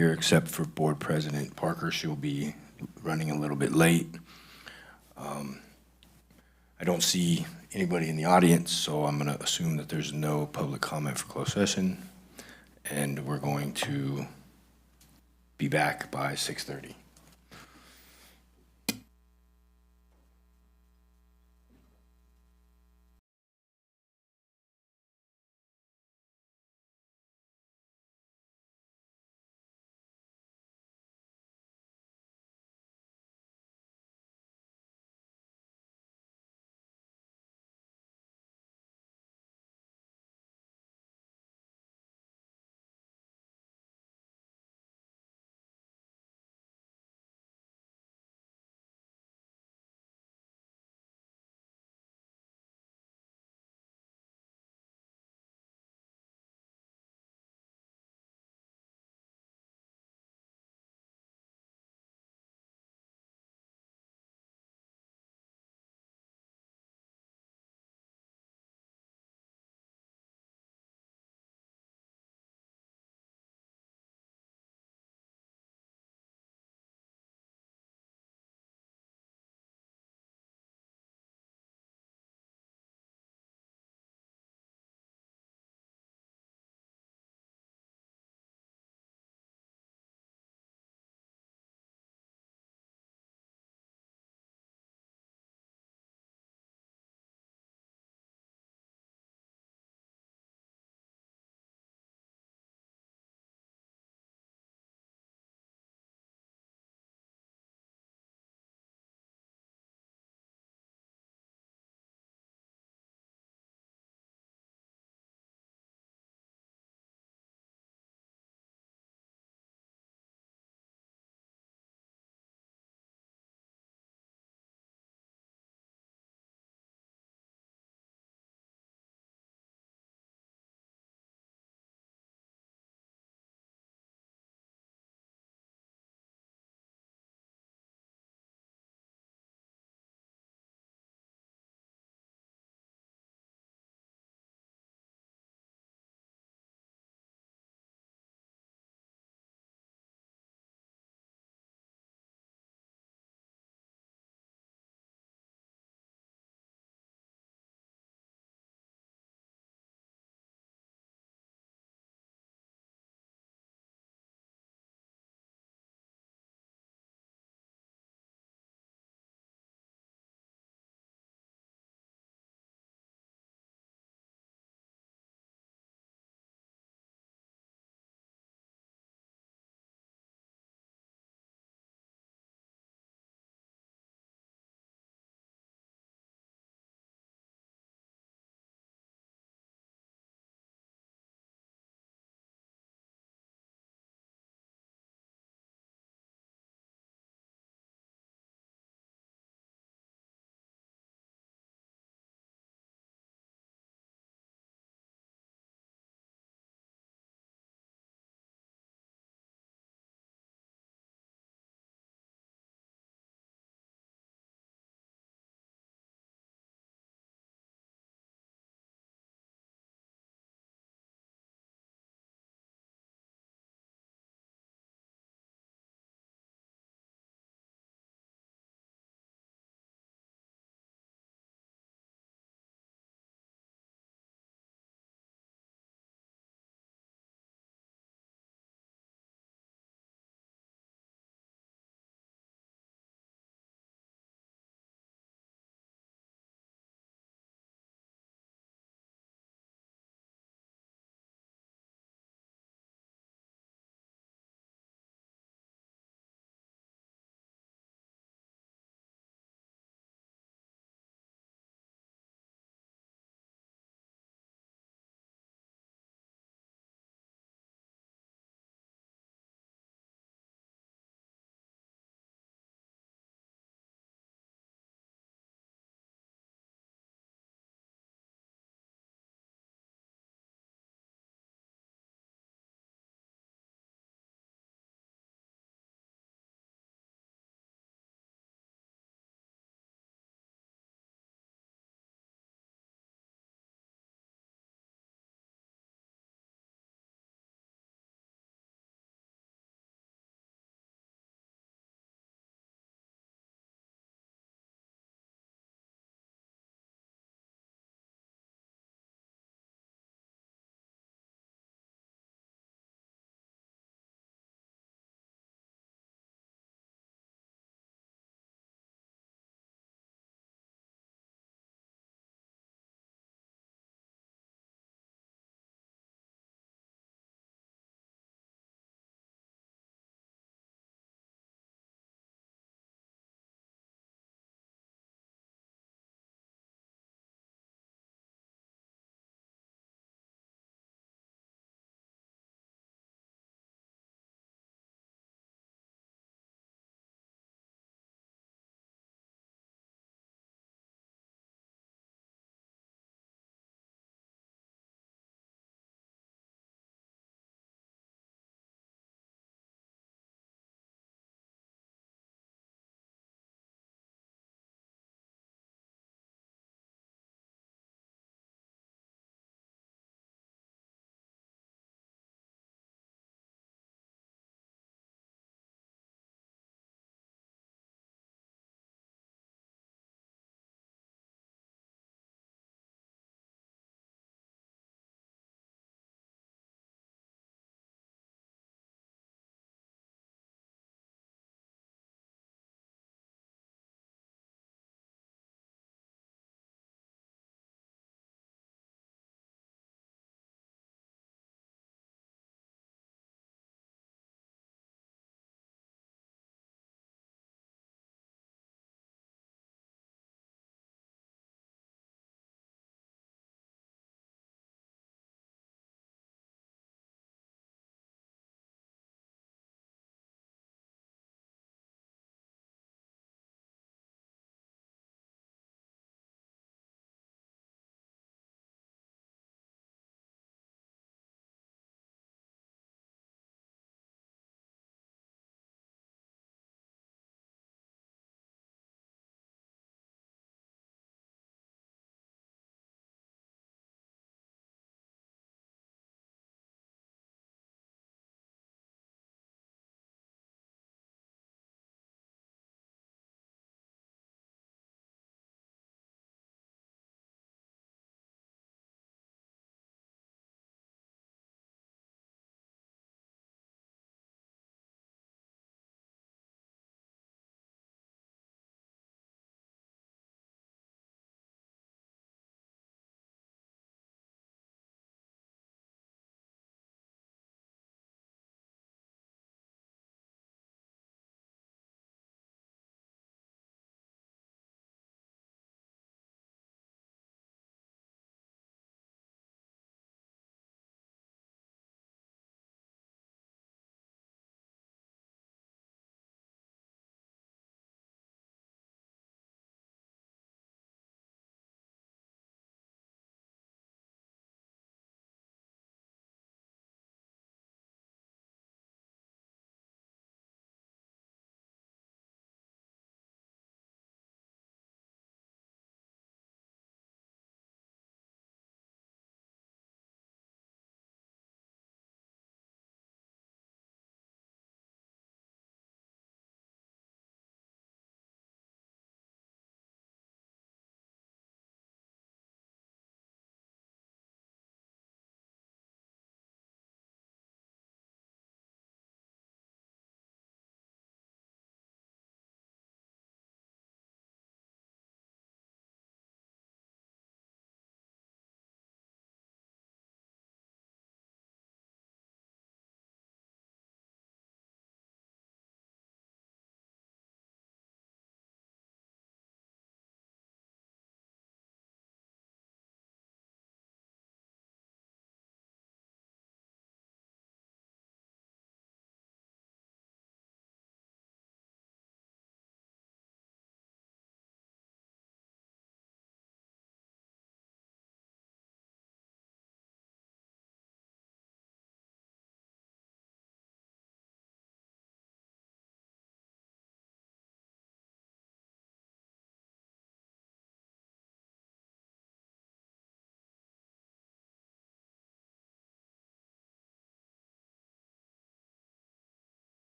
here except for Board President Parker. She'll be running a little bit late. I don't see anybody in the audience, so I'm going to assume that there's no public comment for closed session, and we're going to be back by 6:30.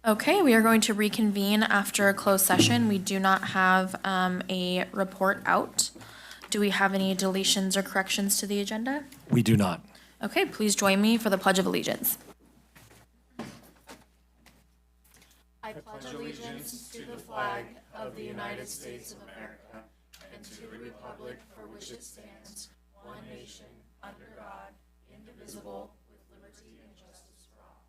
Okay, we are going to reconvene after a closed session. We do not have a report out. Do we have any deletions or corrections to the agenda? We do not. Okay, please join me for the Pledge of Allegiance. I pledge allegiance to the flag of the United States of America and to the republic for which it stands, one nation, under God, indivisible, with liberty and justice for all.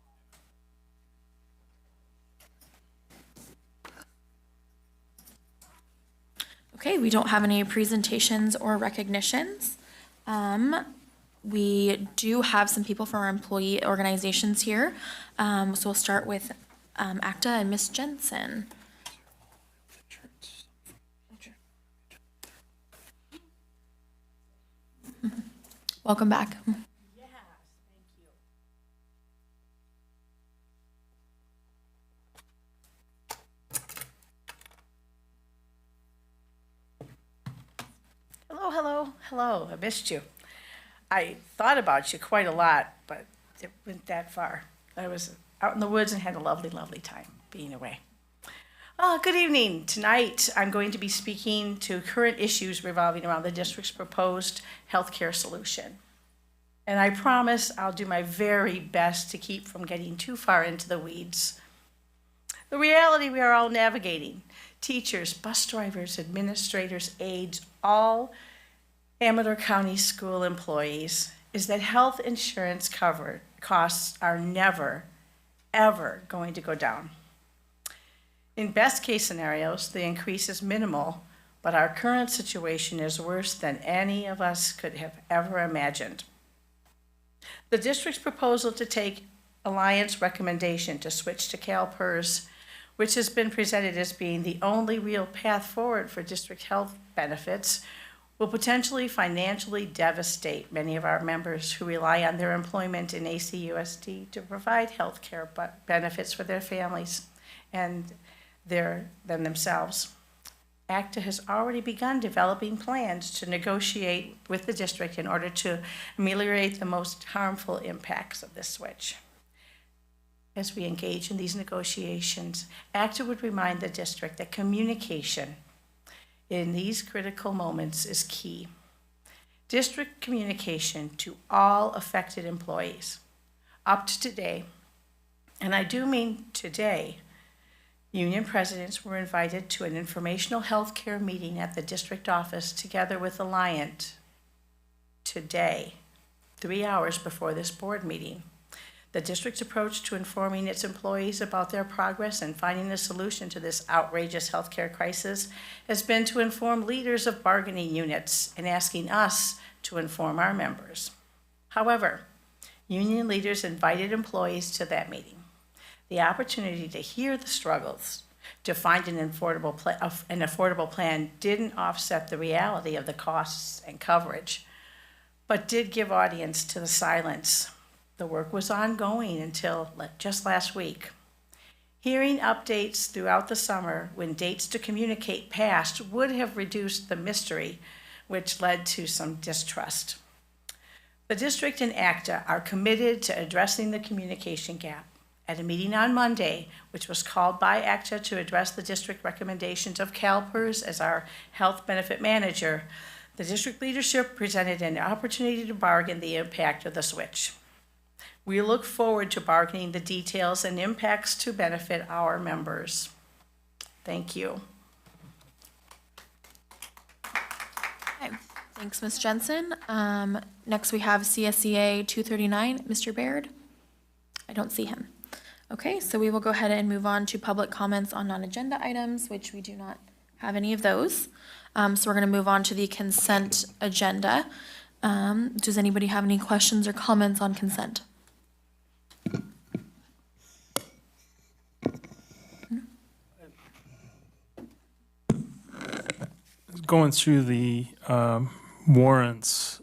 Okay, we don't have any presentations or recognitions. We do have some people from our employee organizations here. So we'll start with ACTA and Miss Jensen. Welcome back. Hello, hello, hello. I missed you. I thought about you quite a lot, but it went that far. I was out in the woods and had a lovely, lovely time being away. Good evening. Tonight, I'm going to be speaking to current issues revolving around the district's proposed healthcare solution. And I promise I'll do my very best to keep from getting too far into the weeds. The reality we are all navigating, teachers, bus drivers, administrators, aides, all Amador County school employees, is that health insurance cover costs are never, ever going to go down. In best case scenarios, the increase is minimal, but our current situation is worse than any of us could have ever imagined. The district's proposal to take Alliance recommendation to switch to CalPERS, which has been presented as being the only real path forward for district health benefits, will potentially financially devastate many of our members who rely on their employment in ACUSD to provide health care benefits for their families and themselves. ACTA has already begun developing plans to negotiate with the district in order to ameliorate the most harmful impacts of this switch. As we engage in these negotiations, ACTA would remind the district that communication in these critical moments is key. District communication to all affected employees. Up to today, and I do mean today, union presidents were invited to an informational healthcare meeting at the district office together with Alliant today, 3 hours before this board meeting. The district's approach to informing its employees about their progress and finding a solution to this outrageous healthcare crisis has been to inform leaders of bargaining units and asking us to inform our members. However, union leaders invited employees to that meeting. The opportunity to hear the struggles to find an affordable plan didn't offset the reality of the costs and coverage, but did give audience to the silence. The work was ongoing until just last week. Hearing updates throughout the summer when dates to communicate passed would have reduced the mystery, which led to some distrust. The district and ACTA are committed to addressing the communication gap. At a meeting on Monday, which was called by ACTA to address the district recommendations of CalPERS as our health benefit manager, the district leadership presented an opportunity to bargain the impact of the switch. We look forward to bargaining the details and impacts to benefit our members. Thank you. Okay, thanks, Ms. Jensen. Next we have CSEA 239, Mr. Baird. I don't see him. Okay, so we will go ahead and move on to public comments on non-agenda items, which we do not have any of those. So we're going to move on to the consent agenda. Does anybody have any questions or comments on consent? Going through the warrants,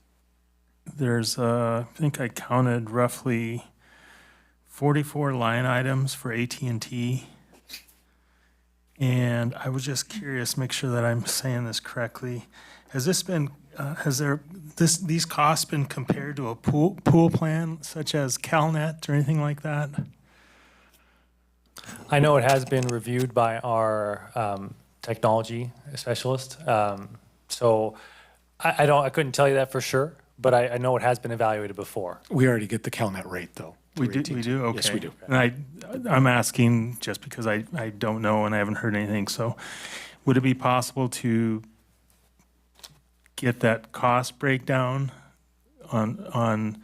there's, I think I counted roughly 44 line items for AT&T. And I was just curious, make sure that I'm saying this correctly. Has this been, these costs been compared to a pool plan such as CalNet or anything like that? I know it has been reviewed by our technology specialist. So I couldn't tell you that for sure, but I know it has been evaluated before. We already get the CalNet rate, though. We through do, we AT&T. do, okay. Yes, we do. And I'm asking just because I don't know and I haven't heard anything, so would it be possible to get that cost breakdown on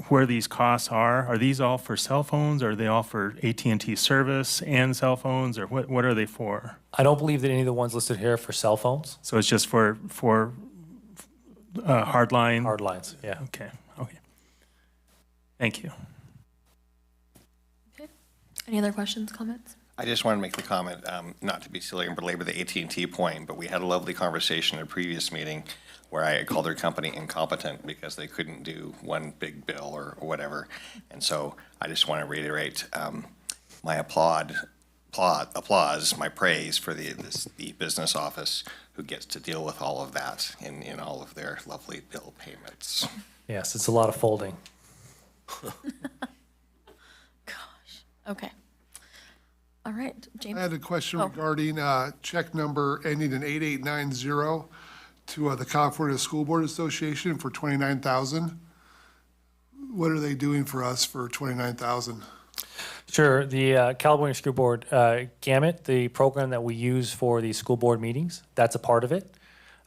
where these costs are? Are these all for cell phones? Are they all for AT&T service and cell phones, or what are they for? I don't believe that any of the ones listed here are for cell phones, So it's just for hardline? hard lines, yeah. Okay, okay. Thank you. Okay. Any other questions, comments? I just want to make the comment, not to be silly and belabor the AT&T point, but we had a lovely conversation at a previous meeting where I called their company incompetent because they couldn't do one big bill or whatever. And so I just want to reiterate my applause, my praise for the business office who gets to deal with all of that in all of their lovely bill payments. Yes, it's a lot of folding. Gosh, okay. All right, James? I had a question Oh. regarding check number ending in 8890 to the California School Board Association for $29,000. What are they doing for us for $29,000? Sure, the California School Board Gamut, the program that we use for the school board meetings, that's a part of it.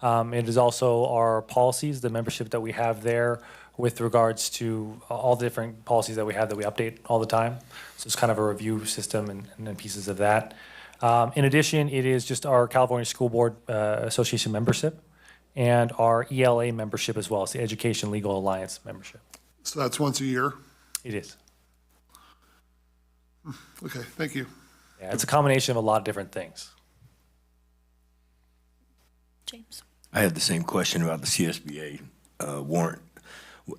It is also our policies, the membership that we have there with regards to all the different policies that we have that we update all the time. So it's kind of a review system and then pieces of that. In addition, it is just our California School Board Association membership and our ELA membership as well. It's the Education Legal Alliance membership. So that's once a year? It is. Okay, thank you. Yeah, it's a combination of a lot of different things. James? I had the same question about the CSBA warrant.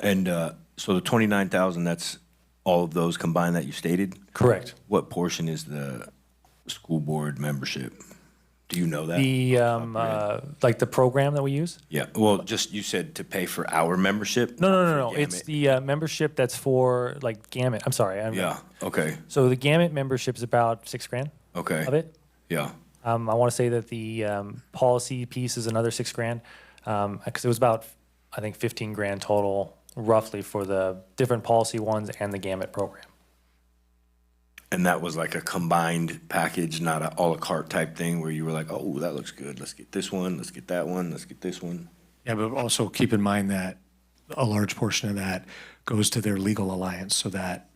And so the 29,000, that's all of those combined that you stated? Correct. What portion is the school board membership? Do you know that? The, like the program that we use? Yeah, well, just, you said to pay for our membership? No. For It's Gamut. the membership that's for like Gamut. I'm sorry. Yeah, okay, So the Gamut membership is about $6,000 okay. of it. Yeah, I want to say that the policy piece is another $6,000 because it was about, I think, $15,000 total roughly for the different policy ones and the Gamut program. and that was like a combined package, not a à la carte type thing where you were like, oh, that looks good, let's get this one, let's get that one, let's get this one? Yeah, but also keep in mind that a large portion of that goes to their legal alliance so that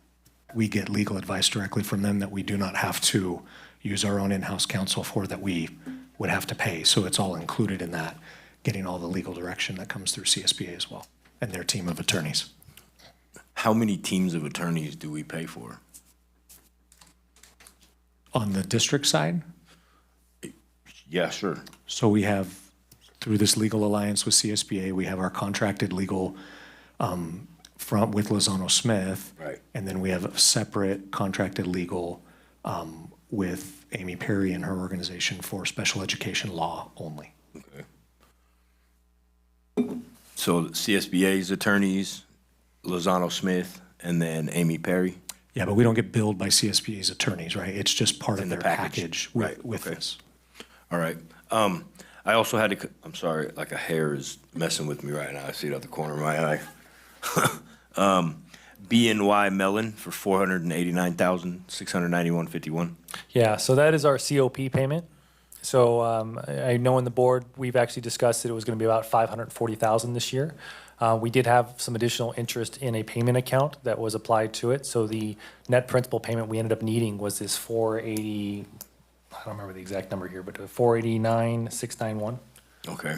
we get legal advice directly from them that we do not have to use our own in-house counsel for, that we would have to pay. So it's all included in that, getting all the legal direction that comes through CSBA as well, and their team of attorneys. How many teams of attorneys do we pay for? On the district side, Yeah, sure. so we have, through this legal alliance with CSBA, we have our contracted legal with Lozano Smith. Right. And then we have a separate contracted legal with Amy Perry and her organization for special education law only. So CSBA's attorneys, Lozano Smith, and then Amy Perry? Yeah, but we don't get billed by CSBA's attorneys, right? It's just part In of the their package. package Right, with okay. this. All right. I also had to, I'm sorry, like a hair is messing with me right now. I see it out the corner of my eye. BNY Mellon for $489,691.51. Yeah, so that is our COP payment. So I know in the board, we've actually discussed that it was going to be about $540,000 this year. We did have some additional interest in a payment account that was applied to it. So the net principal payment we ended up needing was this 480, I don't remember the exact number here, but 489,691. Okay.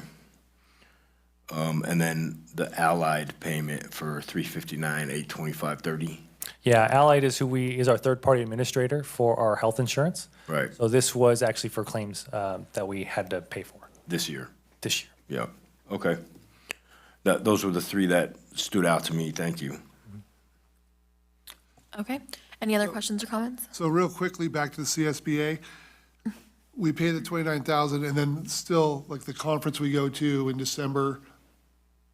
And then the Allied payment for $359,825.30. Yeah, Allied is is our third-party administrator for our health insurance. Right. So this was actually for claims that we had to pay for This year. this year. Yeah. Okay. Those were the three that stood out to me. Thank you. Okay. Any other questions or comments? So real quickly, back to the CSBA. We pay the $29,000 and then still, like the conference we go to in December,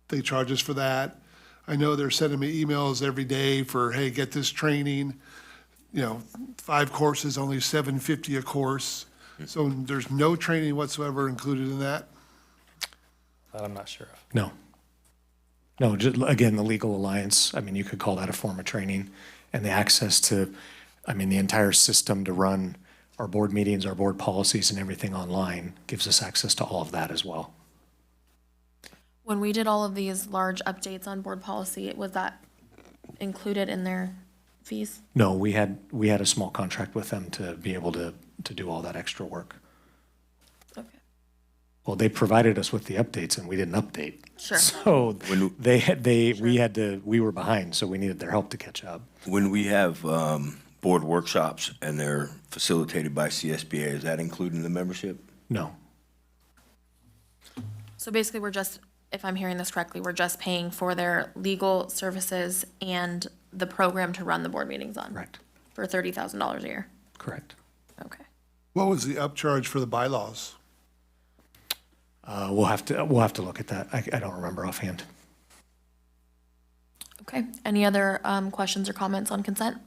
they charge us for that. I know they're sending me emails every day for, hey, get this training. 5 courses, only $750 a course. So there's no training whatsoever included in that? That I'm not sure of. No. No, just, again, the Legal Alliance, I mean, you could call that a form of training, and the access to, I mean, the entire system to run our board meetings, our board policies, and everything online gives us access to all of that as well. When we did all of these large updates on board policy, was that included in their fees? No, we had a small contract with them to be able to do all that extra work. Okay. Well, they provided us with the updates and we didn't update. Sure. So we were behind, so we needed their help to catch up. When we have board workshops and they're facilitated by CSBA, is that included in the membership? No. So basically, we're just, if I'm hearing this correctly, we're just paying for their legal services and the program to run the board meetings on? Correct. For $30,000 a year? Correct. Okay. What was the upcharge for the bylaws? We'll have to look at that. I don't remember offhand. Okay. Any other questions or comments on consent?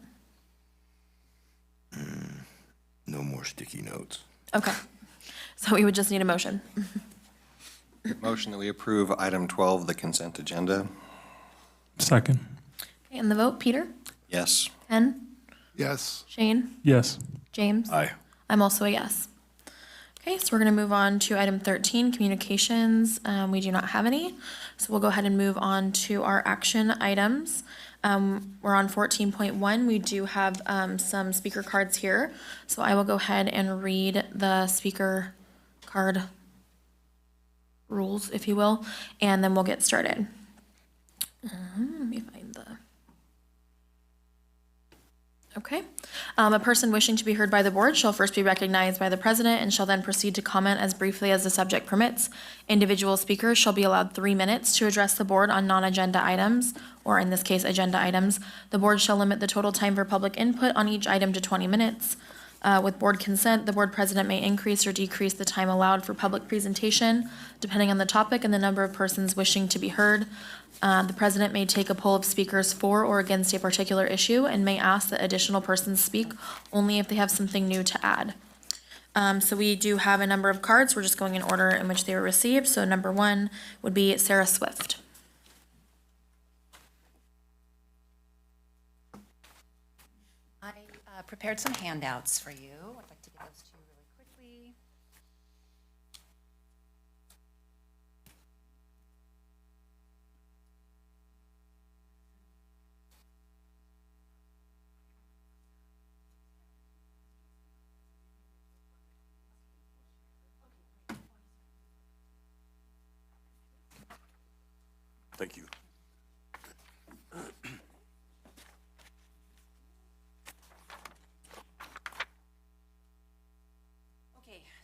No more sticky notes. Okay. So we would just need a motion. Motion that we approve item 12, the consent agenda. Second. Okay, and the vote, Peter? Yes. Ken? Yes. Shane? Yes. James? Aye. I'm also a yes. Okay, so we're going to move on to item 13, communications. We do not have any. So we'll go ahead and move on to our action items. We're on 14.1. We do have some speaker cards here. So I will go ahead and read the speaker card rules, if you will, and then we'll get started. Let me find the... Okay. A person wishing to be heard by the board shall first be recognized by the president and shall then proceed to comment as briefly as the subject permits. Individual speakers shall be allowed 3 minutes to address the board on non-agenda items, or in this case, agenda items. The board shall limit the total time for public input on each item to 20 minutes. With board consent, the board president may increase or decrease the time allowed for public presentation, depending on the topic and the number of persons wishing to be heard. The president may take a poll of speakers for or against a particular issue and may ask that additional persons speak only if they have something new to add. So we do have a number of cards. We're just going in order in which they were received. So number 1 would be Sarah Swift. I prepared some handouts for you. I'd like to give those to you really quickly. Thank you.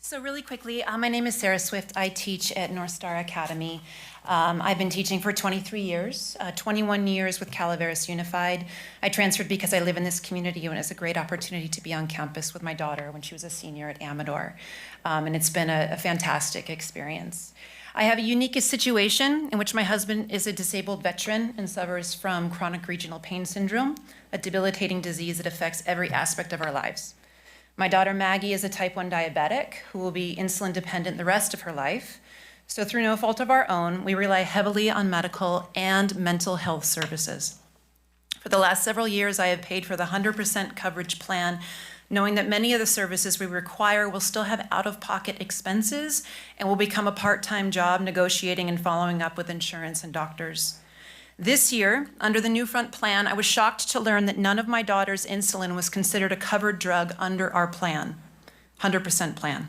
So really quickly, my name is Sarah Swift. I teach at North Star Academy. I've been teaching for 23 years, 21 years with Calaveras Unified. I transferred because I live in this community and it's a great opportunity to be on campus with my daughter when she was a senior at Amador. And it's been a fantastic experience. I have a unique situation in which my husband is a disabled veteran and suffers from chronic regional pain syndrome, a debilitating disease that affects every aspect of our lives. My daughter Maggie is a type 1 diabetic who will be insulin dependent the rest of her life. So through no fault of our own, we rely heavily on medical and mental health services. For the last several years, I have paid for the 100% coverage plan, knowing that many of the services we require will still have out-of-pocket expenses and will become a part-time job negotiating and following up with insurance and doctors. This year, under the New Front plan, I was shocked to learn that none of my daughter's insulin was considered a covered drug under our plan, 100% plan.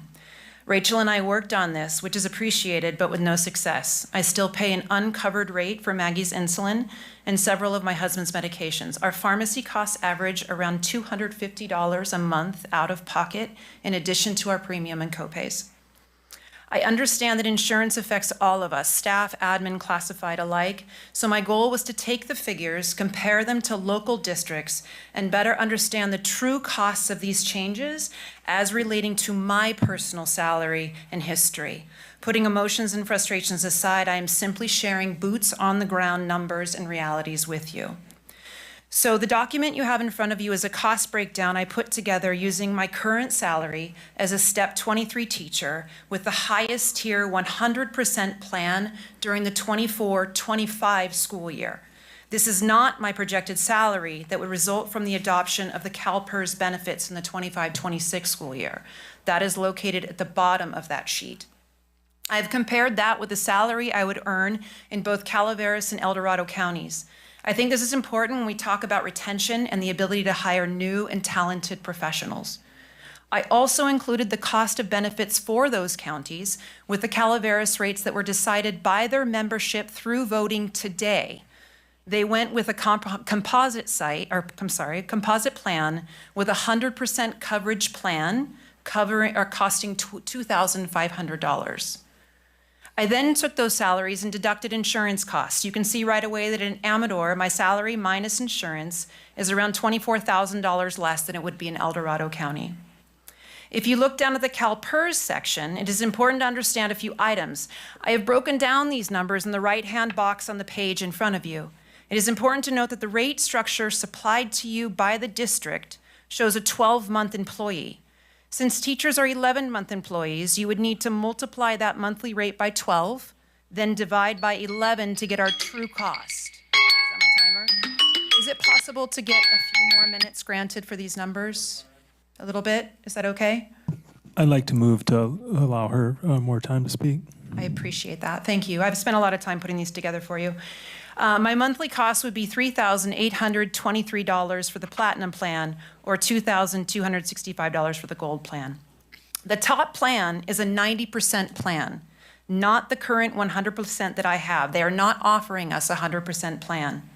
Rachel and I worked on this, which is appreciated, but with no success. I still pay an uncovered rate for Maggie's insulin and several of my husband's medications. Our pharmacy costs average around $250 a month out of pocket, in addition to our premium and copays. I understand that insurance affects all of us, staff, admin, classified alike, so my goal was to take the figures, compare them to local districts, and better understand the true costs of these changes as relating to my personal salary and history. Putting emotions and frustrations aside, I am simply sharing boots on the ground numbers and realities with you. So the document you have in front of you is a cost breakdown I put together using my current salary as a step 23 teacher with the highest tier 100% plan during the 24-25 school year. This is not my projected salary that would result from the adoption of the CalPERS benefits in the 25-26 school year. That is located at the bottom of that sheet. I've compared that with the salary I would earn in both Calaveras and El Dorado counties. I think this is important when we talk about retention and the ability to hire new and talented professionals. I also included the cost of benefits for those counties with the Calaveras rates that were decided by their membership through voting today. They went with a composite plan with a 100% coverage plan costing $2,500. I then took those salaries and deducted insurance costs. You can see right away that in Amador, my salary minus insurance is around $24,000 less than it would be in El Dorado County. If you look down at the CalPERS section, it is important to understand a few items. I have broken down these numbers in the right-hand box on the page in front of you. It is important to note that the rate structure supplied to you by the district shows a 12-month employee. Since teachers are 11-month employees, you would need to multiply that monthly rate by 12, then divide by 11 to get our true cost. Is that my timer? Is it possible to get a few more minutes granted for these numbers? A little bit? Is that okay? I'd like to move to allow her more time to speak. I appreciate that. Thank you. I've spent a lot of time putting these together for you. My monthly cost would be $3,823 for the Platinum plan or $2,265 for the Gold plan. The top plan is a 90% plan, not the current 100% that I have. They are not offering us a 100% plan.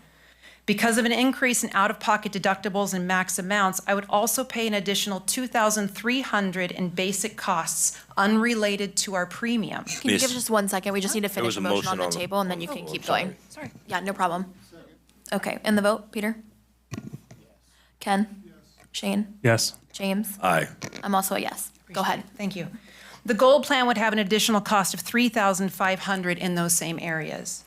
Because of an increase in out-of-pocket deductibles and max amounts, I would also pay an additional $2,300 in basic costs unrelated to our premium. Can you give us just 1 second? We just need to finish was a a motion on motion the on the- table, and then you can oh, keep I'm going. Sorry. Yeah, no problem. Okay, and the vote, Peter? Ken? Shane? Yes. James? Aye. I'm also a yes. Go ahead. Thank you. The Gold plan would have an additional cost of $3,500 in those same areas.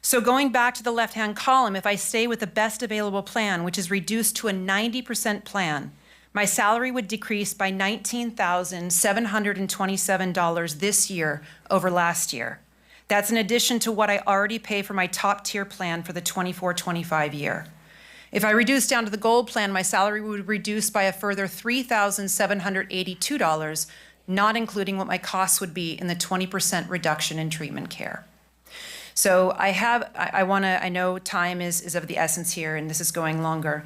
So going back to the left-hand column, if I stay with the best available plan, which is reduced to a 90% plan, my salary would decrease by $19,727 this year over last year. That's in addition to what I already pay for my top tier plan for the 24-25 year. If I reduce down to the Gold plan, my salary would reduce by a further $3,782, not including what my costs would be in the 20% reduction in treatment care. So I know time is of the essence here, and this is going longer.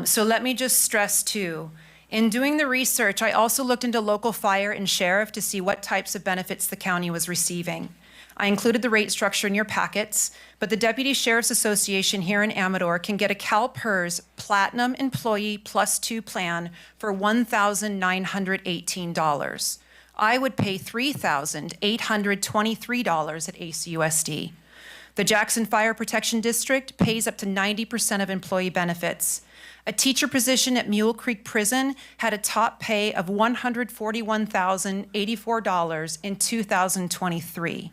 So let me just stress too, in doing the research, I also looked into local fire and sheriff to see what types of benefits the county was receiving. I included the rate structure in your packets, but the Deputy Sheriff's Association here in Amador can get a CalPERS Platinum Employee +2 plan for $1,918. I would pay $3,823 at ACUSD. The Jackson Fire Protection District pays up to 90% of employee benefits. A teacher position at Mule Creek Prison had a top pay of $141,084 in 2023.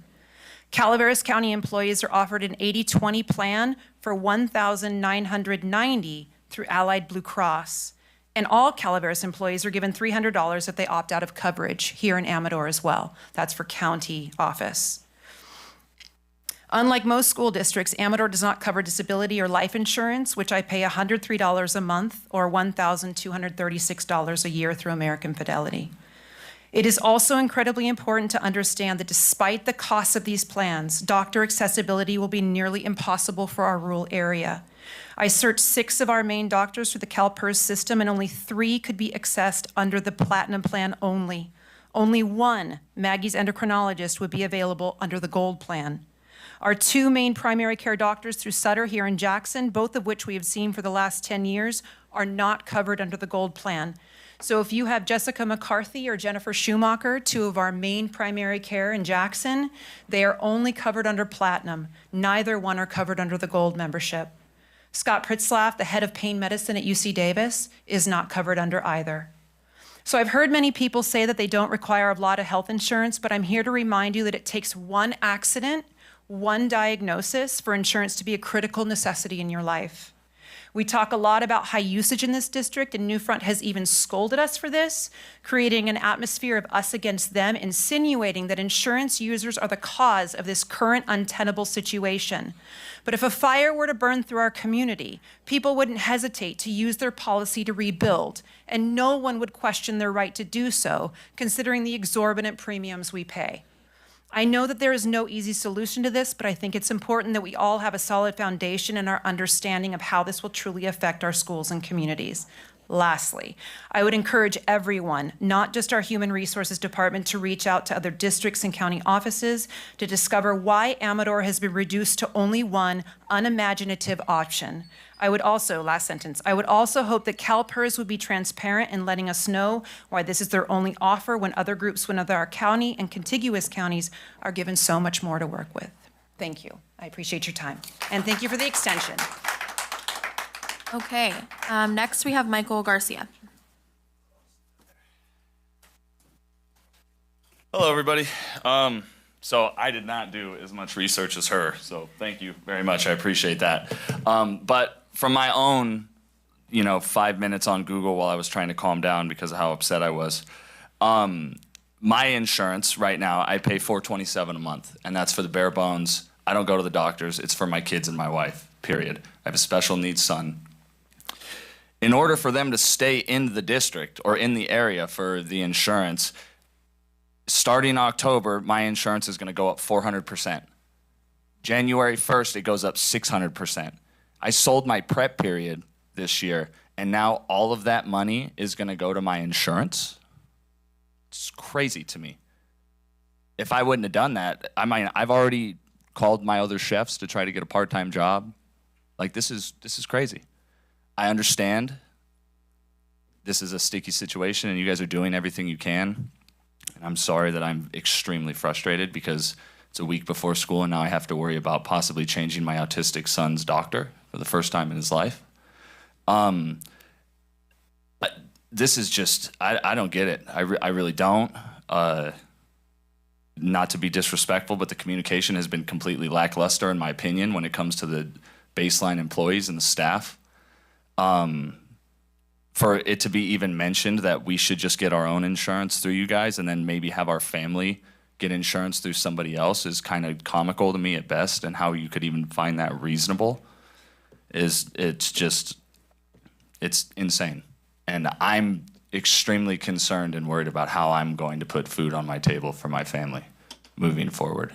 Calaveras County employees are offered an 80-20 plan for $1,990 through Allied Blue Cross. And all Calaveras employees are given $300 if they opt out of coverage here in Amador as well. That's for county office. Unlike most school districts, Amador does not cover disability or life insurance, which I pay $103 a month or $1,236 a year through American Fidelity. It is also incredibly important to understand that despite the costs of these plans, doctor accessibility will be nearly impossible for our rural area. I searched 6 of our main doctors through the CalPERS system, and only 3 could be accessed under the Platinum plan only. Only 1, Maggie's endocrinologist, would be available under the Gold plan. Our 2 main primary care doctors through Sutter here in Jackson, both of which we have seen for the last 10 years, are not covered under the Gold plan. So if you have Jessica McCarthy or Jennifer Schumacher, 2 of our main primary care in Jackson, they are only covered under Platinum. Neither one are covered under the Gold membership. Scott Pritzlaff, the head of pain medicine at UC Davis, is not covered under either. So I've heard many people say that they don't require a lot of health insurance, but I'm here to remind you that it takes 1 accident, 1 diagnosis for insurance to be a critical necessity in your life. We talk a lot about high usage in this district, and Newfront has even scolded us for this, creating an atmosphere of us against them, insinuating that insurance users are the cause of this current untenable situation. But if a fire were to burn through our community, people wouldn't hesitate to use their policy to rebuild, and no one would question their right to do so, considering the exorbitant premiums we pay. I know that there is no easy solution to this, but I think it's important that we all have a solid foundation in our understanding of how this will truly affect our schools and communities. Lastly, I would encourage everyone, not just our Human Resources Department, to reach out to other districts and county offices to discover why Amador has been reduced to only one unimaginative option. I would also, last sentence, I would also hope that CalPERS would be transparent in letting us know why this is their only offer when other groups within our county and contiguous counties are given so much more to work with. Thank you. I appreciate your time. And thank you for the extension. Okay, next we have Michael Garcia. Hello, everybody. So I did not do as much research as her, so thank you very much. I appreciate that. But from my own, 5 minutes on Google while I was trying to calm down because of how upset I was, my insurance right now, I pay $427 a month, and that's for the bare bones. I don't go to the doctors. It's for my kids and my wife, period. I have a special needs son. In order for them to stay in the district or in the area for the insurance, starting October, my insurance is going to go up 400%. January 1st, it goes up 600%. I sold my prep period this year, and now all of that money is going to go to my insurance? It's crazy to me. If I wouldn't have done that, I've already called my other chefs to try to get a part-time job. Like, this is crazy. I understand this is a sticky situation and you guys are doing everything you can. And I'm sorry that I'm extremely frustrated because it's a week before school and now I have to worry about possibly changing my autistic son's doctor for the first time in his life. This is just, I don't get it. I really don't. Not to be disrespectful, but the communication has been completely lackluster in my opinion when it comes to the baseline employees and the staff. For it to be even mentioned that we should just get our own insurance through you guys and then maybe have our family get insurance through somebody else is kind of comical to me at best, and how you could even find that reasonable it's insane. And I'm extremely concerned and worried about how I'm going to put food on my table for my family moving forward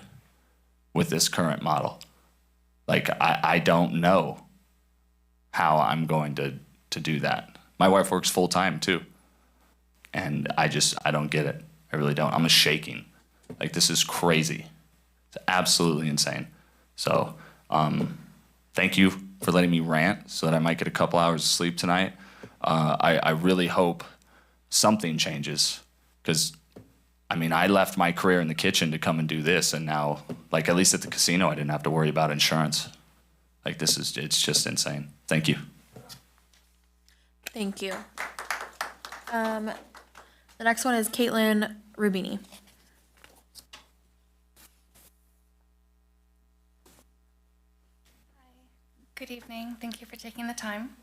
with this current model. Like, I don't know how I'm going to do that. My wife works full time too. And I don't get it. I really don't. I'm shaking. Like, this is crazy. It's absolutely insane. So, thank you for letting me rant so that I might get a couple hours of sleep tonight. I really hope something changes because, I left my career in the kitchen to come and do this, and now, like, at least at the casino, I didn't have to worry about insurance. Like, it's just insane. Thank you. Thank you. The next one is Caitlin Rubini. Good evening. Thank you for taking the time.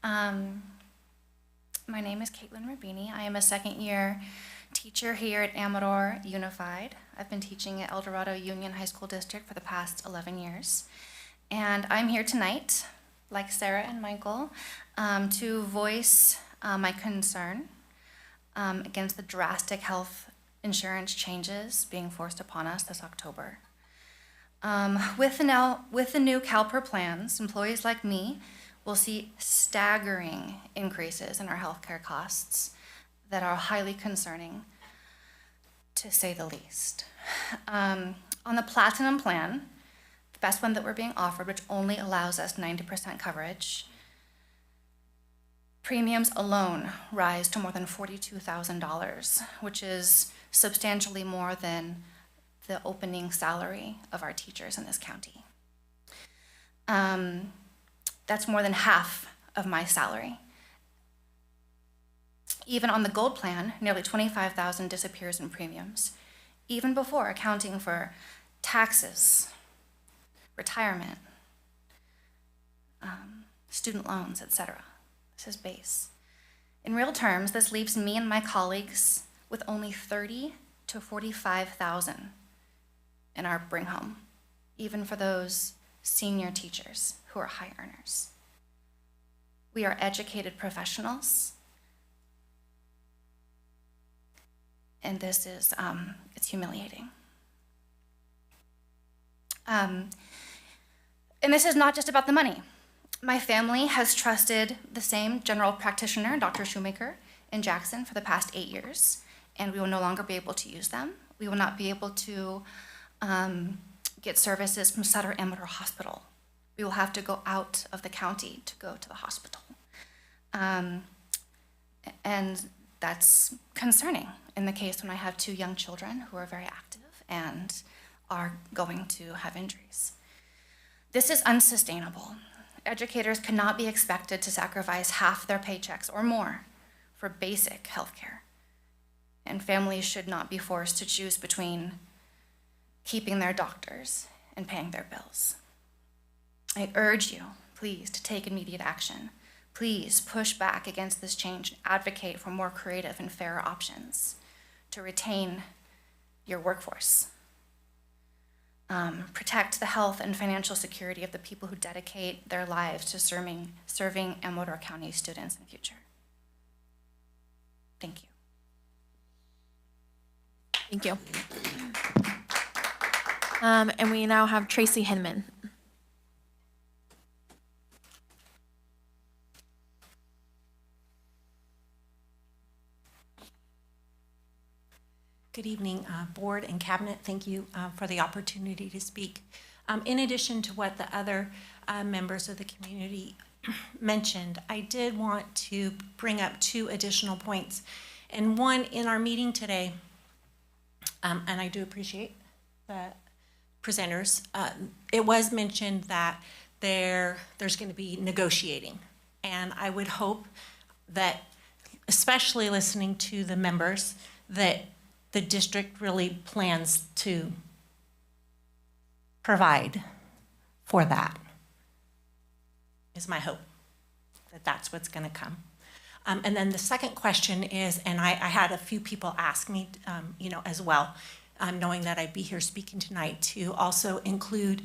My name is Caitlin Rubini. I am a second-year teacher here at Amador Unified. I've been teaching at El Dorado Union High School District for the past 11 years. And I'm here tonight, like Sarah and Michael, to voice my concern against the drastic health insurance changes being forced upon us this October. With the new CalPER plans, employees like me will see staggering increases in our healthcare costs that are highly concerning, to say the least. On the Platinum plan, the best one that we're being offered, which only allows us 90% coverage, premiums alone rise to more than $42,000, which is substantially more than the opening salary of our teachers in this county. That's more than half of my salary. Even on the Gold plan, nearly $25,000 disappears in premiums, even before accounting for taxes, retirement, student loans, etc. This is base. In real terms, this leaves me and my colleagues with only 30 to 45,000 in our bring home, even for those senior teachers who are high earners. We are educated professionals, and this is, it's humiliating. And this is not just about the money. My family has trusted the same general practitioner, Dr. Shoemaker, in Jackson for the past 8 years, and we will no longer be able to use them. We will not be able to get services from Sutter Amador Hospital. We will have to go out of the county to go to the hospital. And that's concerning in the case when I have 2 young children who are very active and are going to have injuries. This is unsustainable. Educators cannot be expected to sacrifice half their paychecks or more for basic health care. And families should not be forced to choose between keeping their doctors and paying their bills. I urge you, please, to take immediate action. Please push back against this change and advocate for more creative and fairer options to retain your workforce. Protect the health and financial security of the people who dedicate their lives to serving Amador County students in the future. Thank you. Thank you. And we now have Tracy Hinman. Good evening, Board and Cabinet. Thank you for the opportunity to speak. In addition to what the other members of the community mentioned, I did want to bring up 2 additional points. And one, in our meeting today, and I do appreciate the presenters, it was mentioned that there's going to be negotiating. And I would hope that, especially listening to the members, that the district really plans to provide for that, is my hope, that that's what's going to come. And then the second question is, and I had a few people ask me, as well, knowing that I'd be here speaking tonight, to also include,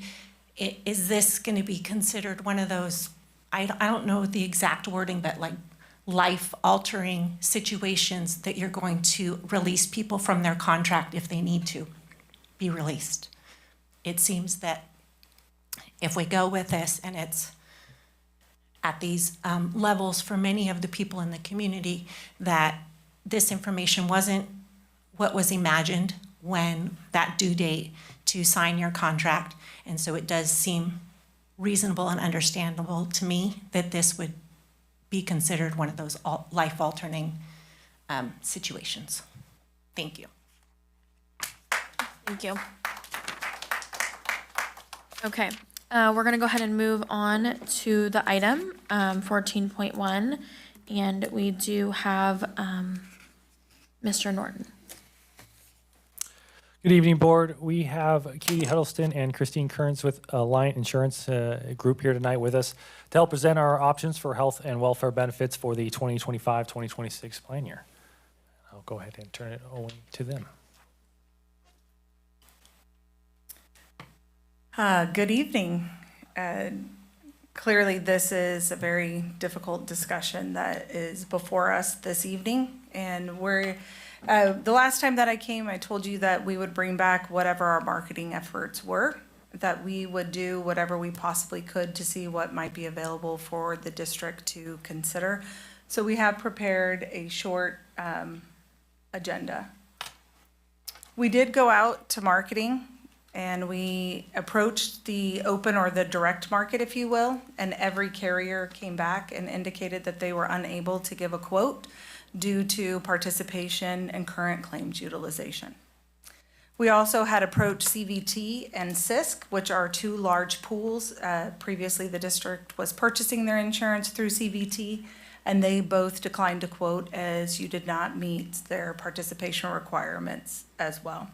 is this going to be considered one of those, I don't know the exact wording, but like life-altering situations that you're going to release people from their contract if they need to be released. It seems that if we go with this and it's at these levels for many of the people in the community, that this information wasn't what was imagined when that due date to sign your contract. And so it does seem reasonable and understandable to me that this would be considered one of those life-altering situations. Thank you. Thank you. Okay, we're gonna go ahead and move on to the item, 14.1, and we do have Mr. Norton. Good evening, Board. We have Katie Huddleston and Christine Kearns with Alliant Insurance Group here tonight with us to help present our options for health and welfare benefits for the 2025-2026 plan year. I'll go ahead and turn it over to them. Good evening. Clearly, this is a very difficult discussion that is before us this evening, and we're the last time that I came, I told you that we would bring back whatever our marketing efforts were, that we would do whatever we possibly could to see what might be available for the district to consider. So we have prepared a short agenda. We did go out to marketing, and we approached the open or the direct market, if you will, and every carrier came back and indicated that they were unable to give a quote due to participation and current claims utilization. We also had approached CVT and CISC, which are 2 large pools. Previously, the district was purchasing their insurance through CVT, and they both declined to quote as you did not meet their participation requirements as well.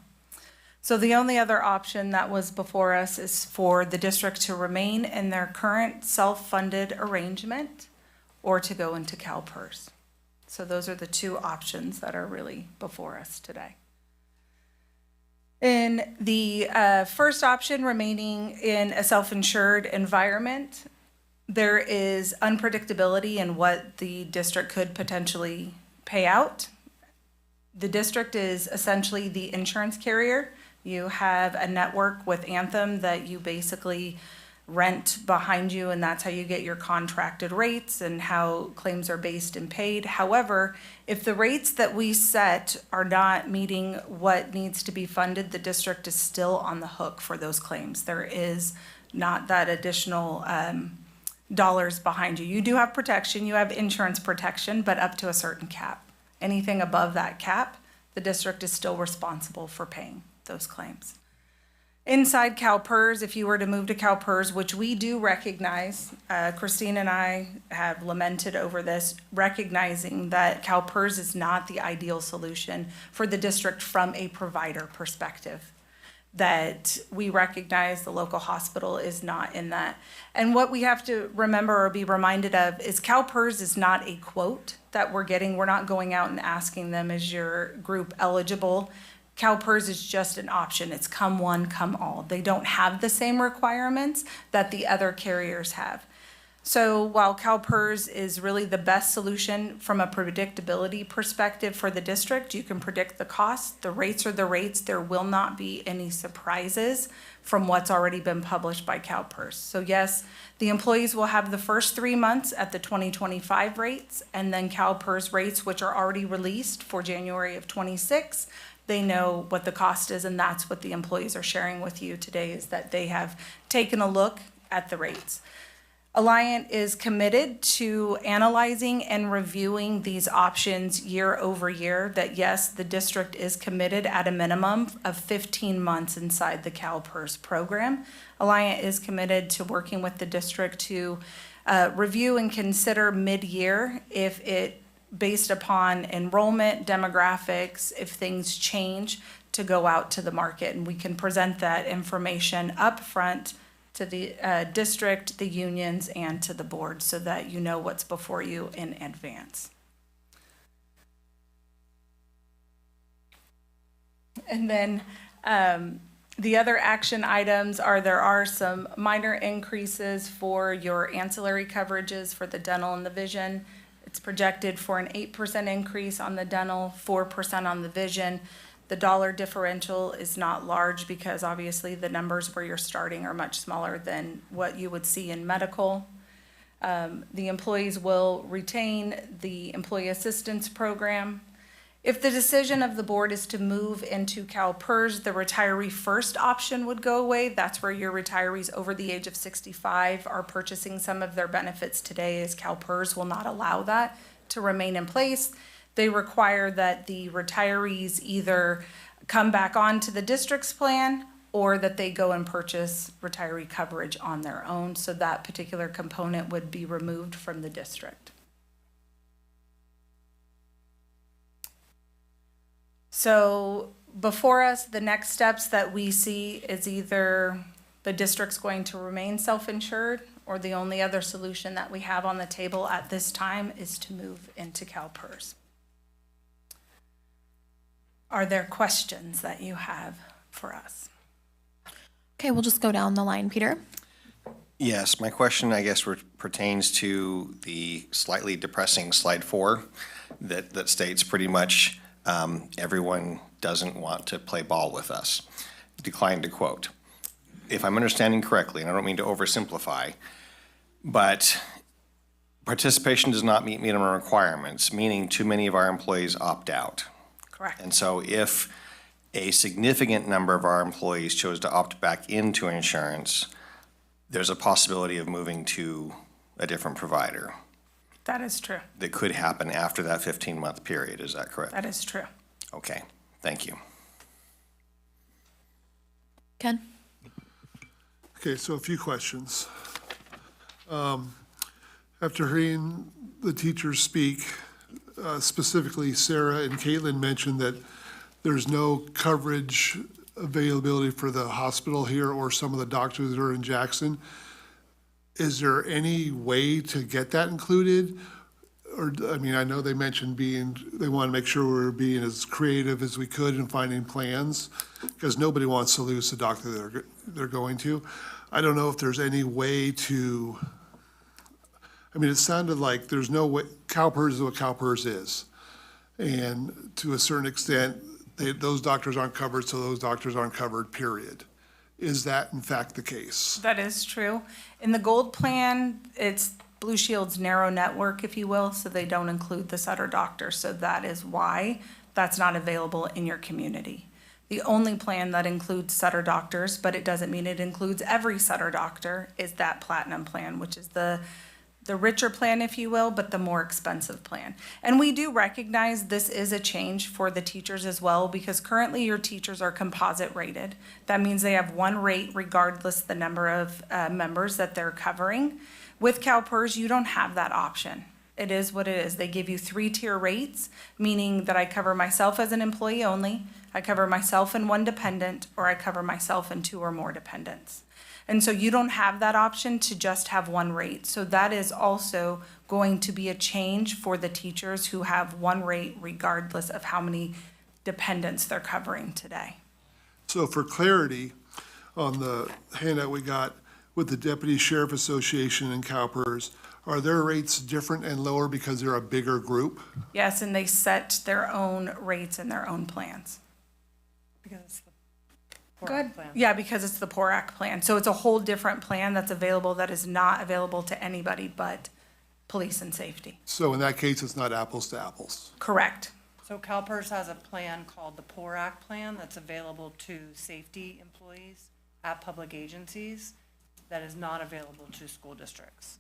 So the only other option that was before us is for the district to remain in their current self-funded arrangement or to go into CalPERS. So those are the two options that are really before us today. In the first option, remaining in a self-insured environment, there is unpredictability in what the district could potentially pay out. The district is essentially the insurance carrier. You have a network with Anthem that you basically rent behind you, and that's how you get your contracted rates and how claims are based and paid. However, if the rates that we set are not meeting what needs to be funded, the district is still on the hook for those claims. There is not that additional dollars behind you. You do have protection, you have insurance protection, but up to a certain cap. Anything above that cap, the district is still responsible for paying those claims. Inside CalPERS, if you were to move to CalPERS, which we do recognize, Christine and I have lamented over this, recognizing that CalPERS is not the ideal solution for the district from a provider perspective. That we recognize the local hospital is not in that. And what we have to remember or be reminded of is CalPERS is not a quote that we're getting. We're not going out and asking them, is your group eligible? CalPERS is just an option. It's come one, come all. They don't have the same requirements that the other carriers have. So while CalPERS is really the best solution from a predictability perspective for the district, you can predict the costs. The rates are the rates. There will not be any surprises from what's already been published by CalPERS. So yes, the employees will have the first 3 months at the 2025 rates, and then CalPERS rates, which are already released for January of 26. They know what the cost is, and that's what the employees are sharing with you today, is that they have taken a look at the rates. Alliant is committed to analyzing and reviewing these options year over year, that yes, the district is committed at a minimum of 15 months inside the CalPERS program. Alliant is committed to working with the district to review and consider mid-year if it, based upon enrollment, demographics, if things change, to go out to the market. And we can present that information up front to the district, the unions, and to the board so that you know what's before you in advance. And then the other action items are, there are some minor increases for your ancillary coverages for the dental and the vision. It's projected for an 8% increase on the dental, 4% on the vision. The dollar differential is not large because obviously the numbers where you're starting are much smaller than what you would see in medical. The employees will retain the employee assistance program. If the decision of the board is to move into CalPERS, the retiree first option would go away. That's where your retirees over the age of 65 are purchasing some of their benefits today, as CalPERS will not allow that to remain in place. They require that the retirees either come back onto the district's plan or that they go and purchase retiree coverage on their own. So that particular component would be removed from the district. So before us, the next steps that we see is either the district's going to remain self-insured, or the only other solution that we have on the table at this time is to move into CalPERS. Are there questions that you have for us? Okay, we'll just go down the line, Peter. Yes, my question, I guess, pertains to the slightly depressing slide 4 that states pretty much everyone doesn't want to play ball with us. Declined to quote. If I'm understanding correctly, and I don't mean to oversimplify, but participation does not meet minimum requirements, meaning too many of our employees opt out. Correct. And so if a significant number of our employees chose to opt back into insurance, there's a possibility of moving to a different provider. That is true. That could happen after that 15-month period, is that correct? That is true. Okay, thank you. Ken? Okay, so a few questions. After hearing the teachers speak, specifically Sarah and Caitlin mentioned that there's no coverage availability for the hospital here or some of the doctors that are in Jackson. Is there any way to get that included? Or, I mean, I know they mentioned they want to make sure we're being as creative as we could in finding plans, because nobody wants to lose the doctor they're going to. I don't know if there's any way to, I mean, it sounded like there's no way, CalPERS is what CalPERS is. And to a certain extent, those doctors aren't covered, so those doctors aren't covered, period. Is that in fact the case? That is true. In the gold plan, it's Blue Shield's narrow network, if you will, so they don't include the Sutter doctor. So that is why that's not available in your community. The only plan that includes Sutter doctors, but it doesn't mean it includes every Sutter doctor, is that platinum plan, which is the richer plan, if you will, but the more expensive plan. And we do recognize this is a change for the teachers as well, because currently your teachers are composite rated. That means they have one rate regardless the number of members that they're covering. With CalPERS, you don't have that option. It is what it is. They give you 3-tier rates, meaning that I cover myself as an employee only, I cover myself and one dependent, or I cover myself and 2 or more dependents. And so you don't have that option to just have one rate. So that is also going to be a change for the teachers who have one rate regardless of how many dependents they're covering today. So for clarity, on the handout we got with the Deputy Sheriff Association and CalPERS, are their rates different and lower because they're a bigger group? Yes, and they set their own rates and their own plans. Because it's the Good. Yeah, because it's the PORAC plan. So it's a whole different plan that's available that is not available to anybody but police and safety. So in that case, it's not apples to apples. Correct. So CalPERS has a plan called the PORAC plan that's available to safety employees at public agencies that is not available to school districts.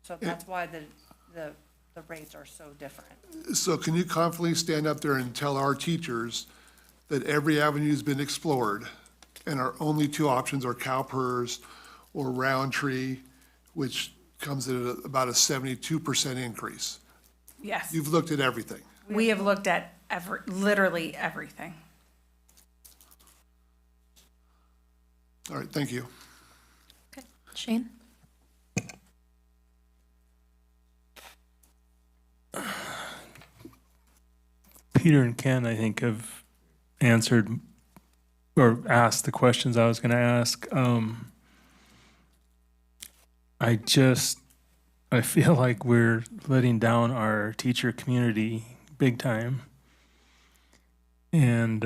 So that's why the rates are so different. So can you confidently stand up there and tell our teachers that every avenue's been explored and our only 2 options are CalPERS or Roundtree, which comes at about a 72% increase? Yes. You've looked at everything. We have looked at literally everything. All right, thank you. Okay, Shane? Peter and Ken, I think, have answered or asked the questions I was going to ask. I feel like we're letting down our teacher community big time. And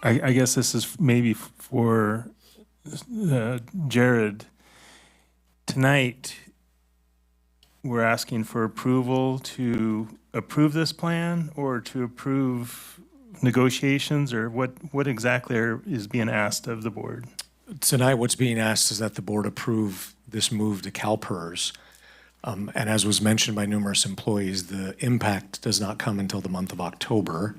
I guess this is maybe for Jared. Tonight, we're asking for approval to approve this plan or to approve negotiations, or what exactly is being asked of the board? Tonight, what's being asked is that the board approve this move to CalPERS. And as was mentioned by numerous employees, the impact does not come until the month of October.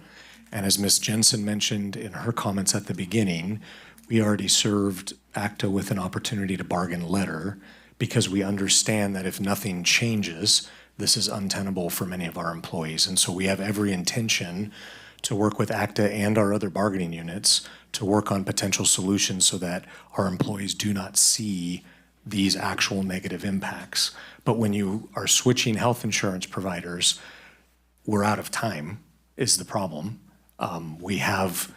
And as Ms. Jensen mentioned in her comments at the beginning, we already served ACTA with an opportunity to bargain letter because we understand that if nothing changes, this is untenable for many of our employees. And so we have every intention to work with ACTA and our other bargaining units to work on potential solutions so that our employees do not see these actual negative impacts. But when you are switching health insurance providers, we're out of time is the problem. We have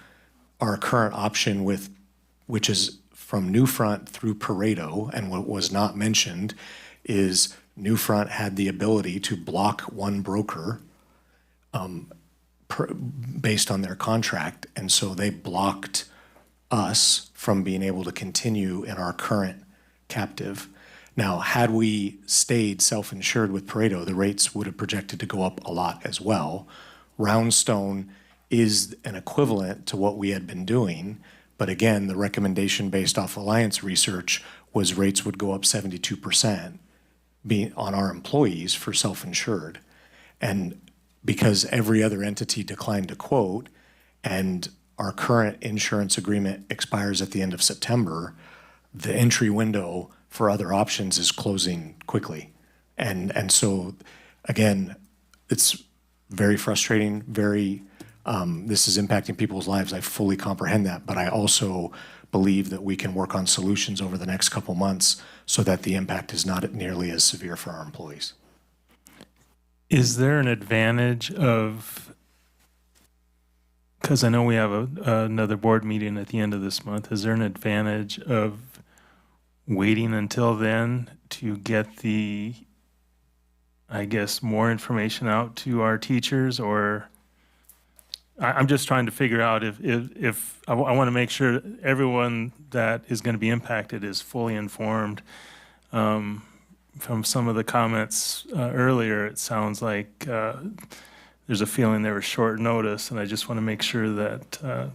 our current option which is from Newfront through Pareto, and what was not mentioned is Newfront had the ability to block one broker based on their contract, and so they blocked us from being able to continue in our current captive. Now, had we stayed self-insured with Pareto, the rates would have projected to go up a lot as well. Roundstone is an equivalent to what we had been doing, but again, the recommendation based off Alliance research was rates would go up 72% on our employees for self-insured. And because every other entity declined to quote, and our current insurance agreement expires at the end of September, the entry window for other options is closing quickly. And so, again, it's very frustrating, very This is impacting people's lives. I fully comprehend that, but I also believe that we can work on solutions over the next couple months so that the impact is not nearly as severe for our employees. Is there an advantage of, because I know we have another board meeting at the end of this month, is there an advantage of waiting until then to get the, I guess, more information out to our teachers? Or I'm just trying to figure out if I want to make sure everyone that is going to be impacted is fully informed. From some of the comments earlier, it sounds like there's a feeling there was short notice, and I just want to make sure that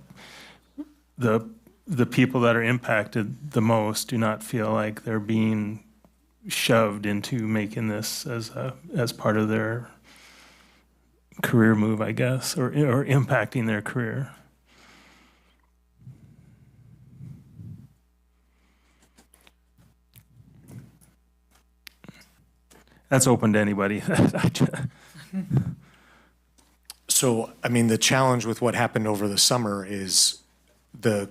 the people that are impacted the most do not feel like they're being shoved into making this as part of their career move, I guess, or impacting their career. That's open to anybody. So, I mean, the challenge with what happened over the summer is the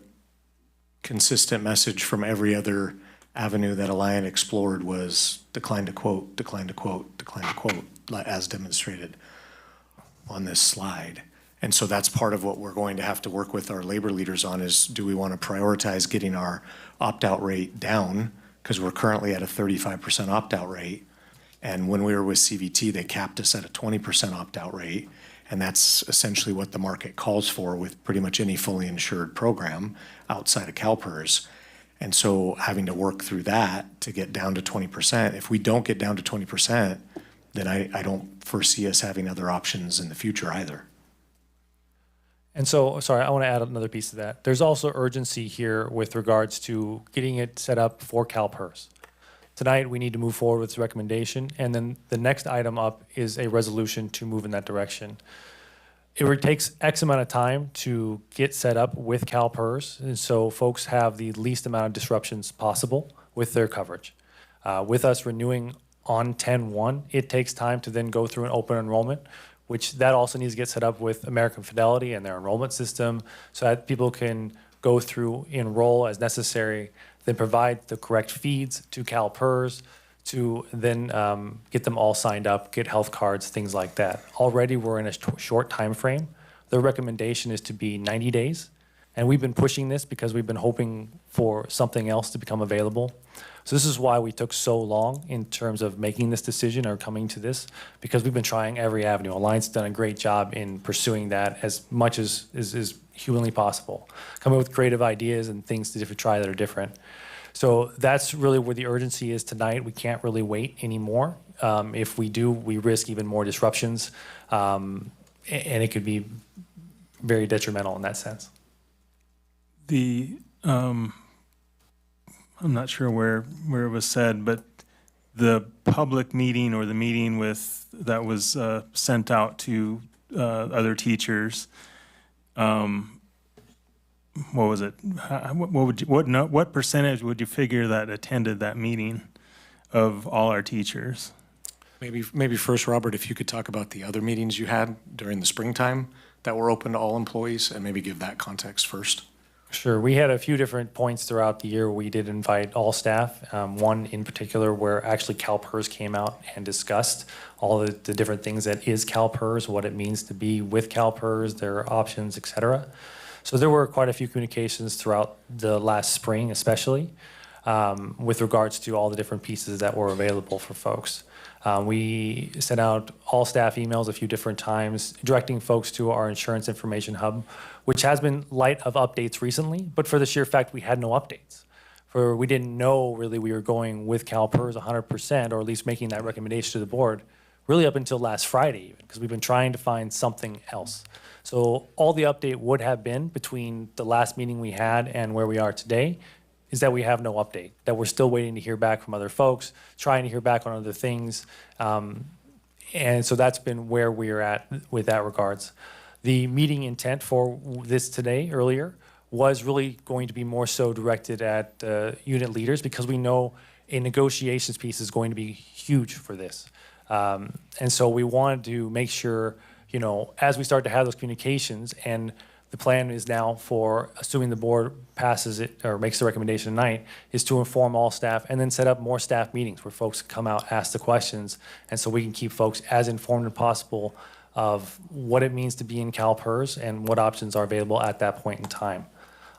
consistent message from every other avenue that Alliant explored was decline to quote, decline to quote, decline to quote, as demonstrated on this slide. And so that's part of what we're going to have to work with our labor leaders on is, do we want to prioritize getting our opt-out rate down? Because we're currently at a 35% opt-out rate. And when we were with CVT, they capped us at a 20% opt-out rate. And that's essentially what the market calls for with pretty much any fully insured program outside of CalPERS. And so having to work through that to get down to 20%, if we don't get down to 20%, then I don't foresee us having other options in the future either. And so, sorry, I want to add another piece to that. There's also urgency here with regards to getting it set up for CalPERS. Tonight, we need to move forward with this recommendation, and then the next item up is a resolution to move in that direction. It takes X amount of time to get set up with CalPERS, and so folks have the least amount of disruptions possible with their coverage. With us renewing on 10/1, it takes time to then go through an open enrollment, which that also needs to get set up with American Fidelity and their enrollment system so that people can go through, enroll as necessary, then provide the correct feeds to CalPERS to then get them all signed up, get health cards, things like that. Already we're in a short time frame. The recommendation is to be 90 days. And we've been pushing this because we've been hoping for something else to become available. So this is why we took so long in terms of making this decision or coming to this, because we've been trying every avenue. Alliant's done a great job in pursuing that as much as is humanly possible, coming with creative ideas and things to try that are different. So that's really where the urgency is tonight. We can't really wait anymore. If we do, we risk even more disruptions, and it could be very detrimental in that sense. I'm not sure where it was said, but the public meeting or the meeting that was sent out to other teachers, what was it? What percentage would you figure that attended that meeting of all our teachers? Maybe first, Robert, if you could talk about the other meetings you had during the springtime that were open to all employees, and maybe give that context first. Sure. We had a few different points throughout the year. We did invite all staff, one in particular where actually CalPERS came out and discussed all the different things that is CalPERS, what it means to be with CalPERS, their options, et cetera. So there were quite a few communications throughout the last spring, especially with regards to all the different pieces that were available for folks. We sent out all staff emails a few different times, directing folks to our insurance information hub, which has been light of updates recently, but for the sheer fact we had no updates. We didn't know really we were going with CalPERS 100%, or at least making that recommendation to the board, really up until last Friday even, because we've been trying to find something else. So all the update would have been between the last meeting we had and where we are today is that we have no update, that we're still waiting to hear back from other folks, trying to hear back on other things. And so that's been where we're at with that regards. The meeting intent for this today, earlier, was really going to be more so directed at unit leaders, because we know a negotiations piece is going to be huge for this. And so we wanted to make sure as we start to have those communications, and the plan is now for, assuming the board passes it or makes the recommendation tonight, is to inform all staff and then set up more staff meetings where folks come out, ask the questions, and so we can keep folks as informed as possible of what it means to be in CalPERS and what options are available at that point in time.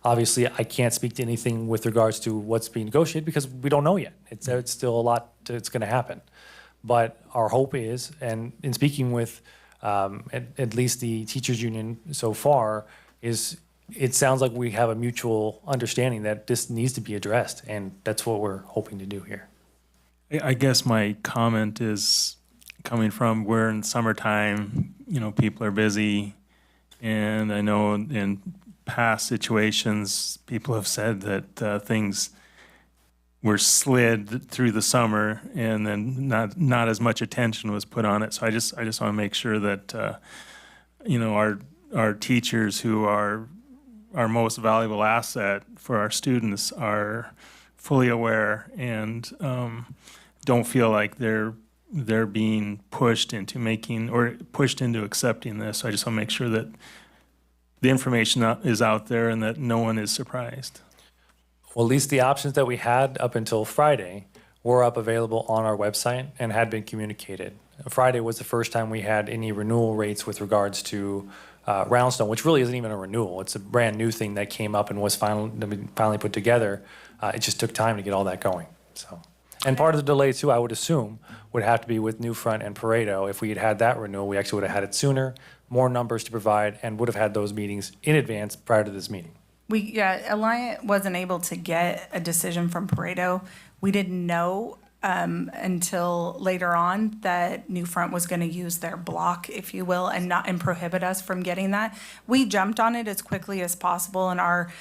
Obviously, I can't speak to anything with regards to what's being negotiated because we don't know yet. It's still a lot that's going to happen. But our hope is, and in speaking with at least the teachers union so far, is it sounds like we have a mutual understanding that this needs to be addressed, and that's what we're hoping to do here. I guess my comment is coming from, we're in summertime, people are busy, and I know in past situations, people have said that things were slid through the summer, and then not as much attention was put on it. So I just want to make sure that our teachers, who are our most valuable asset for our students, are fully aware and don't feel like they're being pushed into accepting this. So I just want to make sure that the information is out there and that no one is surprised. Well, at least the options that we had up until Friday were available on our website and had been communicated. Friday was the first time we had any renewal rates with regards to Roundstone, which really isn't even a renewal. It's a brand new thing that came up and was finally put together. It just took time to get all that going. So, and part of the delay too, I would assume, would have to be with Newfront and Pareto. If we had had that renewal, we actually would have had it sooner, more numbers to provide, and would have had those meetings in advance prior to this meeting. Alliant wasn't able to get a decision from Pareto. We didn't know until later on that Newfront was going to use their block, if you will, and prohibit us from getting that. We jumped on it as quickly as possible, and our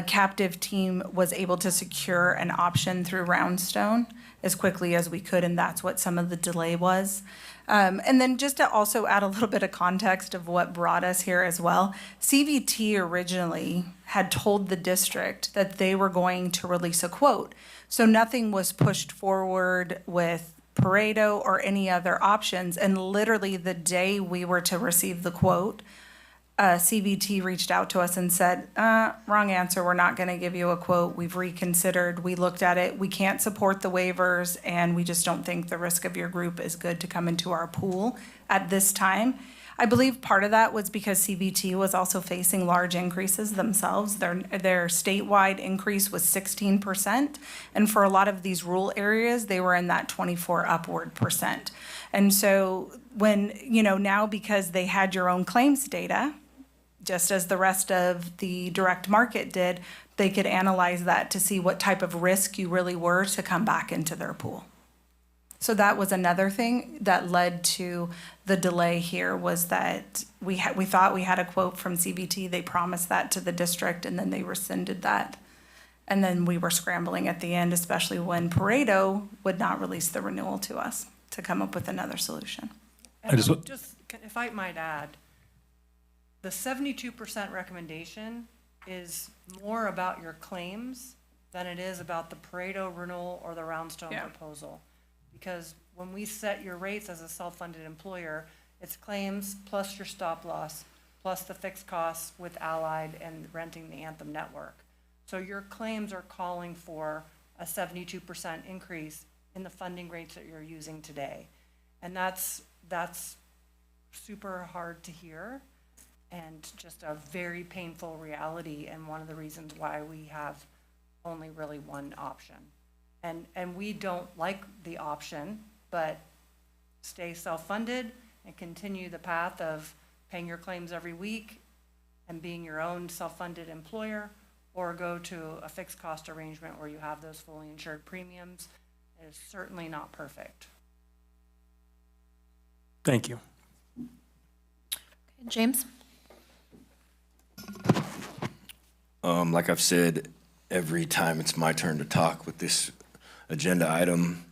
captive team was able to secure an option through Roundstone as quickly as we could, and that's what some of the delay was. And then just to also add a little bit of context of what brought us here as well, CVT originally had told the district that they were going to release a quote. So nothing was pushed forward with Pareto or any other options. And literally the day we were to receive the quote, CVT reached out to us and said, wrong answer, we're not going to give you a quote. We've reconsidered, we looked at it, we can't support the waivers, and we just don't think the risk of your group is good to come into our pool at this time. I believe part of that was because CVT was also facing large increases themselves. Their statewide increase was 16%, and for a lot of these rural areas, they were in that 24 upward percent. And so when, now because they had your own claims data, just as the rest of the direct market did, they could analyze that to see what type of risk you really were to come back into their pool. So that was another thing that led to the delay here, was that we thought we had a quote from CVT. They promised that to the district, and then they rescinded that. And then we were scrambling at the end, especially when Pareto would not release the renewal to us to come up with another solution. If I might add, the 72% recommendation is more about your claims than it is about the Pareto renewal or the Roundstone proposal. Because when we set your rates as a self-funded employer, it's claims plus your stop loss, plus the fixed costs with Allied and renting the Anthem network. So your claims are calling for a 72% increase in the funding rates that you're using today. And that's super hard to hear, and just a very painful reality, and one of the reasons why we have only really one option. And we don't like the option, but stay self-funded and continue the path of paying your claims every week and being your own self-funded employer, or go to a fixed cost arrangement where you have those fully insured premiums. It is certainly not perfect. Thank you. James? Like I've said, every time it's my turn to talk with this agenda item,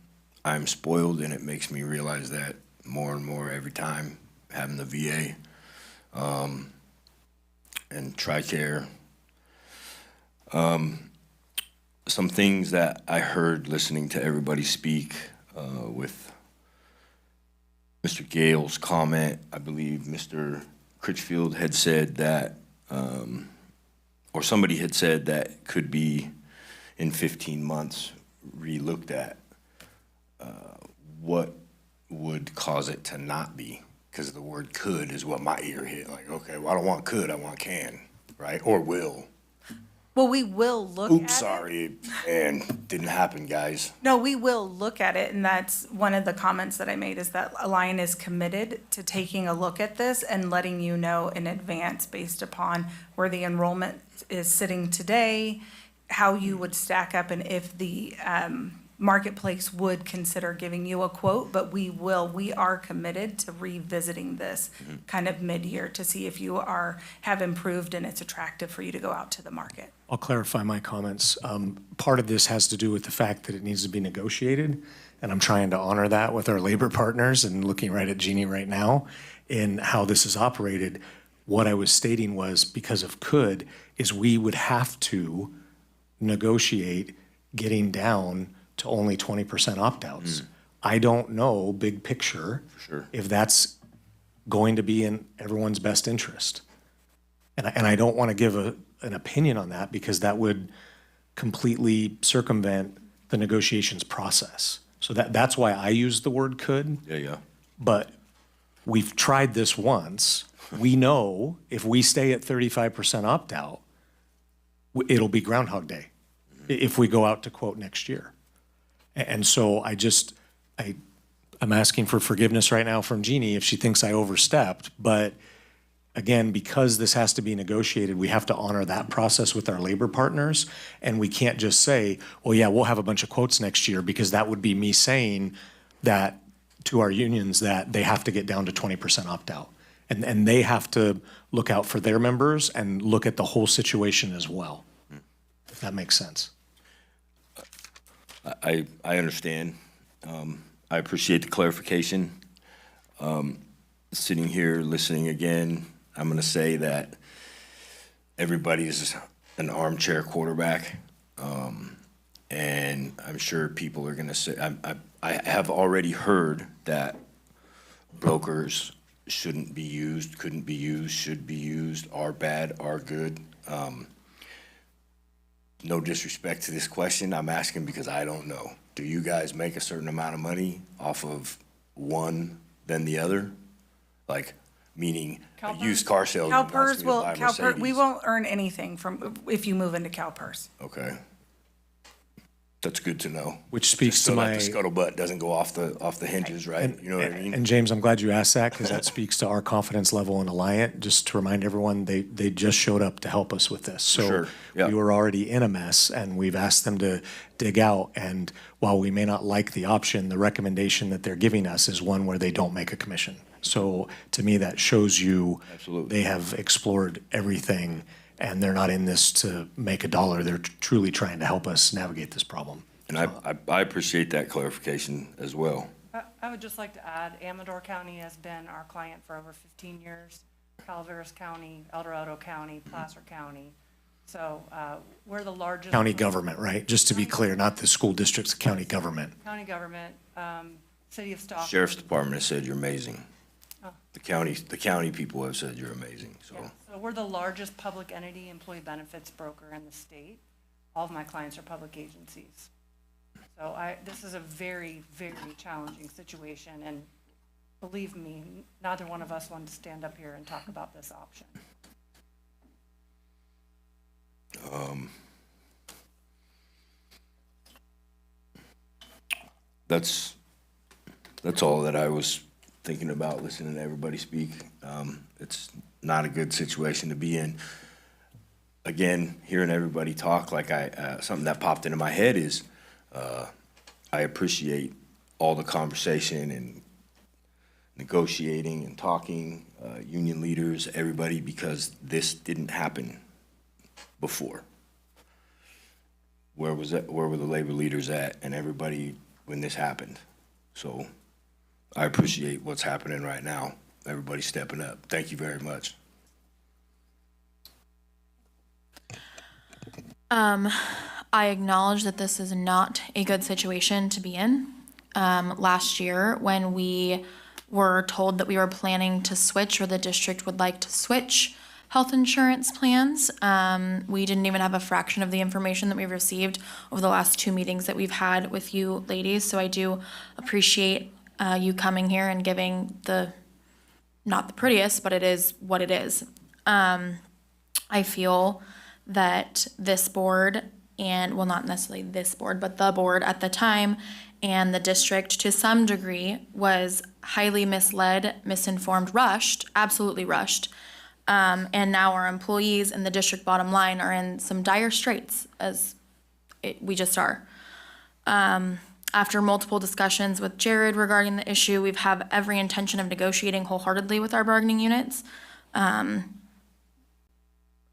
I'm spoiled, and it makes me realize that more and more every time, having the VA and TRICARE. Some things that I heard listening to everybody speak with Mr. Gale's comment, I believe Mr. Critchfield had said that, or somebody had said that could be in 15 months re-looked at. What would cause it to not be? Because the word could is what my ear hit. Like, okay, well, I don't want could, I want can, right? Or will. Well, we will look at it. Oops, sorry, and didn't happen, guys. No, we will look at it, and that's one of the comments that I made, is that Alliant is committed to taking a look at this and letting you know in advance based upon where the enrollment is sitting today, how you would stack up, and if the marketplace would consider giving you a quote. But we are committed to revisiting this kind of mid-year to see if you have improved and it's attractive for you to go out to the market. I'll clarify my comments. Part of this has to do with the fact that it needs to be negotiated, and I'm trying to honor that with our labor partners and looking right at Jeannie right now in how this is operated. What I was stating was, because of could, is we would have to negotiate getting down to only 20% opt-outs. I don't know, big picture, if that's going to be in everyone's best interest. And I don't want to give an opinion on that, because that would completely circumvent the negotiations process. So that's why I use the word could. Yeah. But we've tried this once. We know if we stay at 35% opt-out, it'll be Groundhog Day if we go out to quote next year. And so I'm asking for forgiveness right now from Jeannie if she thinks I overstepped. But again, because this has to be negotiated, we have to honor that process with our labor partners. And we can't just say, well, yeah, we'll have a bunch of quotes next year, because that would be me saying that to our unions that they have to get down to 20% opt-out. And they have to look out for their members and look at the whole situation as well, if that makes sense. I understand. I appreciate the clarification. Sitting here listening again, I'm going to say that everybody's an armchair quarterback. And I'm sure people are going to say, I have already heard that brokers shouldn't be used, couldn't be used, should be used, are bad, are good. No disrespect to this question, I'm asking because I don't know. Do you guys make a certain amount of money off of one than the other? Like, meaning a used car salesman wants me to buy a Mercedes. We won't earn anything from, if you move into CalPERS. Okay. That's good to know. Which speaks Just to so my. that the scuttlebutt doesn't go off the hinges, right? You know what I mean? And James, I'm glad you asked that, because that speaks to our confidence level in Alliant. Just to remind everyone, they just showed up to help us with this. So Sure, yeah. we were already in a mess, and we've asked them to dig out. And while we may not like the option, the recommendation that they're giving us is one where they don't make a commission. So to me, that shows you Absolutely. they have explored everything, and they're not in this to make a dollar. They're truly trying to help us navigate this problem. And I appreciate that clarification as well. I would just like to add, Amador County has been our client for over 15 years. Calaveras County, El Dorado County, Placer County. So we're the largest. County government, right? Just to be clear, not the school district's county government. County government, City of Stockton. Sheriff's Department has said you're amazing. Oh. The county people have said you're amazing, so. Yeah. So we're the largest public entity employee benefits broker in the state. All of my clients are public agencies. So this is a very, very challenging situation, and believe me, neither one of us wanted to stand up here and talk about this option. That's all that I was thinking about listening to everybody speak. It's not a good situation to be in. Again, hearing everybody talk, like something that popped into my head is, I appreciate all the conversation and negotiating and talking, union leaders, everybody, because this didn't happen before. Where were the labor leaders at and everybody when this happened? So I appreciate what's happening right now. Everybody's stepping up. Thank you very much. I acknowledge that this is not a good situation to be in. Last year, when we were told that we were planning to switch, or the district would like to switch health insurance plans. We didn't even have a fraction of the information that we've received over the last 2 meetings that we've had with you ladies. So I do appreciate you coming here and giving not the prettiest, but it is what it is. I feel that this board and, well, not necessarily this board, but the board at the time and the district to some degree was highly misled, misinformed, rushed, absolutely rushed. And now our employees and the district bottom line are in some dire straits, as we just are. After multiple discussions with Jared regarding the issue, we've have every intention of negotiating wholeheartedly with our bargaining units,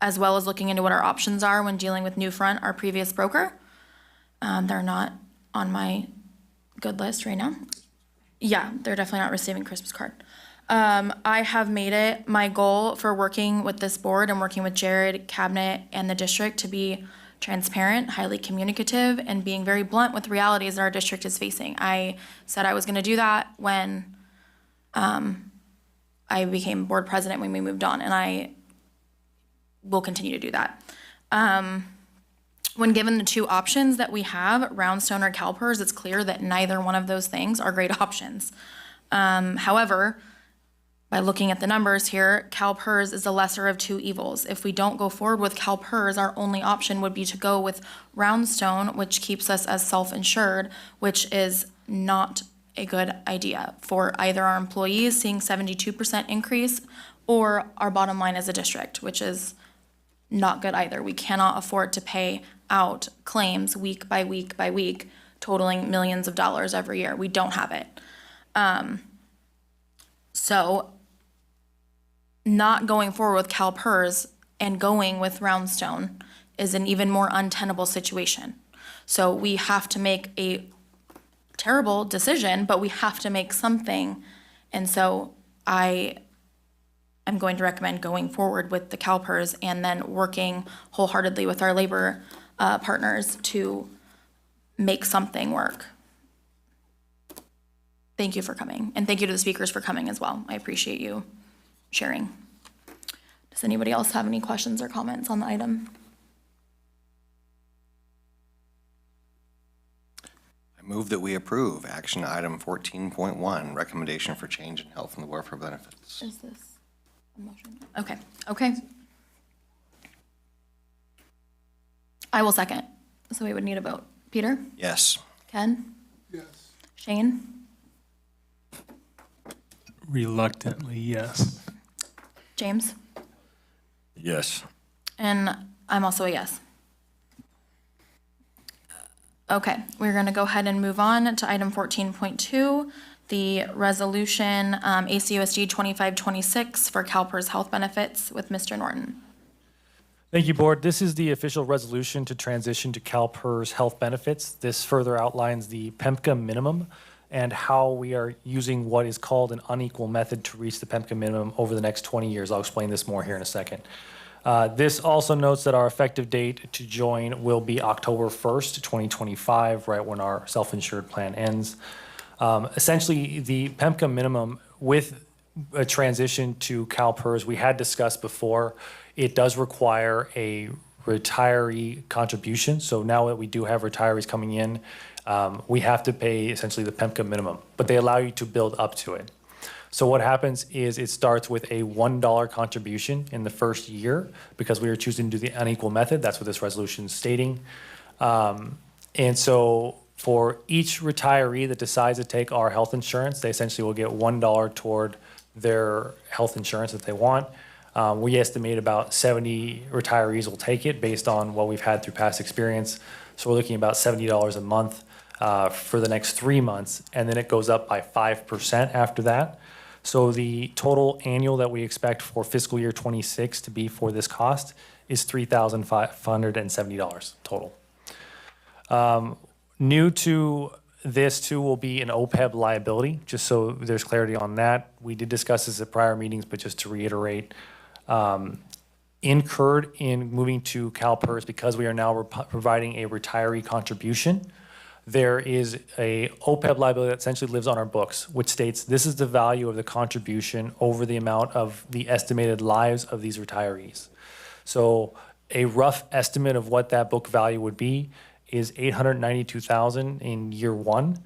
as well as looking into what our options are when dealing with New Front, our previous broker. They're not on my good list right now. Yeah, they're definitely not receiving a Christmas card. I have made it my goal for working with this board and working with Jared, Cabinet, and the district to be transparent, highly communicative, and being very blunt with the realities that our district is facing. I said I was going to do that when I became board president, when we moved on, and I will continue to do that. When given the 2 options that we have, Roundstone or CalPERS, it's clear that neither one of those things are great options. However, by looking at the numbers here, CalPERS is the lesser of 2 evils. If we don't go forward with CalPERS, our only option would be to go with Roundstone, which keeps us as self-insured, which is not a good idea for either our employees seeing 72% increase or our bottom line as a district, which is not good either. We cannot afford to pay out claims week by week by week, totaling millions of dollars every year. We don't have it. So not going forward with CalPERS and going with Roundstone is an even more untenable situation. So we have to make a terrible decision, but we have to make something. And so I am going to recommend going forward with the CalPERS and then working wholeheartedly with our labor partners to make something work. Thank you for coming, and thank you to the speakers for coming as well. I appreciate you sharing. Does anybody else have any questions or comments on the item? I move that we approve action item 14.1, recommendation for change in health and welfare benefits. Is this a motion? Okay. I will second. So we would need a vote. Peter? Yes. Ken? Yes. Shane? Reluctantly, yes. James? Yes. And I'm also a yes. Okay, we're going to go ahead and move on to item 14.2, the resolution ACUSD 2526 for CalPERS health benefits with Mr. Norton. Thank you, Board. This is the official resolution to transition to CalPERS health benefits. This further outlines the PEMCA minimum and how we are using what is called an unequal method to reach the PEMCA minimum over the next 20 years. I'll explain this more here in a second. This also notes that our effective date to join will be October 1st, 2025, right when our self-insured plan ends. Essentially, the PEMCA minimum with a transition to CalPERS, we had discussed before, it does require a retiree contribution. So now that we do have retirees coming in, we have to pay essentially the PEMCA minimum, but they allow you to build up to it. So what happens is it starts with a $1 contribution in the first year because we are choosing to do the unequal method. That's what this resolution is stating. And so for each retiree that decides to take our health insurance, they essentially will get $1 toward their health insurance that they want. We estimate about 70 retirees will take it based on what we've had through past experience. So we're looking at about $70 a month for the next 3 months, and then it goes up by 5% after that. So the total annual that we expect for fiscal year 26 to be for this cost is $3,570 total. New to this too will be an OPEB liability, just so there's clarity on that. We did discuss this at prior meetings, but just to reiterate, incurred in moving to CalPERS because we are now providing a retiree contribution. there is a OPEB liability that essentially lives on our books, which states this is the value of the contribution over the amount of the estimated lives of these retirees. So a rough estimate of what that book value would be is $892,000 in year one.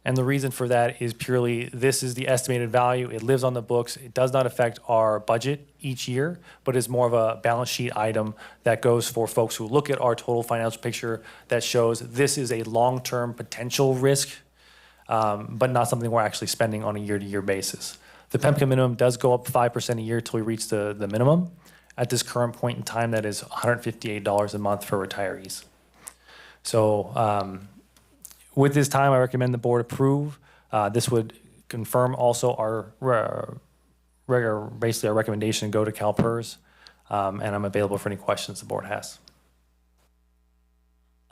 And the reason for that is purely this is the estimated value. It lives on the books. It does not affect our budget each year, but is more of a balance sheet item that goes for folks who look at our total financial picture that shows this is a long-term potential risk, but not something we're actually spending on a year-to-year basis. The PEMCA minimum does go up 5% a year till we reach the minimum. At this current point in time, that is $158 a month for retirees. So with this time, I recommend the board approve. This would confirm also our basically our recommendation to go to CalPERS, and I'm available for any questions the board has.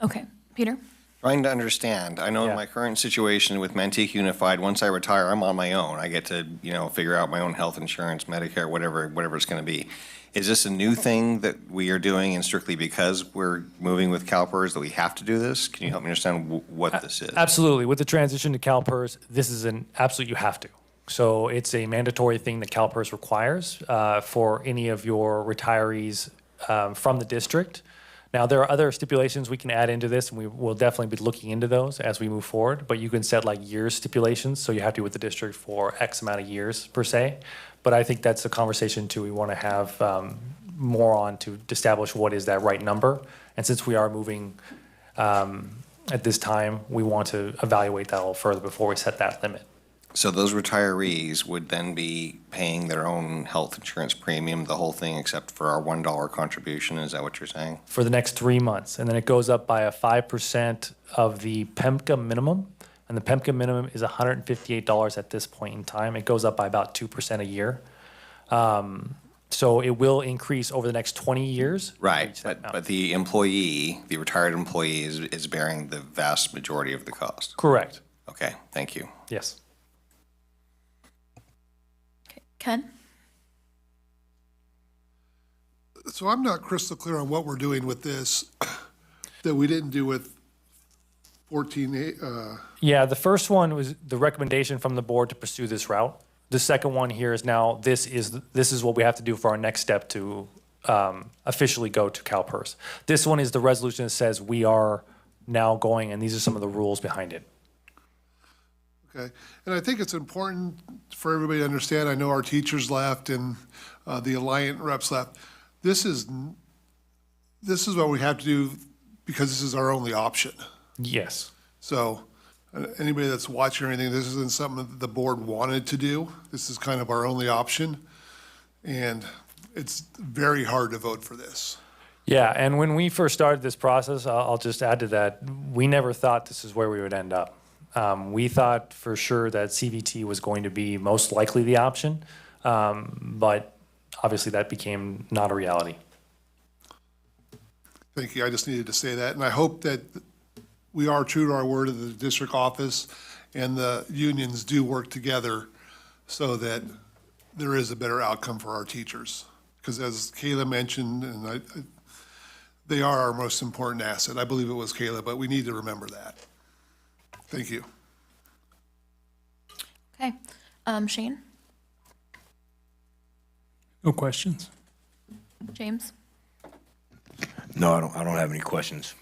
Okay, Peter? Trying to understand. I know in my current situation with Manteca Unified, once I retire, I'm on my own. I get to, figure out my own health insurance, Medicare, whatever it's going to be. Is this a new thing that we are doing, and strictly because we're moving with CalPERS that we have to do this? Can you help me understand what this is? Absolutely. With the transition to CalPERS, this is an absolute you have to. So it's a mandatory thing that CalPERS requires for any of your retirees from the district. Now, there are other stipulations we can add into this, and we will definitely be looking into those as we move forward. But you can set like years stipulations, so you have to be with the district for X amount of years per se. But I think that's a conversation too we want to have more on to establish what is that right number. And since we are moving at this time, we want to evaluate that a little further before we set that limit. So those retirees would then be paying their own health insurance premium, the whole thing, except for our $1 contribution. Is that what you're saying? For the next 3 months. And then it goes up by a 5% of the PEMCA minimum. And the PEMCA minimum is $158 at this point in time. It goes up by about 2% a year. So it will increase over the next 20 years. Right, but the employee, the retired employee is bearing the vast majority of the cost. Correct. Okay, thank you. Yes. Ken? So I'm not crystal clear on what we're doing with this that we didn't do with 14A. Yeah, the first one was the recommendation from the board to pursue this route. The second one here is now this is what we have to do for our next step to officially go to CalPERS. This one is the resolution that says we are now going, and these are some of the rules behind it. Okay, and I think it's important for everybody to understand, I know our teachers left and the Alliant reps left. This is what we have to do because this is our only option. Yes. So anybody that's watching or anything, this isn't something that the board wanted to do. This is kind of our only option. And it's very hard to vote for this. Yeah, and when we first started this process, I'll just add to that, we never thought this is where we would end up. We thought for sure that CVT was going to be most likely the option, but obviously that became not a reality. Thank you. I just needed to say that. And I hope that we are true to our word of the district office and the unions do work together so that there is a better outcome for our teachers. Because as Kayla mentioned, and they are our most important asset. I believe it was Kayla, but we need to remember that. Thank you. Okay. Shane? No questions. James? No, I don't have any questions.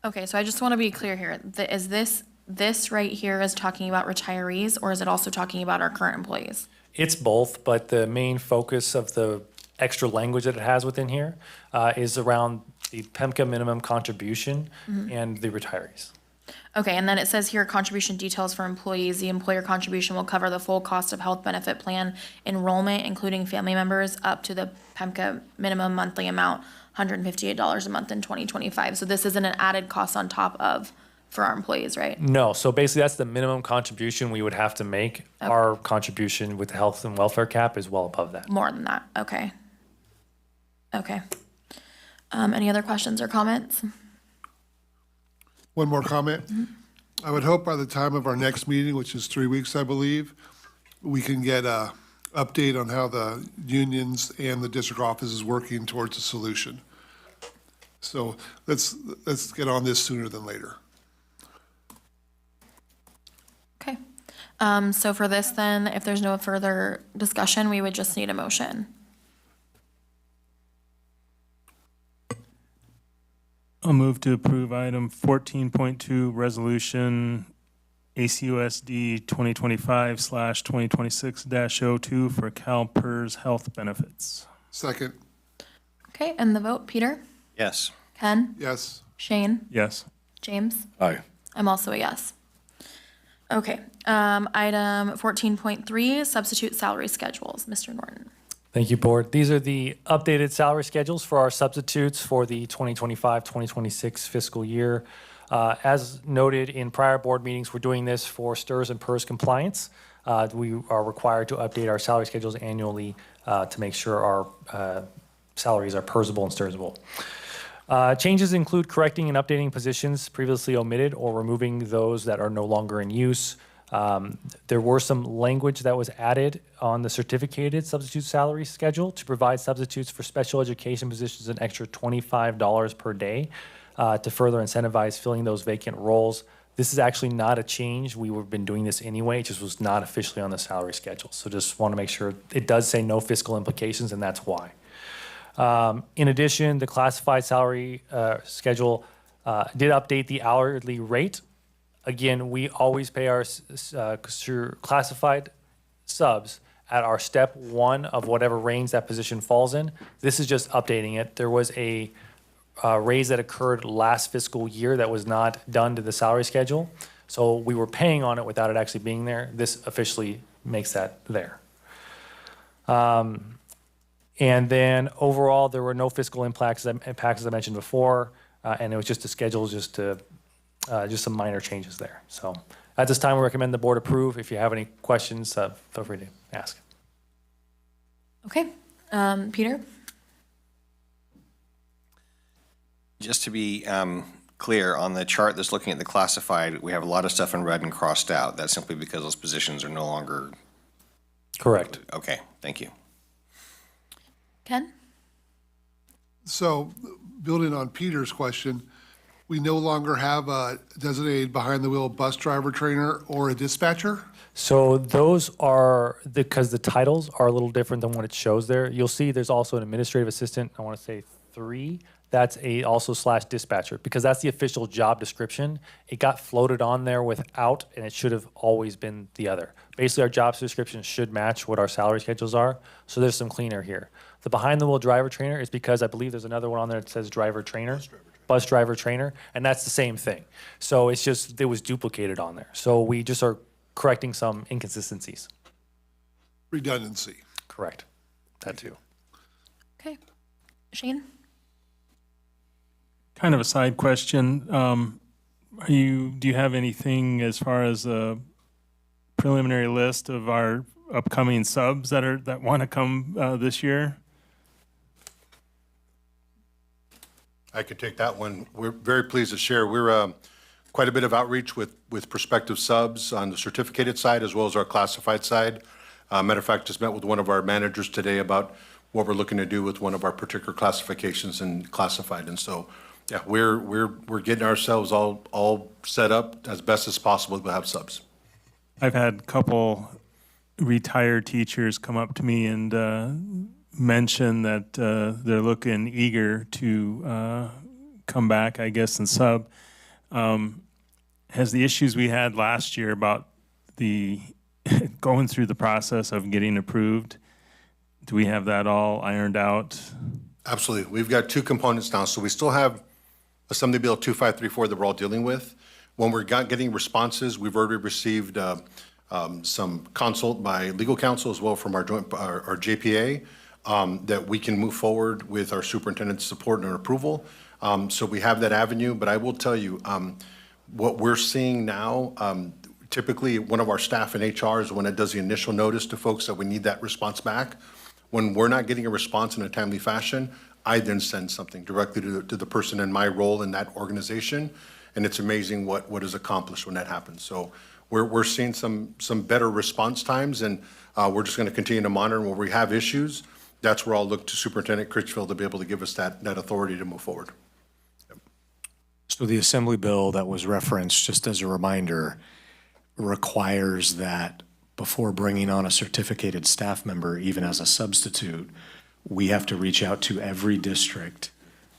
Okay, so I just want to be clear here. Is this right here is talking about retirees, or is it also talking about our current employees? It's both, but the main focus of the extra language that it has within here is around the PEMCA minimum contribution and the retirees. Okay, and then it says here, contribution details for employees. The employer contribution will cover the full cost of health benefit plan enrollment, including family members, up to the PEMCA minimum monthly amount, $158 a month in 2025. So this isn't an added cost on top of for our employees, right? No, so basically that's the minimum contribution we would have to make. Okay. Our contribution with the health and welfare cap is well above that. More than that, okay. Okay. Any other questions or comments? One more comment. I would hope by the time of our next meeting, which is 3 weeks, I believe, we can get a update on how the unions and the district office is working towards a solution. So let's get on this sooner than later. So for this then, if there's no further discussion, we would just need a motion. I'll move to approve item 14.2, resolution ACUSD 2025/2026-02 for CalPERS health benefits. Second, Okay, and the vote, Peter? Yes. Ken? yes. Shane? Yes. James? Aye. I'm also a yes. Okay, item 14.3, substitute salary schedules. Mr. Norton. Thank you, Board. These are the updated salary schedules for our substitutes for the 2025-2026 fiscal year. As noted in prior board meetings, we're doing this for STRS and PERS compliance. We are required to update our salary schedules annually to make sure our salaries are PERSable and STRSable. Changes include correcting and updating positions previously omitted or removing those that are no longer in use. There were some language that was added on the certificated substitute salary schedule to provide substitutes for special education positions an extra $25 per day to further incentivize filling those vacant roles. This is actually not a change. We have been doing this anyway. It just was not officially on the salary schedule. So just want to make sure it does say no fiscal implications, and that's why. In addition, the classified salary schedule did update the hourly rate. Again, we always pay our classified subs at our step one of whatever range that position falls in. This is just updating it. There was a raise that occurred last fiscal year that was not done to the salary schedule. So we were paying on it without it actually being there. This officially makes that there. And then overall, there were no fiscal impacts as I mentioned before, and it was just a schedule, just some minor changes there. So at this time, we recommend the board approve. If you have any questions, feel free to ask. Okay, Peter? Just to be clear, on the chart that's looking at the classified, we have a lot of stuff in red and crossed out. That's simply because those positions are no longer. Correct. Okay, thank you. Ken? So building on Peter's question, we no longer have a designated behind-the-wheel bus driver trainer or a dispatcher? So those are, because the titles are a little different than what it shows there. You'll see there's also an administrative assistant, I want to say 3. That's also / dispatcher, because that's the official job description. It got floated on there without, and it should have always been the other. Basically, our job description should match what our salary schedules are, so there's some cleaner here. The behind-the-wheel driver trainer is because I believe there's another one on there that says driver trainer. Bus driver trainer, and that's the same thing. So it's just, it was duplicated on there. So we just are correcting some inconsistencies. Redundancy. Correct. That too. Okay. Shane? Kind of a side question. Do you have anything as far as a preliminary list of our upcoming subs that want to come this year? I could take that one. We're very pleased to share. We're quite a bit of outreach with prospective subs on the certificated side as well as our classified side. Matter of fact, just met with one of our managers today about what we're looking to do with one of our particular classifications and classified. And so, yeah, we're getting ourselves all set up as best as possible to have subs. I've had a couple retired teachers come up to me and mention that they're looking eager to come back, I guess, and sub. Has the issues we had last year about the going through the process of getting approved, do we have that all ironed out? Absolutely. We've got 2 components now. So we still have Assembly Bill 2534 that we're all dealing with. When we're getting responses, we've already received some consult by legal counsel as well from our JPA. That we can move forward with our superintendent's support and approval. So we have that avenue, but I will tell you, what we're seeing now, typically one of our staff in HR is the one that does the initial notice to folks that we need that response back. When we're not getting a response in a timely fashion, I then send something directly to the person in my role in that organization, and it's amazing what is accomplished when that happens. So we're seeing some better response times, and we're just going to continue to monitor where we have issues. That's where I'll look to Superintendent Critchfield to be able to give us that authority to move forward. So the Assembly bill that was referenced, just as a reminder, requires that before bringing on a certificated staff member, even as a substitute, we have to reach out to every district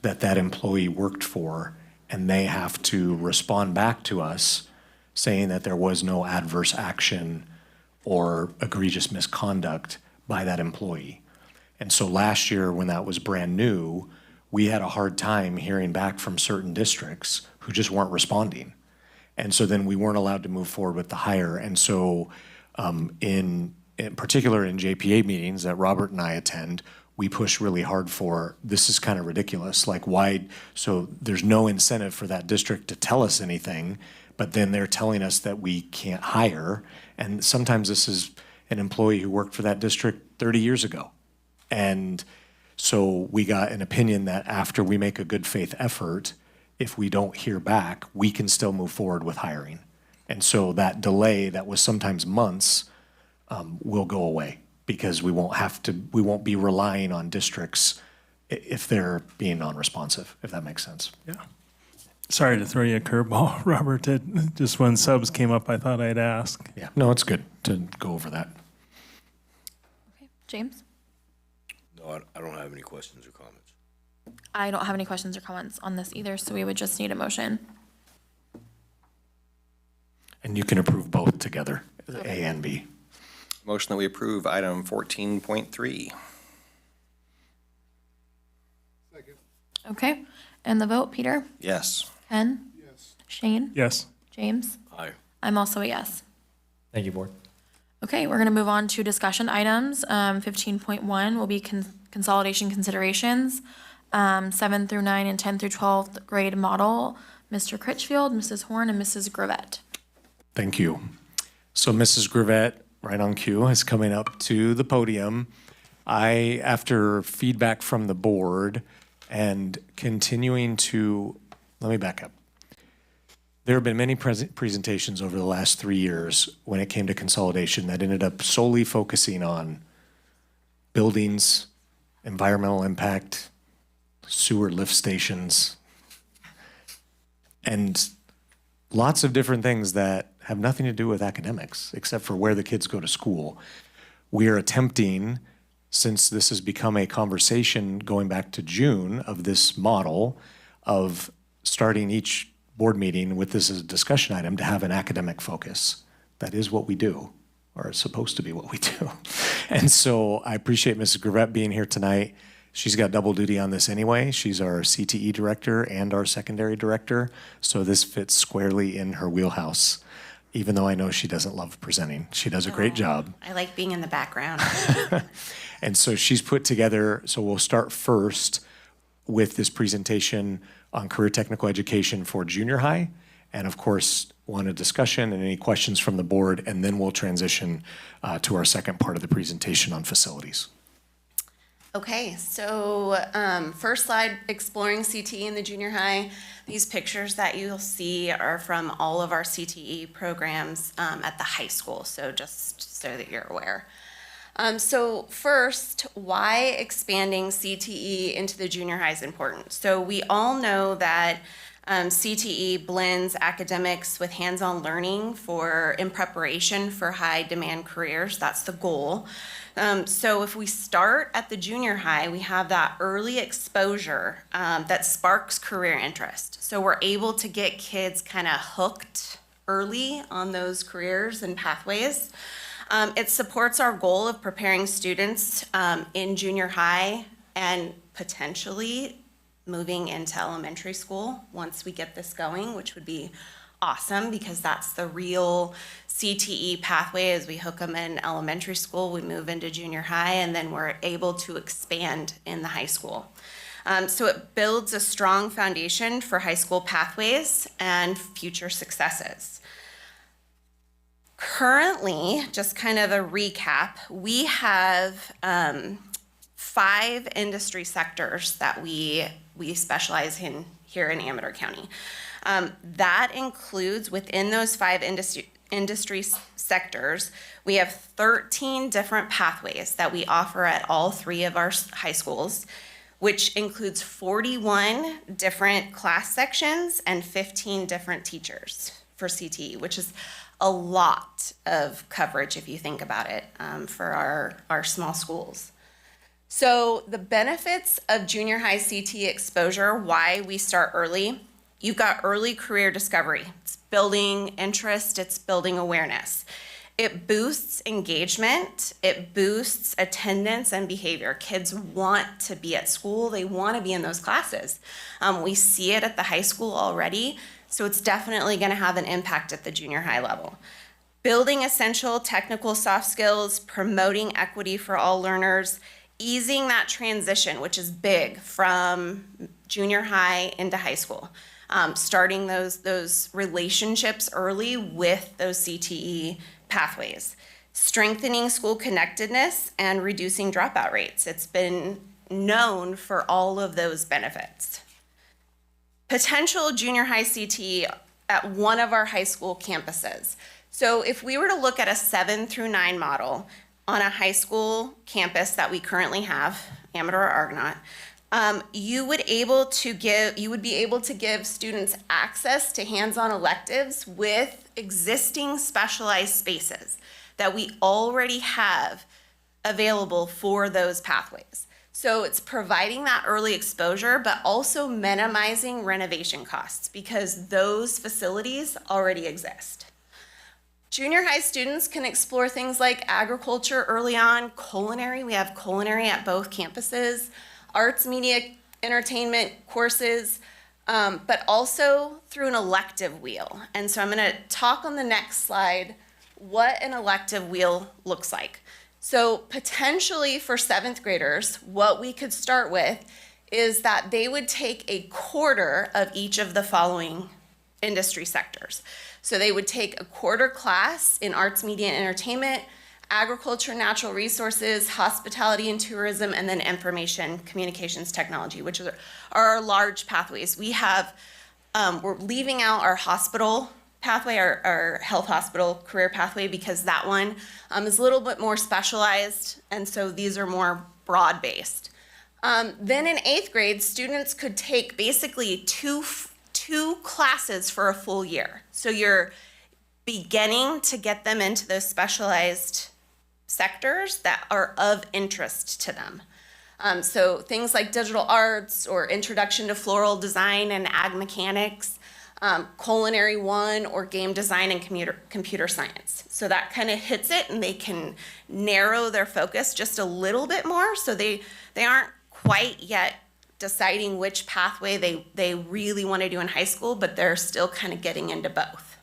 that that employee worked for, and they have to respond back to us saying that there was no adverse action or egregious misconduct by that employee. And so last year, when that was brand new, we had a hard time hearing back from certain districts who just weren't responding. And so then we weren't allowed to move forward with the hire. And so in particular in JPA meetings that Robert and I attend, we push really hard for, this is kind of ridiculous. Like why, so there's no incentive for that district to tell us anything, but then they're telling us that we can't hire. And sometimes this is an employee who worked for that district 30 years ago. And so we got an opinion that after we make a good faith effort, if we don't hear back, we can still move forward with hiring. And so that delay that was sometimes months will go away because we won't be relying on districts if they're being non-responsive, if that makes sense. Yeah. Sorry to throw you a curveball, Robert. Just when subs came up, I thought I'd ask. Yeah, no, it's good to go over that. Okay, James? No, I don't have any questions or comments. I don't have any questions or comments on this either, so we would just need a motion. And you can approve both together, A and B. Motion that we approve item 14.3. Okay, and the vote, Peter? Yes. Ken? Yes. Shane? Yes. James? Aye. I'm also a yes. Thank you, board. Okay, we're gonna move on to discussion items. 15.1 will be consolidation considerations. 7 through 9 and 10 through 12th grade model. Mr. Critchfield, Mrs. Horn, and Mrs. Gravett. Thank you. So Mrs. Gravett, right on cue, is coming up to the podium. After feedback from the board and continuing to, let me back up. There have been many presentations over the last 3 years when it came to consolidation that ended up solely focusing on buildings, environmental impact, sewer lift stations, and lots of different things that have nothing to do with academics except for where the kids go to school. We are attempting, since this has become a conversation going back to June of this model of starting each board meeting with this as a discussion item to have an academic focus. That is what we do, or it's supposed to be what we do. And so I appreciate Mrs. Gravett being here tonight. She's got double duty on this anyway. She's our CTE director and our secondary director, so this fits squarely in her wheelhouse, even though I know she doesn't love presenting. She does a great job. I like being in the background. And so she's put together, so we'll start first with this presentation on career technical education for junior high, and of course, want a discussion and any questions from the board, and then we'll transition to our second part of the presentation on facilities. Okay, so first slide, exploring CTE in the junior high. These pictures that you'll see are from all of our CTE programs at the high school, so just so that you're aware. So first, why expanding CTE into the junior high is important. So we all know that CTE blends academics with hands-on learning in preparation for high demand careers. That's the goal. So if we start at the junior high, we have that early exposure that sparks career interest. So we're able to get kids kind of hooked early on those careers and pathways. It supports our goal of preparing students in junior high and potentially moving into elementary school once we get this going, which would be awesome because that's the real CTE pathway. As we hook them in elementary school, we move into junior high, and then we're able to expand in the high school. So it builds a strong foundation for high school pathways and future successes. Currently, just kind of a recap, we have 5 industry sectors that we specialize in here in Amador County. That includes, within those 5 industry sectors, we have 13 different pathways that we offer at all 3 of our high schools, which includes 41 different class sections and 15 different teachers for CTE, which is a lot of coverage if you think about it for our small schools. So the benefits of junior high CTE exposure, why we start early, you've got early career discovery. It's building interest, it's building awareness. It boosts engagement, it boosts attendance and behavior. Kids want to be at school, they want to be in those classes. We see it at the high school already, so it's definitely going to have an impact at the junior high level. Building essential technical soft skills, promoting equity for all learners, easing that transition, which is big, from junior high into high school. Starting those relationships early with those CTE pathways. Strengthening school connectedness and reducing dropout rates. It's been known for all of those benefits. Potential junior high CTE at one of our high school campuses. So if we were to look at a 7 through 9 model on a high school campus that we currently have, Amador or Argonaut, you would be able to give students access to hands-on electives with existing specialized spaces that we already have available for those pathways. So it's providing that early exposure, but also minimizing renovation costs because those facilities already exist. Junior high students can explore things like agriculture early on, culinary, we have culinary at both campuses, arts, media, entertainment courses, but also through an elective wheel. And so I'm going to talk on the next slide what an elective wheel looks like. So potentially for 7th graders, what we could start with is that they would take a quarter of each of the following industry sectors. So they would take a quarter class in arts, media, and entertainment, agriculture, natural resources, hospitality and tourism, and then information, communications, technology, which are our large pathways. We have, we're leaving out our hospital pathway, our health hospital career pathway, because that one is a little bit more specialized, and so these are more broad-based. Then in 8th grade, students could take basically two classes for a full year. So you're beginning to get them into those specialized sectors that are of interest to them. So things like digital arts or introduction to floral design and ag mechanics, culinary 1 or game design and computer science. So that kind of hits it and they can narrow their focus just a little bit more so they aren't quite yet deciding which pathway they really want to do in high school, but they're still kind of getting into both.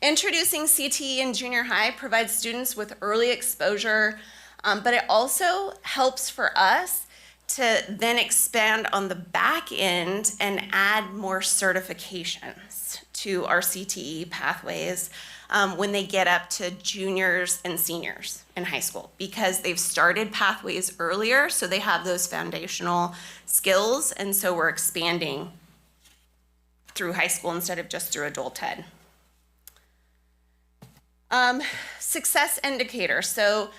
Introducing CTE in junior high provides students with early exposure, but it also helps for us to then expand on the back end and add more certifications to our CTE pathways when they get up to juniors and seniors in high school, because they've started pathways earlier, so they have those foundational skills, and so we're expanding through high school instead of just through adult ed. Success indicators. So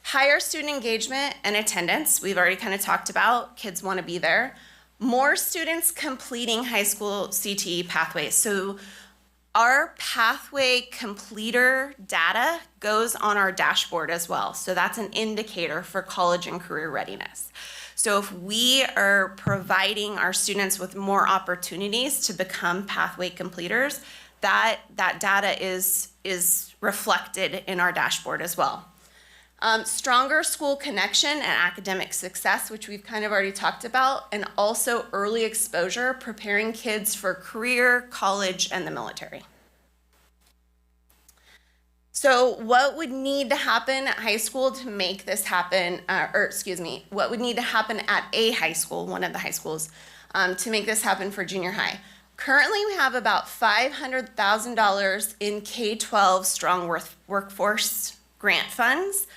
higher student engagement and attendance, we've already kind of talked about, kids want to be there. More students completing high school CTE pathways. So our pathway completer data goes on our dashboard as well. So that's an indicator for college and career readiness. So if we are providing our students with more opportunities to become pathway completers, that data is reflected in our dashboard as well. Stronger school connection and academic success, which we've kind of already talked about, and also early exposure, preparing kids for career, college, and the military. So what would need to happen at high school to make this happen, what would need to happen at a high school, one of the high schools, to make this happen for junior high? Currently, we have about $500,000 in K-12 strong workforce grant funds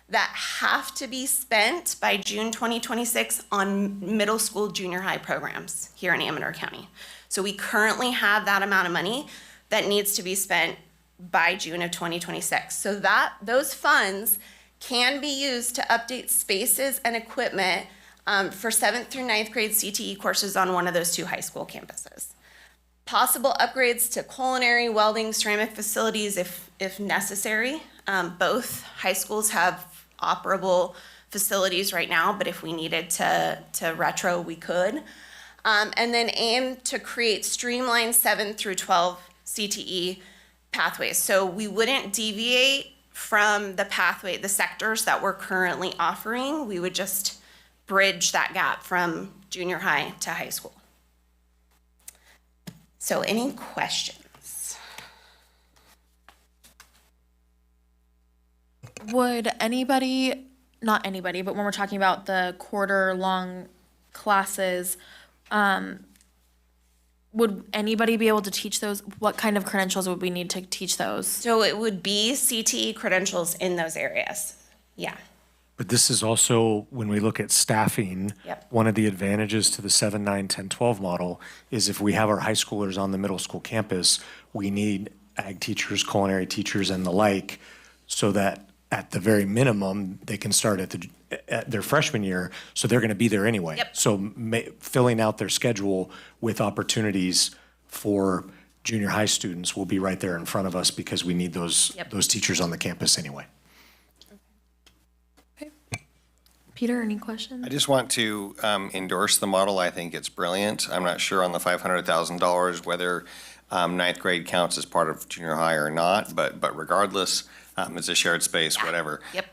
that have to be spent by June 2026 on middle school, junior high programs here in Amador County. So we currently have that amount of money that needs to be spent by June of 2026. So those funds can be used to update spaces and equipment for 7th through 9th grade CTE courses on one of those 2 high school campuses. Possible upgrades to culinary, welding, ceramic facilities if necessary. Both high schools have operable facilities right now, but if we needed to retro, we could. And then aim to create streamlined 7 through 12 CTE pathways. So we wouldn't deviate from the pathway, the sectors that we're currently offering. We would just bridge that gap from junior high to high school. So any questions? Would anybody, not anybody, but when we're talking about the quarter-long classes, would anybody be able to teach those? What kind of credentials would we need to teach those? So it would be CTE credentials in those areas. Yeah. But this is also, when we look at staffing, Yep. one of the advantages to the 7, 9, 10, 12 model is if we have our high schoolers on the middle school campus, we need ag teachers, culinary teachers, and the like, so that at the very minimum, they can start at their freshman year, so they're going to be there anyway. Yep. So filling out their schedule with opportunities for junior high students will be right there in front of us because we need those teachers on the campus anyway. Peter, any questions? I just want to endorse the model. I think it's brilliant. I'm not sure on the $500,000 whether ninth grade counts as part of junior high or not, but regardless, it's a shared space, whatever. Yep.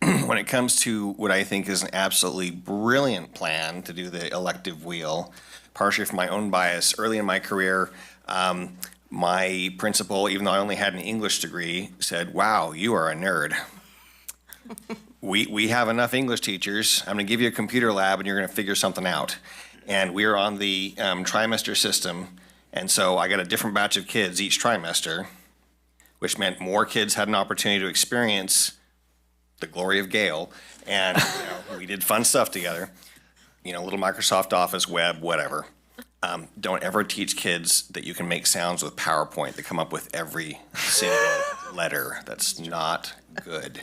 When it comes to what I think is an absolutely brilliant plan to do the elective wheel, partially from my own bias, early in my career, my principal, even though I only had an English degree, said, "Wow, you are a nerd." We have enough English teachers. I'm going to give you a computer lab and you're going to figure something out. And we are on the trimester system. And so I got a different batch of kids each trimester, which meant more kids had an opportunity to experience the glory of Gale. And we did fun stuff together. Little Microsoft Office, web, whatever. Don't ever teach kids that you can make sounds with PowerPoint that come up with every single letter. That's not good.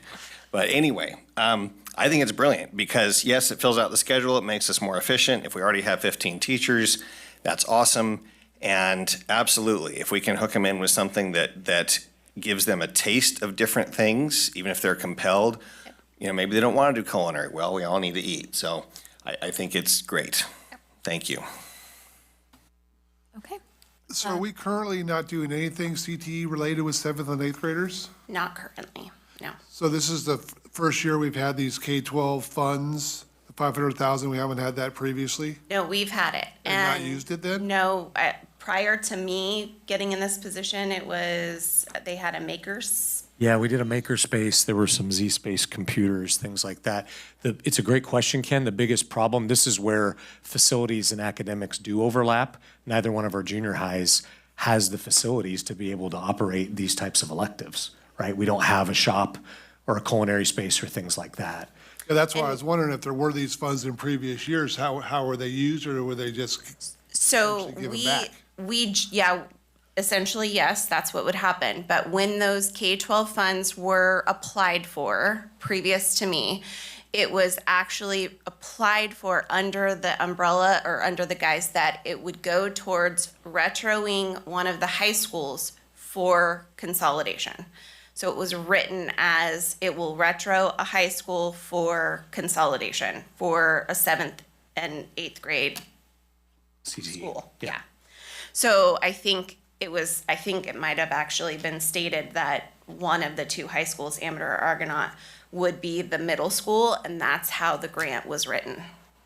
But anyway, I think it's brilliant because, yes, it fills out the schedule. It makes us more efficient. If we already have 15 teachers, that's awesome. And absolutely, if we can hook them in with something that gives them a taste of different things, even if they're compelled, maybe they don't want to do culinary. Well, we all need to eat. So I think it's great. Thank you. Okay. So are we currently not doing anything CTE related with 7th and 8th graders? Not currently, no. So this is the first year we've had these K-12 funds, the 500,000, we haven't had that previously? No, we've had it. And not used it then? No, prior to me getting in this position, they had a makers. Yeah, we did a makerspace. There were some Z-Space computers, things like that. It's a great question, Ken. The biggest problem, this is where facilities and academics do overlap. Neither one of our junior highs has the facilities to be able to operate these types of electives, right? We don't have a shop or a culinary space or things like that. Yeah, that's why I was wondering if there were these funds in previous years, how were they used, or were they just So given back? essentially, yes, that's what would happen. But when those K-12 funds were applied for, previous to me, it was actually applied for under the umbrella or under the guise that it would go towards retroing one of the high schools for consolidation. So it was written as it will retro a high school for consolidation for a 7th and 8th grade school. Yeah. So I think it might have actually been stated that one of the two high schools, Amador or Argonaut, would be the middle school, and that's how the grant was written.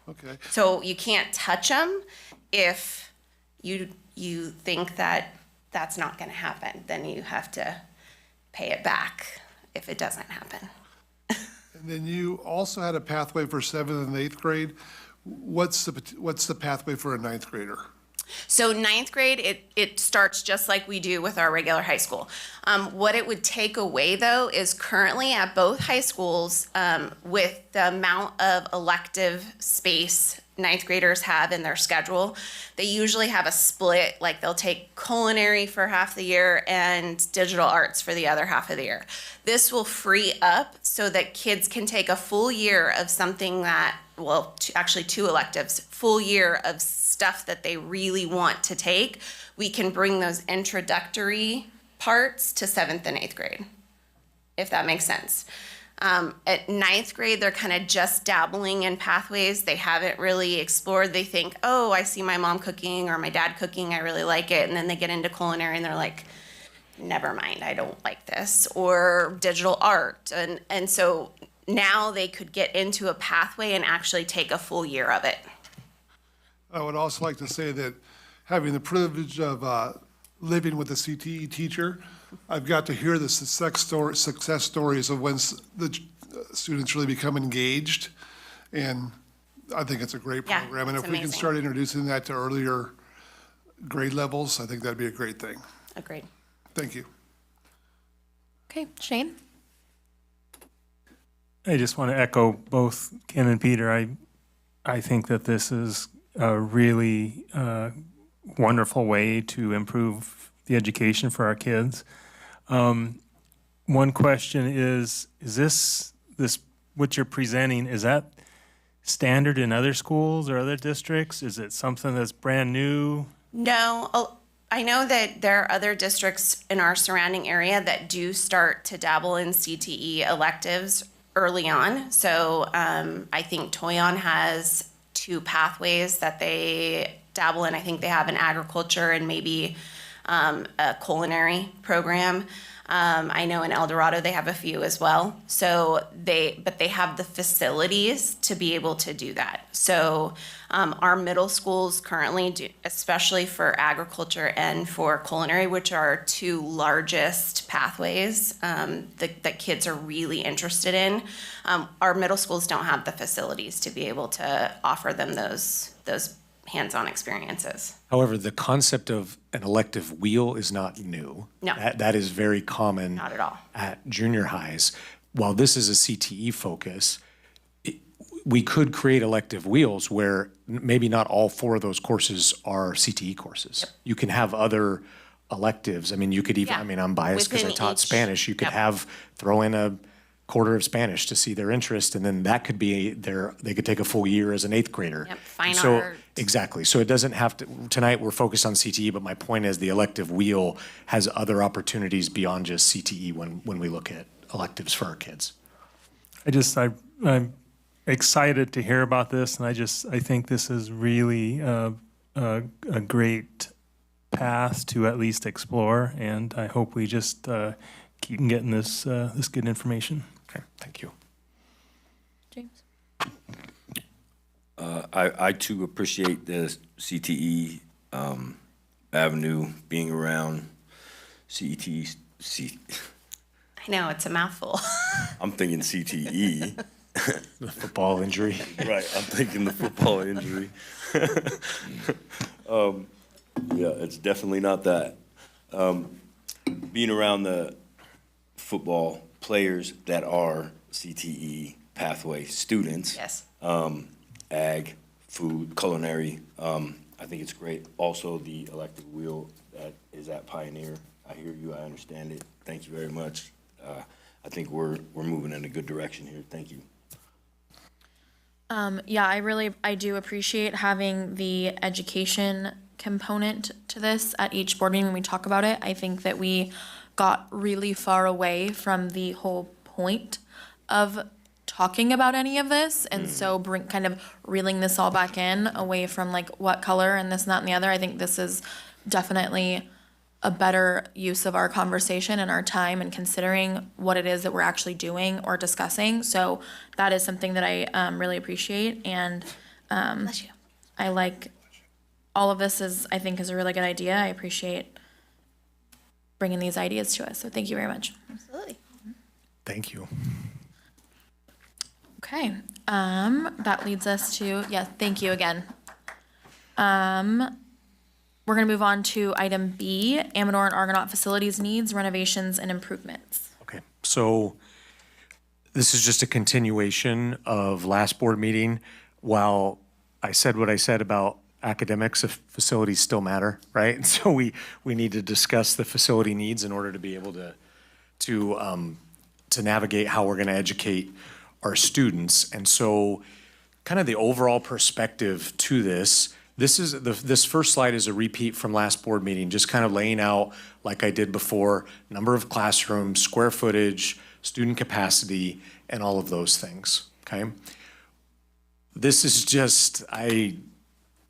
Okay. So you can't touch them if you think that that's not going to happen. Then you have to pay it back if it doesn't happen. And then you also had a pathway for 7th and 8th grade. What's the pathway for a 9th grader? So 9th grade, it starts just like we do with our regular high school. What it would take away, though, is currently at both high schools, with the amount of elective space 9th graders have in their schedule, they usually have a split, like they'll take culinary for half the year and digital arts for the other half of the year. This will free up so that kids can take a full year of something that, actually 2 electives, full year of stuff that they really want to take, we can bring those introductory parts to 7th and 8th grade, if that makes sense. At 9th grade, they're kind of just dabbling in pathways. They haven't really explored. They think, oh, I see my mom cooking or my dad cooking, I really like it. And then they get into culinary and they're like, never mind, I don't like this. Or digital art. And so now they could get into a pathway and actually take a full year of it. I would also like to say that having the privilege of living with a CTE teacher, I've got to hear the success stories of when the students really become engaged. And I think it's a great Yeah, program. And it's if we can amazing. start introducing that to earlier grade levels, I think that'd be a great thing. Agreed. Thank you. Okay, Shane? I just want to echo both Ken and Peter. I think that this is a really wonderful way to improve the education for our kids. One question is this what you're presenting, is that standard in other schools or other districts? Is it something that's brand new? No, I know that there are other districts in our surrounding area that do start to dabble in CTE electives early on. So I think Toyon has 2 pathways that they dabble in. I think they have an agriculture and maybe a culinary program. I know in El Dorado they have a few as well. So but they have the facilities to be able to do that. So our middle schools currently do, especially for agriculture and for culinary, which are our 2 largest pathways that kids are really interested in. Our middle schools don't have the facilities to be able to offer them those hands-on experiences. However, the concept of an elective wheel is not new. No. That is very common. Not at all. At junior highs. While this is a CTE focus, we could create elective wheels where maybe not all 4 of those courses are CTE courses. Yep. You can have other electives. I mean, you could even, Yeah. I mean, I'm biased because I Within taught each- Spanish. You could throw in a quarter of Spanish to see their interest, and then that could be they could take a full year as an 8th grader. Yep, fine So- art. Exactly. So it doesn't have to, tonight we're focused on CTE, but my point is the elective wheel has other opportunities beyond just CTE when we look at electives for our kids. I'm excited to hear about this, and I think this is really a great path to at least explore, and I hope we just keep getting this good information. Okay, thank you. James? I too appreciate the CTE avenue, being around CET. I know, it's a mouthful. I'm thinking CTE. The football injury. Right, I'm thinking the football injury. Yeah, it's definitely not that. Being around the football players that are CTE pathway students. Yes. Ag, food, culinary. I think it's great. Also, the elective wheel that is at Pioneer. I hear you. I understand it. Thank you very much. I think we're moving in a good direction here. Thank you. Yeah, I do appreciate having the education component to this at each board meeting when we talk about it. I think that we got really far away from the whole point of talking about any of this, and so kind of reeling this all back in away from like what color and this and that and the other. I think this is definitely a better use of our conversation and our time and considering what it is that we're actually doing or discussing. So that is something that I really appreciate, and Bless you. I like all of this I think is a really good idea. I appreciate bringing these ideas to us. So thank you very much. Absolutely. Thank you. Okay, that leads us to, yeah, thank you again. We're gonna move on to item B, Amador and Argonaut facilities needs, renovations and improvements. Okay, so this is just a continuation of last board meeting. While I said what I said about academics, the facilities still matter, right? And so we need to discuss the facility needs in order to be able to navigate how we're gonna educate our students. And so kind of the overall perspective to this, This first slide is a repeat from last board meeting, just kind of laying out, like I did before, number of classrooms, square footage, student capacity, and all of those things, okay? This is just, I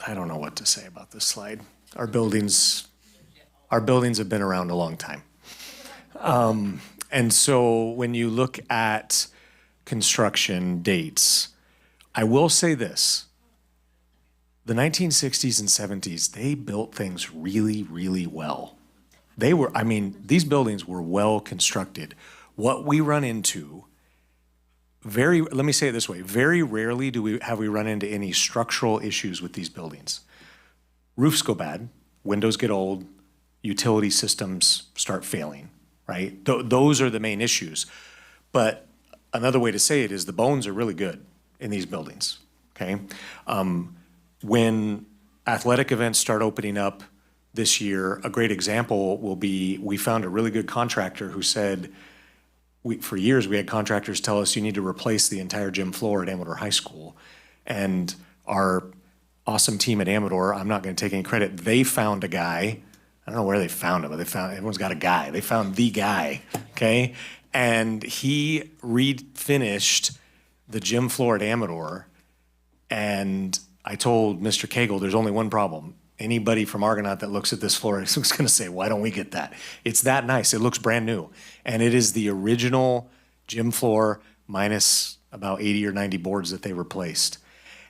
don't know what to say about this slide. Our buildings have been around a long time. And so when you look at construction dates, I will say this. The 1960s and 70s, they built things really, really well. These buildings were well constructed. What we run into, let me say it this way, very rarely have we run into any structural issues with these buildings. Roofs go bad, windows get old, utility systems start failing, right? Those are the main issues. But another way to say it is the bones are really good in these buildings, okay? When athletic events start opening up this year, a great example will be, we found a really good contractor who said, for years we had contractors tell us you need to replace the entire gym floor at Amador High School. And our awesome team at Amador, I'm not gonna take any credit, they found a guy, I don't know where they found him, but everyone's got a guy. They found the guy, okay? And he refinished the gym floor at Amador, and I told Mr. Cagle, there's only one problem. Anybody from Argonaut that looks at this floor is going to say, why don't we get that? It's that nice. It looks brand new. And it is the original gym floor minus about 80 or 90 boards that they replaced.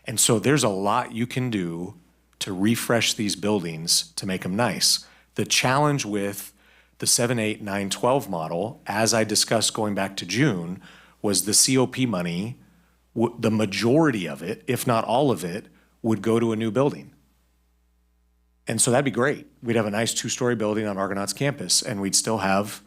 And so there's a lot you can do to refresh these buildings to make them nice. The challenge with the 7, 8, 9, 12 model, as I discussed going back to June, was the COP money, the majority of it, if not all of it, would go to a new building. And so that'd be great. We'd have a nice 2-story building on Argonaut's campus, and we'd still have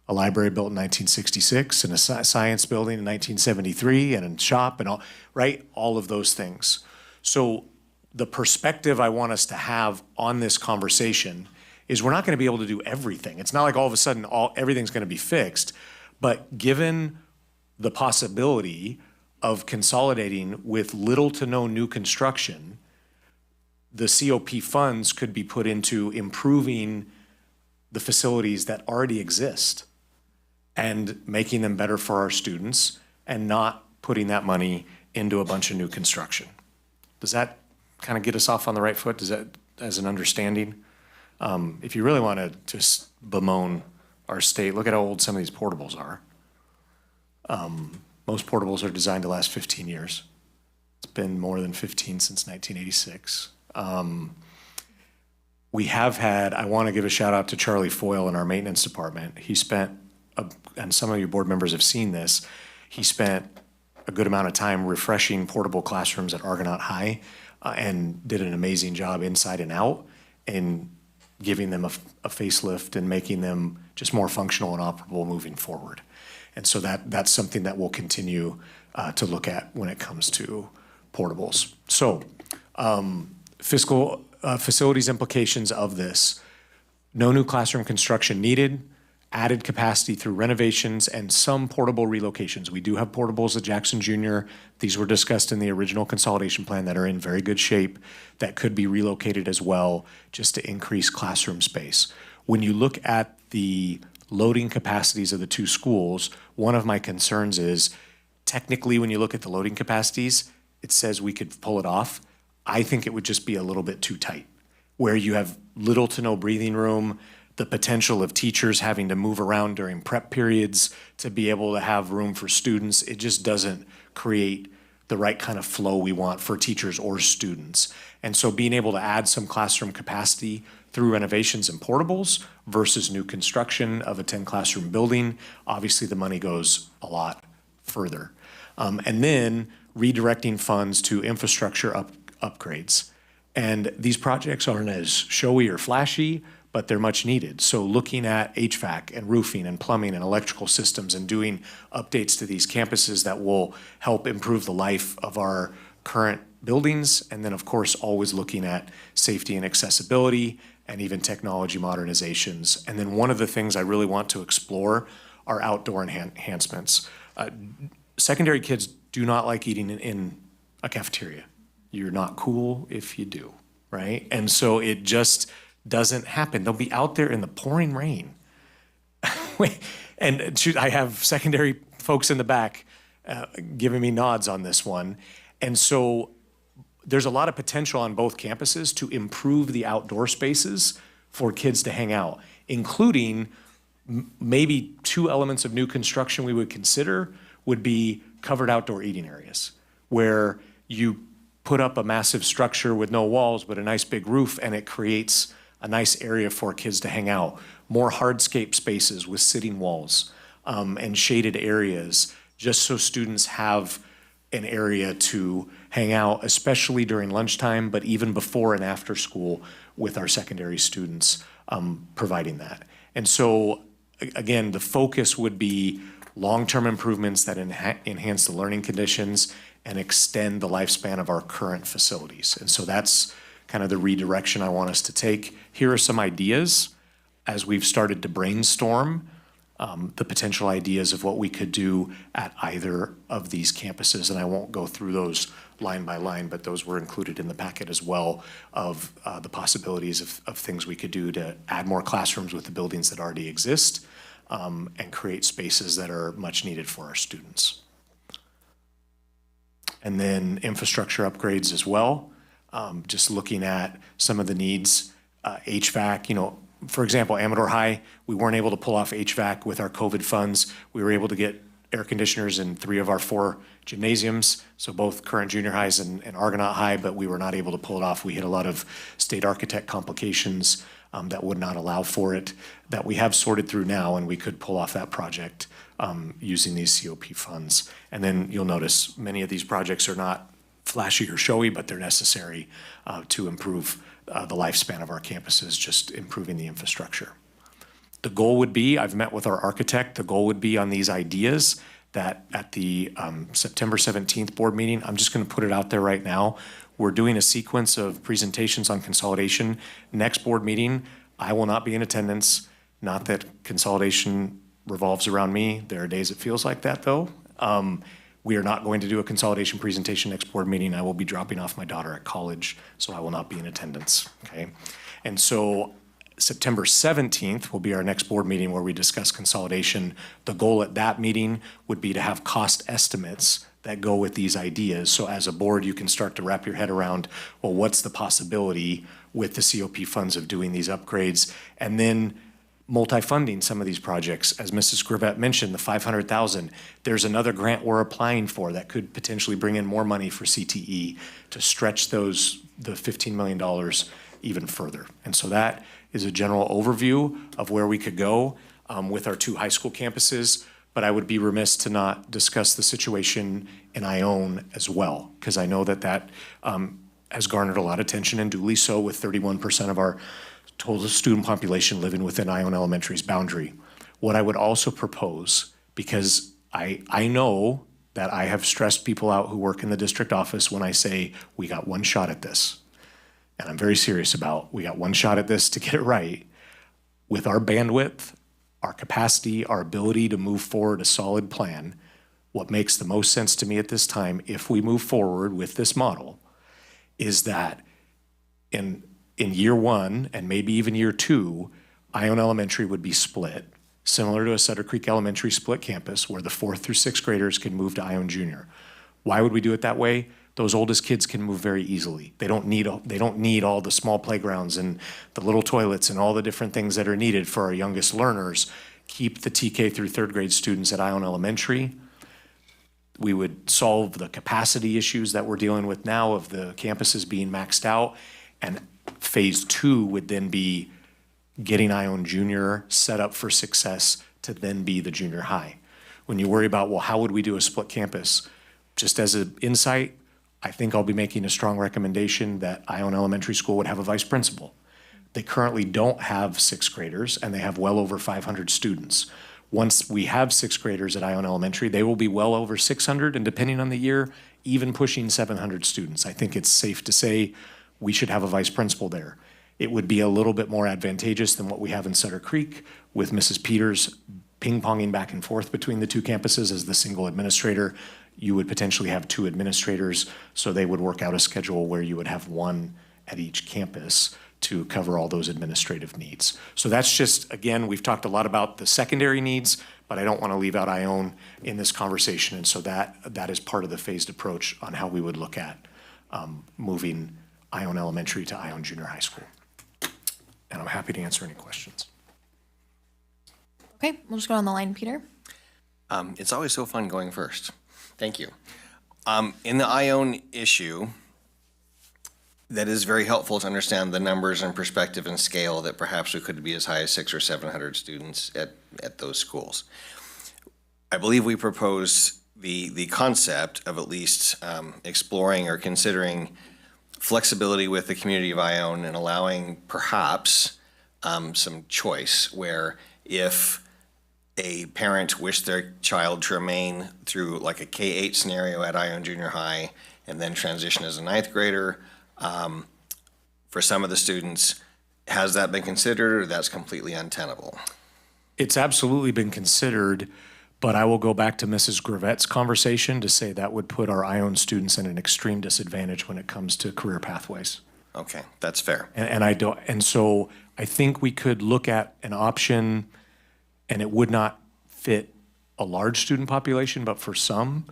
a library built in 1966 and a science building in 1973 and a shop and all, right? All of those things. So the perspective I want us to have on this conversation is we're not going to be able to do everything. It's not like all of a sudden everything's going to be fixed, but given the possibility of consolidating with little to no new construction, the COP funds could be put into improving the facilities that already exist and making them better for our students and not putting that money into a bunch of new construction. Does that kind of get us off on the right foot? Does that, as an understanding? If you really want to just bemoan our state, look at how old some of these portables are. Most portables are designed to last 15 years. It's been more than 15 since 1986. We have had, I want to give a shout out to Charlie Foyle in our maintenance department. He spent, and some of your board members have seen this, he spent a good amount of time refreshing portable classrooms at Argonaut High and did an amazing job inside and out and giving them a facelift and making them just more functional and operable moving forward. And so that's something that we'll continue to look at when it comes to portables. So fiscal facilities implications of this: no new classroom construction needed, added capacity through renovations and some portable relocations. We do have portables at Jackson Junior. These were discussed in the original consolidation plan that are in very good shape that could be relocated as well just to increase classroom space. When you look at the loading capacities of the two schools, one of my concerns is technically when you look at the loading capacities, it says we could pull it off. I think it would just be a little bit too tight, where you have little to no breathing room, the potential of teachers having to move around during prep periods to be able to have room for students. It just doesn't create the right kind of flow we want for teachers or students. And so being able to add some classroom capacity through renovations and portables versus new construction of a 10 classroom building, obviously the money goes a lot further. And then redirecting funds to infrastructure upgrades. And these projects aren't as showy or flashy, but they're much needed. So looking at HVAC and roofing and plumbing and electrical systems and doing updates to these campuses that will help improve the life of our current buildings. And then of course, always looking at safety and accessibility and even technology modernizations. And then one of the things I really want to explore are outdoor enhancements. Secondary kids do not like eating in a cafeteria. You're not cool if you do, right? And so it just doesn't happen. They'll be out there in the pouring rain. And I have secondary folks in the back giving me nods on this one. And so there's a lot of potential on both campuses to improve the outdoor spaces for kids to hang out, including maybe 2 elements of new construction we would consider would be covered outdoor eating areas, where you put up a massive structure with no walls, but a nice big roof, and it creates a nice area for kids to hang out. More hardscape spaces with sitting walls and shaded areas, just so students have an area to hang out, especially during lunchtime, but even before and after school with our secondary students providing that. And so, again, the focus would be long-term improvements that enhance the learning conditions and extend the lifespan of our current facilities. And so that's kind of the redirection I want us to take. Here are some ideas as we've started to brainstorm the potential ideas of what we could do at either of these campuses. And I won't go through those line by line, but those were included in the packet as well of the possibilities of things we could do to add more classrooms with the buildings that already exist and create spaces that are much needed for our students. And then infrastructure upgrades as well. Just looking at some of the needs, HVAC, you know, for example, Amador High, we weren't able to pull off HVAC with our COVID funds. We were able to get air conditioners in 3 of our 4 gymnasiums, so both current junior highs and Argonaut High, but we were not able to pull it off. We had a lot of state architect complications that would not allow for it, that we have sorted through now, and we could pull off that project using these COP funds. And then you'll notice many of these projects are not flashy or showy, but they're necessary to improve the lifespan of our campuses, just improving the infrastructure. The goal would be, I've met with our architect, the goal would be on these ideas that at the September 17th board meeting, I'm just gonna put it out there right now, we're doing a sequence of presentations on consolidation. Next board meeting, I will not be in attendance. Not that consolidation revolves around me. There are days it feels like that though. We are not going to do a consolidation presentation next board meeting. I will be dropping off my daughter at college, so I will not be in attendance, okay? And so September 17th will be our next board meeting where we discuss consolidation. The goal at that meeting would be to have cost estimates that go with these ideas. So as a board, you can start to wrap your head around, well, what's the possibility with the COP funds of doing these upgrades? And then multi-funding some of these projects. As Mrs. Grivette mentioned, the $500,000, there's another grant we're applying for that could potentially bring in more money for CTE to stretch the $15 million even further. And so that is a general overview of where we could go with our 2 high school campuses, but I would be remiss to not discuss the situation in Ione as well, because I know that has garnered a lot of attention, and duly so, with 31% of our total student population living within Ione Elementary's boundary. What I would also propose, because I know that I have stressed people out who work in the district office when I say, we got one shot at this. And I'm very serious about, we got one shot at this to get it right. With our bandwidth, our capacity, our ability to move forward a solid plan, what makes the most sense to me at this time, if we move forward with this model, is that in year 1 and maybe even year 2, Ione Elementary would be split, similar to a Sutter Creek Elementary split campus where the 4th through 6th graders can move to Ione Junior. Why would we do it that way? Those oldest kids can move very easily. They don't need all the small playgrounds and the little toilets and all the different things that are needed for our youngest learners. Keep the TK through 3rd grade students at Ione Elementary. We would solve the capacity issues that we're dealing with now of the campuses being maxed out, and phase 2 would then be getting Ione Junior set up for success to then be the junior high. When you worry about, well, how would we do a split campus? Just as an insight, I think I'll be making a strong recommendation that Ione Elementary School would have a vice principal. They currently don't have 6th graders, and they have well over 500 students. Once we have 6th graders at Ione Elementary, they will be well over 600, and depending on the year, even pushing 700 students. I think it's safe to say we should have a vice principal there. It would be a little bit more advantageous than what we have in Sutter Creek, with Mrs. Peters ping-ponging back and forth between the 2 campuses as the single administrator. You would potentially have 2 administrators, so they would work out a schedule where you would have one at each campus to cover all those administrative needs. So that's just, again, we've talked a lot about the secondary needs, but I don't want to leave out Ione in this conversation. And so that is part of the phased approach on how we would look at moving Ione Elementary to Ione Junior High School. And I'm happy to answer any questions. Okay, we'll just go on the line, Peter. It's always so fun going first. Thank you. In the Ione issue, that is very helpful to understand the numbers and perspective and scale that perhaps we could be as high as 600 or 700 students at those schools. I believe we propose the concept of at least exploring or considering flexibility with the community of Ione and allowing perhaps some choice where if a parent wished their child to remain through like a K-8 scenario at Ione Junior High and then transition as a ninth grader, for some of the students, has that been considered or that's completely untenable? It's absolutely been considered, but I will go back to Mrs. Gravette's conversation to say that would put our Ione students in an extreme disadvantage when it comes to career pathways. Okay, that's fair. And so I think we could look at an option, and it would not fit a large student population, but for some,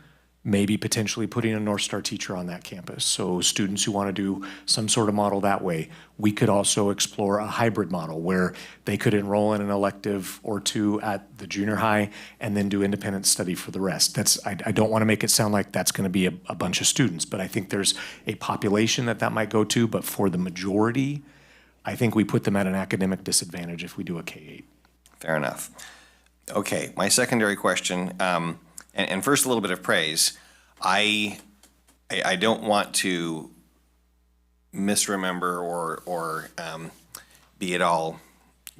maybe potentially putting a North Star teacher on that campus. So students who want to do some sort of model that way. We could also explore a hybrid model where they could enroll in an elective or two at the junior high and then do independent study for the rest. I don't want to make it sound like that's going to be a bunch of students, but I think there's a population that might go to, but for the majority, I think we put them at an academic disadvantage if we do a K-8. Fair enough. Okay, my secondary question, and first a little bit of praise. I don't want to misremember or be at all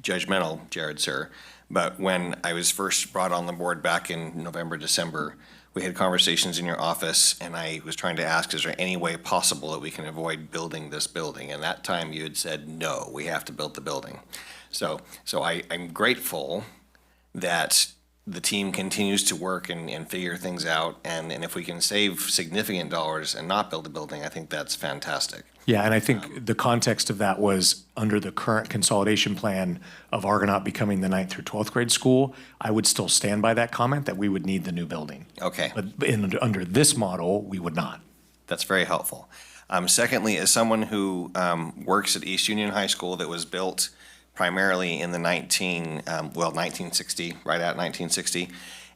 judgmental, Jared, sir, but when I was first brought on the board back in November, December, we had conversations in your office, and I was trying to ask, is there any way possible that we can avoid building this building? And that time you had said, no, we have to build the building. So I'm grateful that the team continues to work and figure things out, and if we can save significant dollars and not build a building, I think that's fantastic. Yeah, and I think the context of that was under the current consolidation plan of Argonaut becoming the 9th through 12th grade school, I would still stand by that comment that we would need the new building. Okay. But under this model, we would not. That's very helpful. Secondly, as someone who works at East Union High School that was built primarily in the 1960, right at 1960,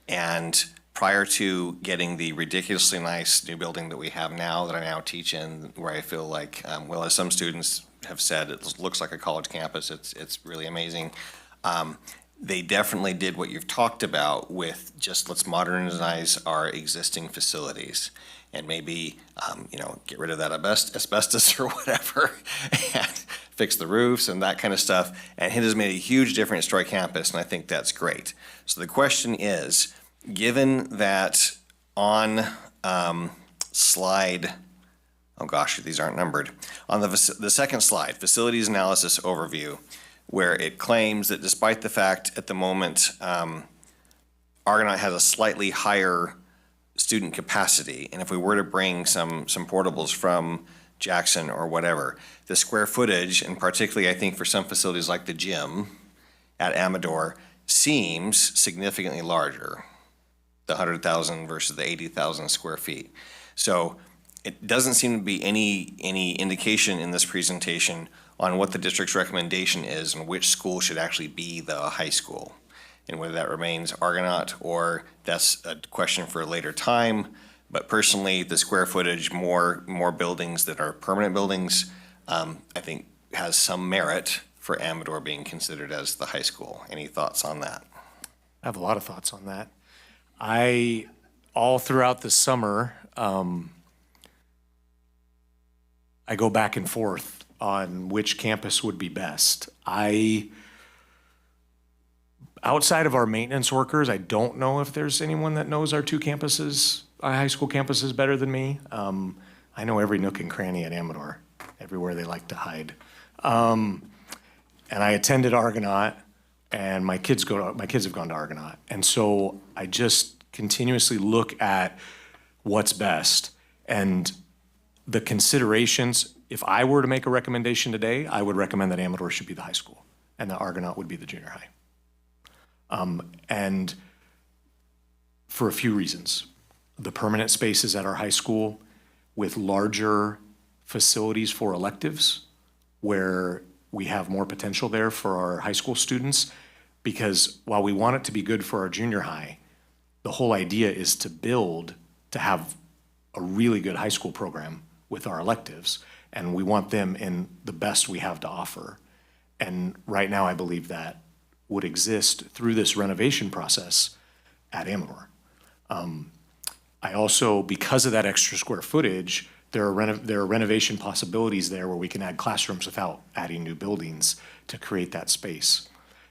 and prior to getting the ridiculously nice new building that we have now that I now teach in, where I feel like, well, as some students have said, it looks like a college campus. It's really amazing. They definitely did what you've talked about with just let's modernize our existing facilities and maybe, get rid of that asbestos or whatever and fix the roofs and that kind of stuff. And it has made a huge difference to our campus, and I think that's great. So the question is, given that on slide, oh gosh, these aren't numbered, on the second slide, facilities analysis overview, where it claims that despite the fact at the moment Argonaut has a slightly higher student capacity, and if we were to bring some portables from Jackson or whatever, the square footage, and particularly I think for some facilities like the gym at Amador, seems significantly larger, the 100,000 versus the 80,000 square feet. So it doesn't seem to be any indication in this presentation on what the district's recommendation is and which school should actually be the high school, and whether that remains Argonaut or that's a question for a later time. But personally, the square footage, more buildings that are permanent buildings, I think has some merit for Amador being considered as the high school. Any thoughts on that? I have a lot of thoughts on that. All throughout the summer, I go back and forth on which campus would be best. Outside of our maintenance workers, I don't know if there's anyone that knows our two campuses, our high school campuses, better than me. I know every nook and cranny at Amador, everywhere they like to hide. And I attended Argonaut, and my kids have gone to Argonaut, and so I just continuously look at what's best. And the considerations, If I were to make a recommendation today, I would recommend that Amador should be the high school and that Argonaut would be the junior high. And for a few reasons. The permanent spaces at our high school with larger facilities for electives where we have more potential there for our high school students, because while we want it to be good for our junior high, the whole idea is to build to have a really good high school program with our electives, and we want them in the best we have to offer. And right now, I believe that would exist through this renovation process at Amador. I also, because of that extra square footage, there are renovation possibilities there where we can add classrooms without adding new buildings to create that space.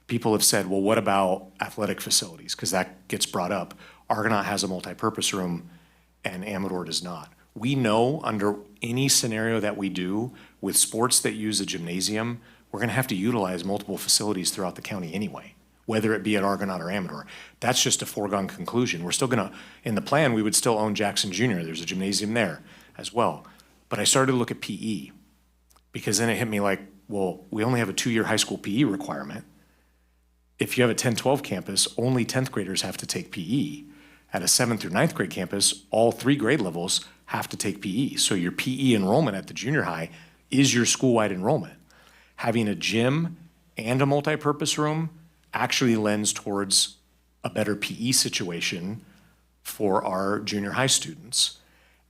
People have said, well, what about athletic facilities? Because that gets brought up. Argonaut has a multipurpose room and Amador does not. We know under any scenario that we do with sports that use a gymnasium, we're gonna have to utilize multiple facilities throughout the county anyway, whether it be at Argonaut or Amador. That's just a foregone conclusion. We're still gonna, in the plan, we would still own Jackson Junior. There's a gymnasium there as well. But I started to look at PE because then it hit me like, well, we only have a 2-year high school PE requirement. If you have a 10-12 campus, only 10th graders have to take PE. At a 7th through 9th grade campus, all 3 grade levels have to take PE. So your PE enrollment at the junior high is your school-wide enrollment. Having a gym and a multipurpose room actually lends towards a better PE situation for our junior high students.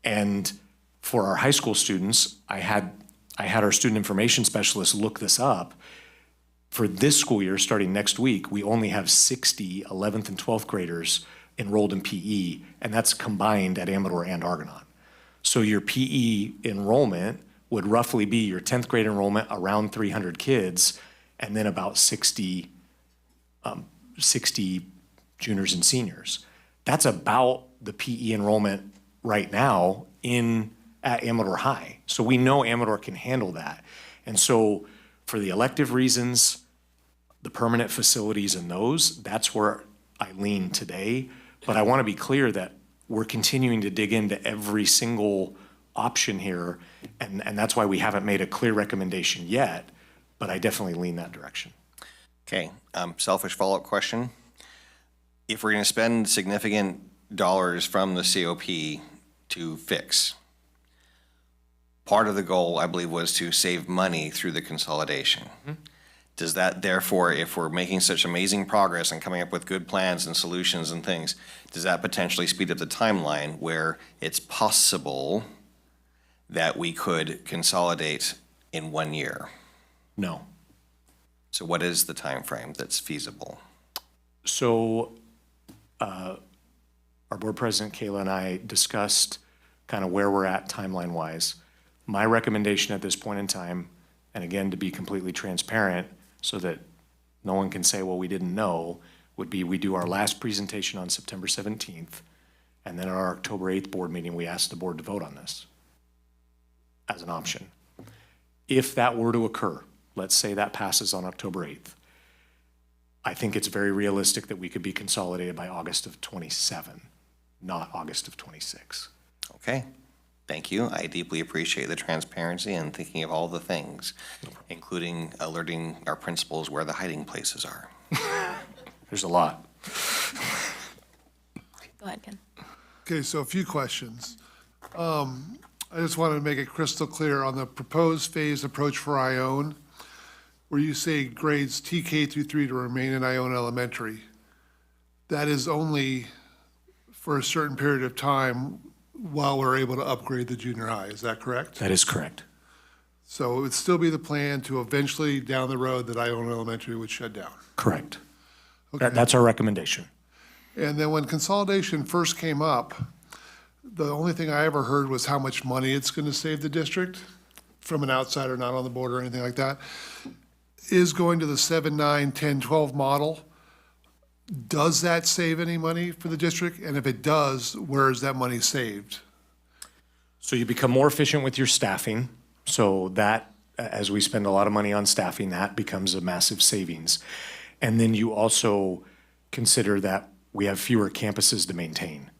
And for our high school students, I had our student information specialist look this up. For this school year, starting next week, we only have 60 11th and 12th graders enrolled in PE, and that's combined at Amador and Argonaut. So your PE enrollment would roughly be your 10th grade enrollment around 300 kids, and then about 60 juniors and seniors. That's about the PE enrollment right now at Amador High. So we know Amador can handle that. And so for the elective reasons, the permanent facilities and those, that's where I lean today. But I want to be clear that we're continuing to dig into every single option here, and that's why we haven't made a clear recommendation yet, but I definitely lean that direction. Okay, selfish follow-up question. If we're gonna spend significant dollars from the COP to fix, part of the goal, I believe, was to save money through the consolidation. Does that therefore, if we're making such amazing progress and coming up with good plans and solutions and things, does that potentially speed up the timeline where it's possible that we could consolidate in 1 year? No. So what is the time frame that's feasible? So our board president, Kayla, and I discussed kind of where we're at timeline-wise. My recommendation at this point in time, and again, to be completely transparent so that no one can say, well, we didn't know, would be we do our last presentation on September 17th, and then at our October 8th board meeting, we ask the board to vote on this as an option. If that were to occur, let's say that passes on October 8th, I think it's very realistic that we could be consolidated by August of 27, not August of 26. Okay, thank you. I deeply appreciate the transparency and thinking of all the things, including alerting our principals where the hiding places are. There's a lot. Go ahead, Ken. Okay, so a few questions. I just wanted to make it crystal clear on the proposed phased approach for Ione, where you say grades TK through 3 to remain in Ione Elementary. That is only for a certain period of time while we're able to upgrade the junior high, is that correct? That is correct. So it would still be the plan to eventually down the road that Ione Elementary would shut down? Correct. Okay. That's our recommendation. And then when consolidation first came up, the only thing I ever heard was how much money it's going to save the district from an outsider not on the board or anything like that. Is going to the 7, 9, 10, 12 model, does that save any money for the district? And if it does, where is that money saved? So you become more efficient with your staffing. So that, as we spend a lot of money on staffing, that becomes a massive savings. And then you also consider that we have fewer campuses to maintain.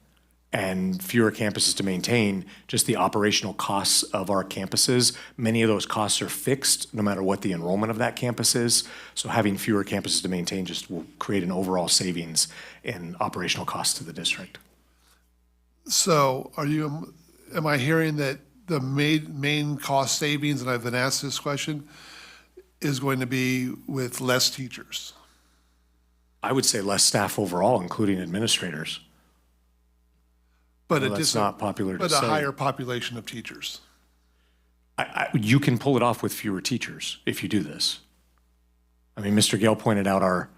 and fewer campuses to maintain, just the operational costs of our campuses, many of those costs are fixed no matter what the enrollment of that campus is. So having fewer campuses to maintain just will create an overall savings in operational costs to the district. So am I hearing that the main cost savings, and I've been asked this question, is going to be with less teachers? I would say less staff overall, including administrators. But Well, that's not popular to But say. a higher population of teachers. You can pull it off with fewer teachers if you do this. I mean, Mr. Gale pointed out our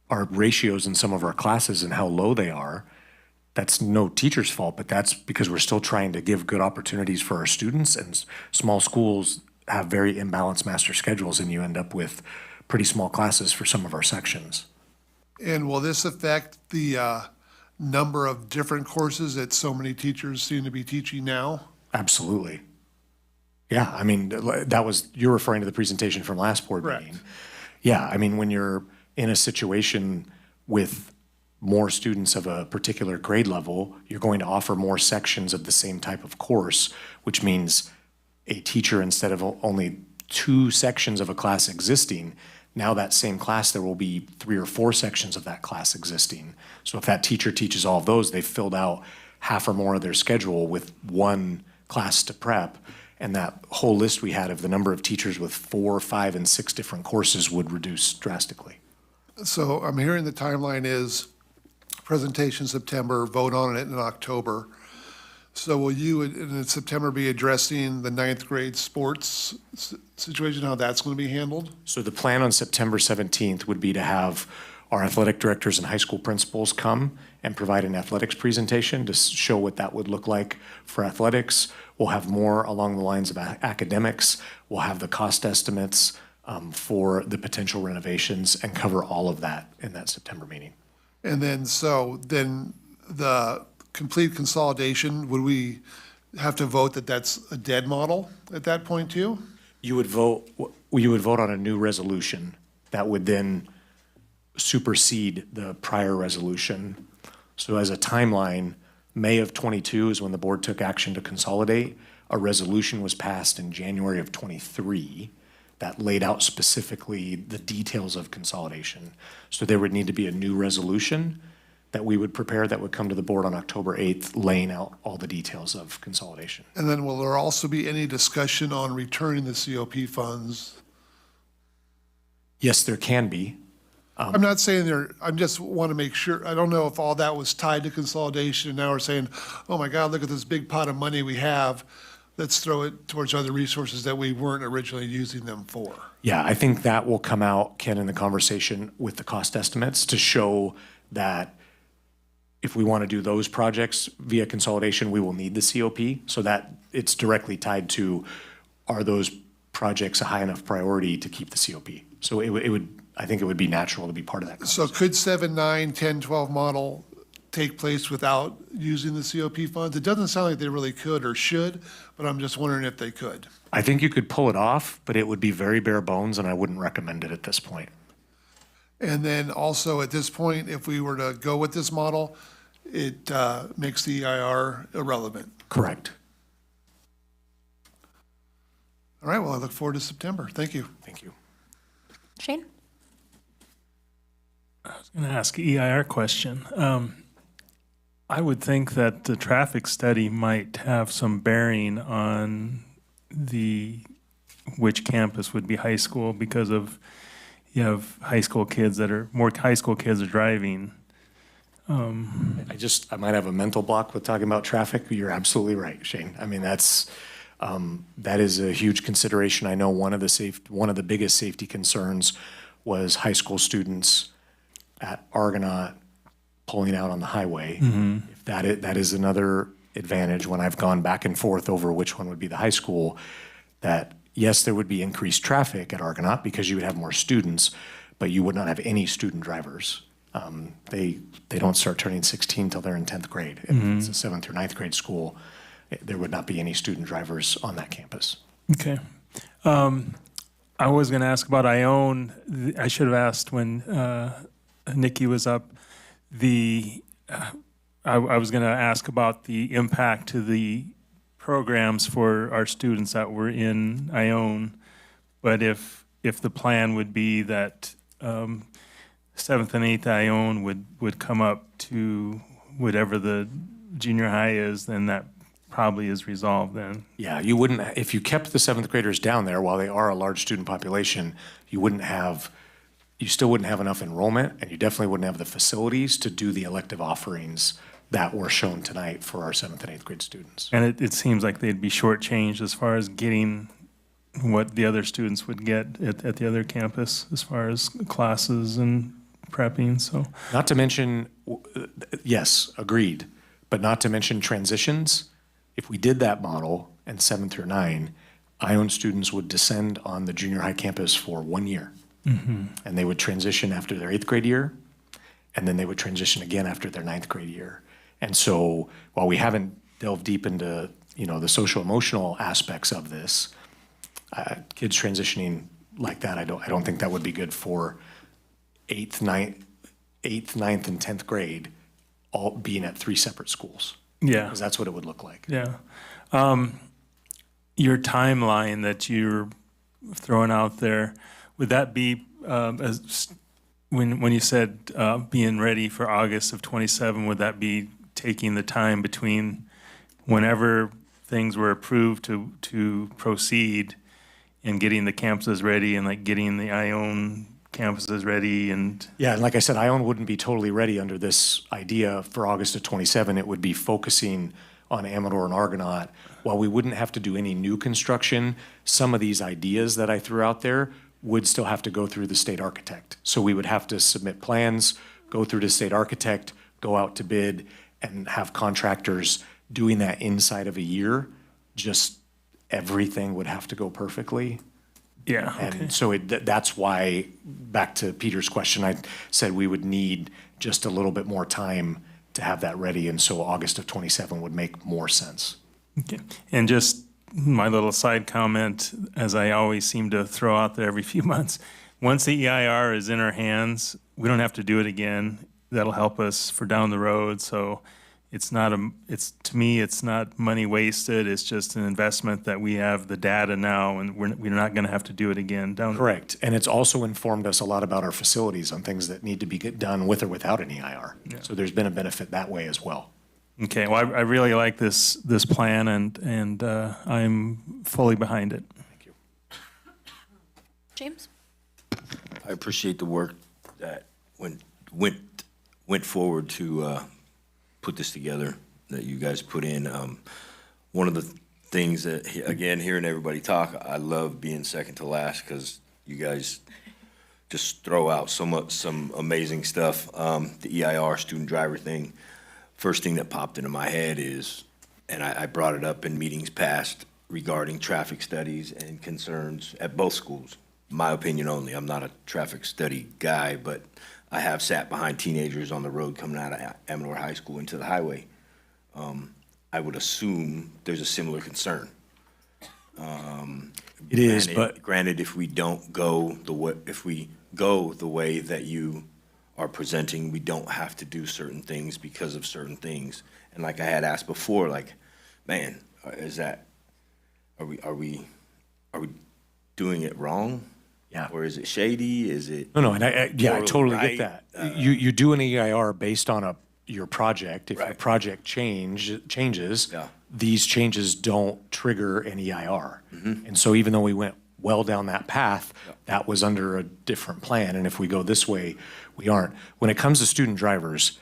ratios in some of our classes and how low they are. That's no teacher's fault, but that's because we're still trying to give good opportunities for our students, and small schools have very imbalanced master schedules, and you end up with pretty small classes for some of our sections. And will this affect the number of different courses that so many teachers seem to be teaching now? Absolutely. Yeah, I mean, you're referring to the presentation from last board Correct. meeting. Yeah, I mean, when you're in a situation with more students of a particular grade level, you're going to offer more sections of the same type of course, which means a teacher, instead of only 2 sections of a class existing, now that same class, there will be 3 or 4 sections of that class existing. So if that teacher teaches all of those, they've filled out half or more of their schedule with 1 class to prep. And that whole list we had of the number of teachers with 4, 5, and 6 different courses would reduce drastically. So I'm hearing the timeline is presentation September, vote on it in October. So will you, in September, be addressing the 9th grade sports situation, how that's going to be handled? So the plan on September 17th would be to have our athletic directors and high school principals come and provide an athletics presentation to show what that would look like for athletics. We'll have more along the lines of academics. We'll have the cost estimates for the potential renovations and cover all of that in that September meeting. And then, then the complete consolidation, would we have to vote that that's a dead model at that point too? You would vote on a new resolution that would then supersede the prior resolution. So as a timeline, May of '22 is when the board took action to consolidate. A resolution was passed in January of '23 that laid out specifically the details of consolidation. So there would need to be a new resolution that we would prepare that would come to the board on October 8th, laying out all the details of consolidation. And then will there also be any discussion on returning the COP funds? Yes, there can be. I'm not saying I just want to make sure, I don't know if all that was tied to consolidation, and now we're saying, oh my God, look at this big pot of money we have, let's throw it towards other resources that we weren't originally using them for. Yeah, I think that will come out, Ken, in the conversation with the cost estimates to show that if we want to do those projects via consolidation, we will need the COP, so that it's directly tied to, are those projects a high enough priority to keep the COP? So I think it would be natural to be part of that. So could 7, 9, 10, 12 model take place without using the COP funds? It doesn't sound like they really could or should, but I'm just wondering if they could. I think you could pull it off, but it would be very bare bones, and I wouldn't recommend it at this point. And then also at this point, if we were to go with this model, it makes the EIR irrelevant. Correct. All right, well, I look forward to September. Thank you. Thank you. Shane? I was going to ask an EIR question. I would think that the traffic study might have some bearing on which campus would be high school, because you have high school kids more high school kids are driving. I might have a mental block with talking about traffic. You're absolutely right, Shane. I mean, that is a huge consideration. I know one of the biggest safety concerns was high school students at Argonaut pulling out on the highway. If that is another advantage when I've gone back and forth over which one would be the high school, that yes, there would be increased traffic at Argonaut because you would have more students, but you would not have any student drivers. They don't start turning 16 till they're in 10th grade. If it's a 7th or 9th grade school, there would not be any student drivers on that campus. Okay. I was going to ask about Ione. I should have asked when Nikki was up. I was going to ask about the impact to the programs for our students that were in Ione, but if the plan would be that 7th and 8th Ione would come up to whatever the junior high is, then that probably is resolved then. Yeah, you wouldn't, if you kept the 7th graders down there, while they are a large student population, you still wouldn't have enough enrollment, and you definitely wouldn't have the facilities to do the elective offerings that were shown tonight for our 7th and 8th grade students. And it seems like they'd be shortchanged as far as getting what the other students would get at the other campus as far as classes and prepping, so. Not to mention, yes, agreed, but not to mention transitions. If we did that model in 7 through 9, Ione students would descend on the junior high campus for 1 year. And they would transition after their 8th grade year, and then they would transition again after their 9th grade year. And so while we haven't delved deep into, the social emotional aspects of this, kids transitioning like that, I don't think that would be good for 8th, 9th, and 10th grade all being at 3 separate schools. Yeah. Because that's what it would look like. Yeah. Your timeline that you're throwing out there, would that be when you said being ready for August of 27, would that be taking the time between whenever things were approved to proceed and getting the campuses ready and like getting the Ione campuses ready and? Yeah, and like I said, Ione wouldn't be totally ready under this idea for August of 27. It would be focusing on Amador and Argonaut. While we wouldn't have to do any new construction, some of these ideas that I threw out there would still have to go through the state architect. So we would have to submit plans, go through the state architect, go out to bid, and have contractors doing that inside of a year. Just everything would have to go perfectly. Yeah. And so that's why, back to Peter's question, I said we would need just a little bit more time to have that ready. And so August of 27 would make more sense. Okay. And just my little side comment, as I always seem to throw out there every few months, once the EIR is in our hands, we don't have to do it again. That'll help us for down the road. So to me, it's not money wasted. It's just an investment that we have the data now, and we're not going to have to do it again down the road. Correct. And it's also informed us a lot about our facilities on things that need to be done with or without an EIR. Yeah. So there's been a benefit that way as well. Okay. Well, I really like this plan, and I'm fully behind it. Thank you. James? I appreciate the work that went forward to put this together, that you guys put in. One of the things that, again, hearing everybody talk, I love being second to last because you guys just throw out some amazing stuff. The EIR student driver thing, first thing that popped into my head is, and I brought it up in meetings past regarding traffic studies and concerns at both schools. My opinion only. I'm not a traffic study guy, but I have sat behind teenagers on the road coming out of Amador High School into the highway. I would assume there's a similar concern. It is, but granted, if we go the way that you are presenting, we don't have to do certain things because of certain things. And like I had asked before, like, man, are we doing it wrong? Yeah. Or is it shady? Is it? No, and I totally right? get that. You do an EIR based on your project. If your project changes, these changes don't trigger an EIR. And so even though we went well down that path, that was under a different plan. And if we go this way, we aren't. When it comes to student drivers,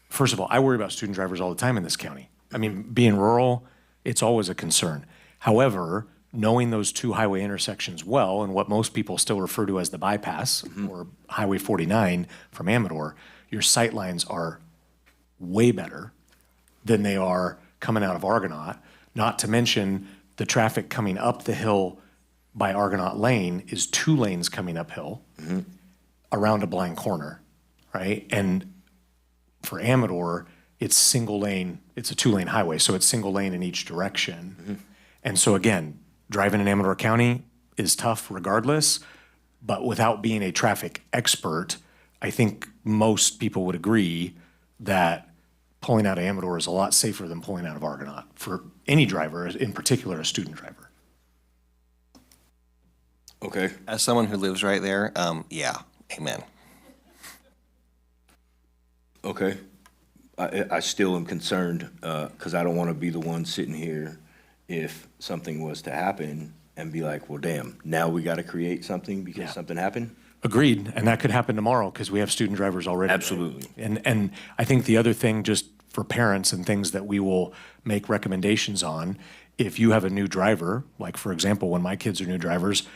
first of all, I worry about student drivers all the time in this county. I mean, being rural, it's always a concern. However, knowing those two highway intersections well, and what most people still refer to as the bypass, or Highway 49 from Amador, your sight lines are way better than they are coming out of Argonaut. Not to mention the traffic coming up the hill by Argonaut Lane is 2 lanes coming uphill around a blind corner, right? And for Amador, it's single lane, it's a 2-lane highway, so it's single lane in each direction. And so again, driving in Amador County is tough regardless, but without being a traffic expert, I think most people would agree that pulling out of Amador is a lot safer than pulling out of Argonaut for any driver, in particular a student driver. Okay. As someone who lives right there, yeah, amen. Okay. I still am concerned, because I don't want to be the one sitting here if something was to happen and be like, well, damn, now we got to create something because something happened? Agreed, and that could happen tomorrow because we have student drivers already. Absolutely. Right? And I think the other thing, just for parents and things that we will make recommendations on, if you have a new driver, like for example, when my kids are new drivers,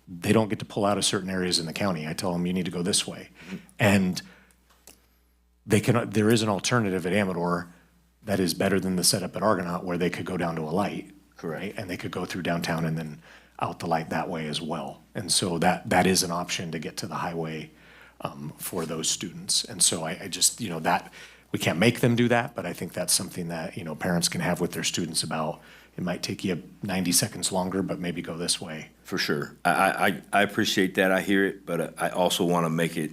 they don't get to pull out of certain areas in the county. I tell them you need to go this way. And there is an alternative at Amador that is better than the setup at Argonaut where they could go down to a light. Correct. Right? And they could go through downtown and then out the light that way as well. And so that is an option to get to the highway for those students. And so I just, that, we can't make them do that, but I think that's something that, parents can have with their students about, it might take you 90 seconds longer, but maybe go this way. For sure. I appreciate that. I hear it, but I also want to make it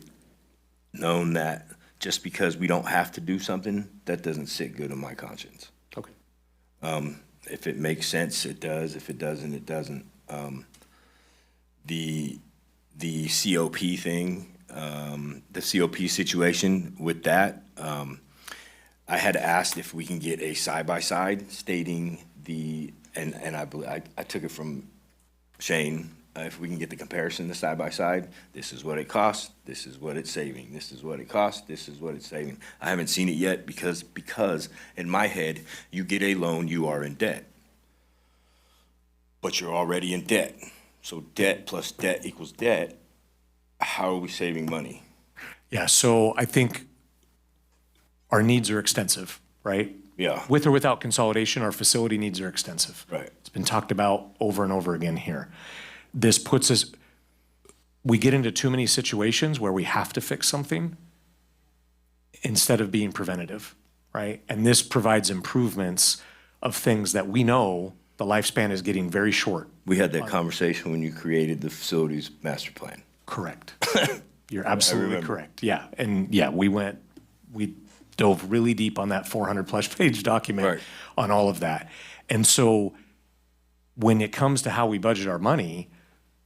known that just because we don't have to do something, that doesn't sit good in my conscience. Okay. If it makes sense, it does. If it doesn't, it doesn't. The COP thing, the COP situation with that, I had asked if we can get a side-by-side stating and I believe, I took it from Shane, if we can get the comparison, the side-by-side, this is what it costs, this is what it's saving, this is what it costs, this is what it's saving. I haven't seen it yet because in my head, you get a loan, you are in debt. But you're already in debt. So debt plus debt equals debt. How are we saving money? Yeah, so I think our needs are extensive, right? Yeah. With or without consolidation, our facility needs are extensive. Right. It's been talked about over and over again here. This puts us, we get into too many situations where we have to fix something instead of being preventative, right? And this provides improvements of things that we know the lifespan is getting very short. We had that conversation when you created the facilities master plan. Correct. You're absolutely correct. Yeah. And yeah, we dove really deep on that 400+ page document on all of that. And so when it comes to how we budget our money,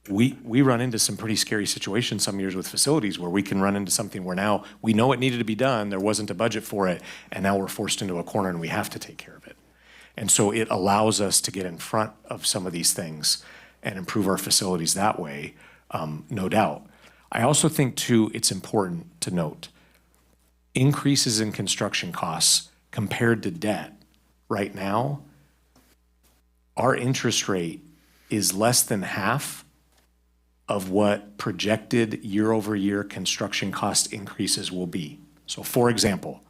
we run into some pretty scary situations some years with facilities where we can run into something where now we know it needed to be done, there wasn't a budget for it, and now we're forced into a corner and we have to take care of it. And so it allows us to get in front of some of these things and improve our facilities that way, no doubt. I also think too, it's important to note, increases in construction costs compared to debt right now, our interest rate is less than half of what projected year-over-year construction cost increases will be. So for example,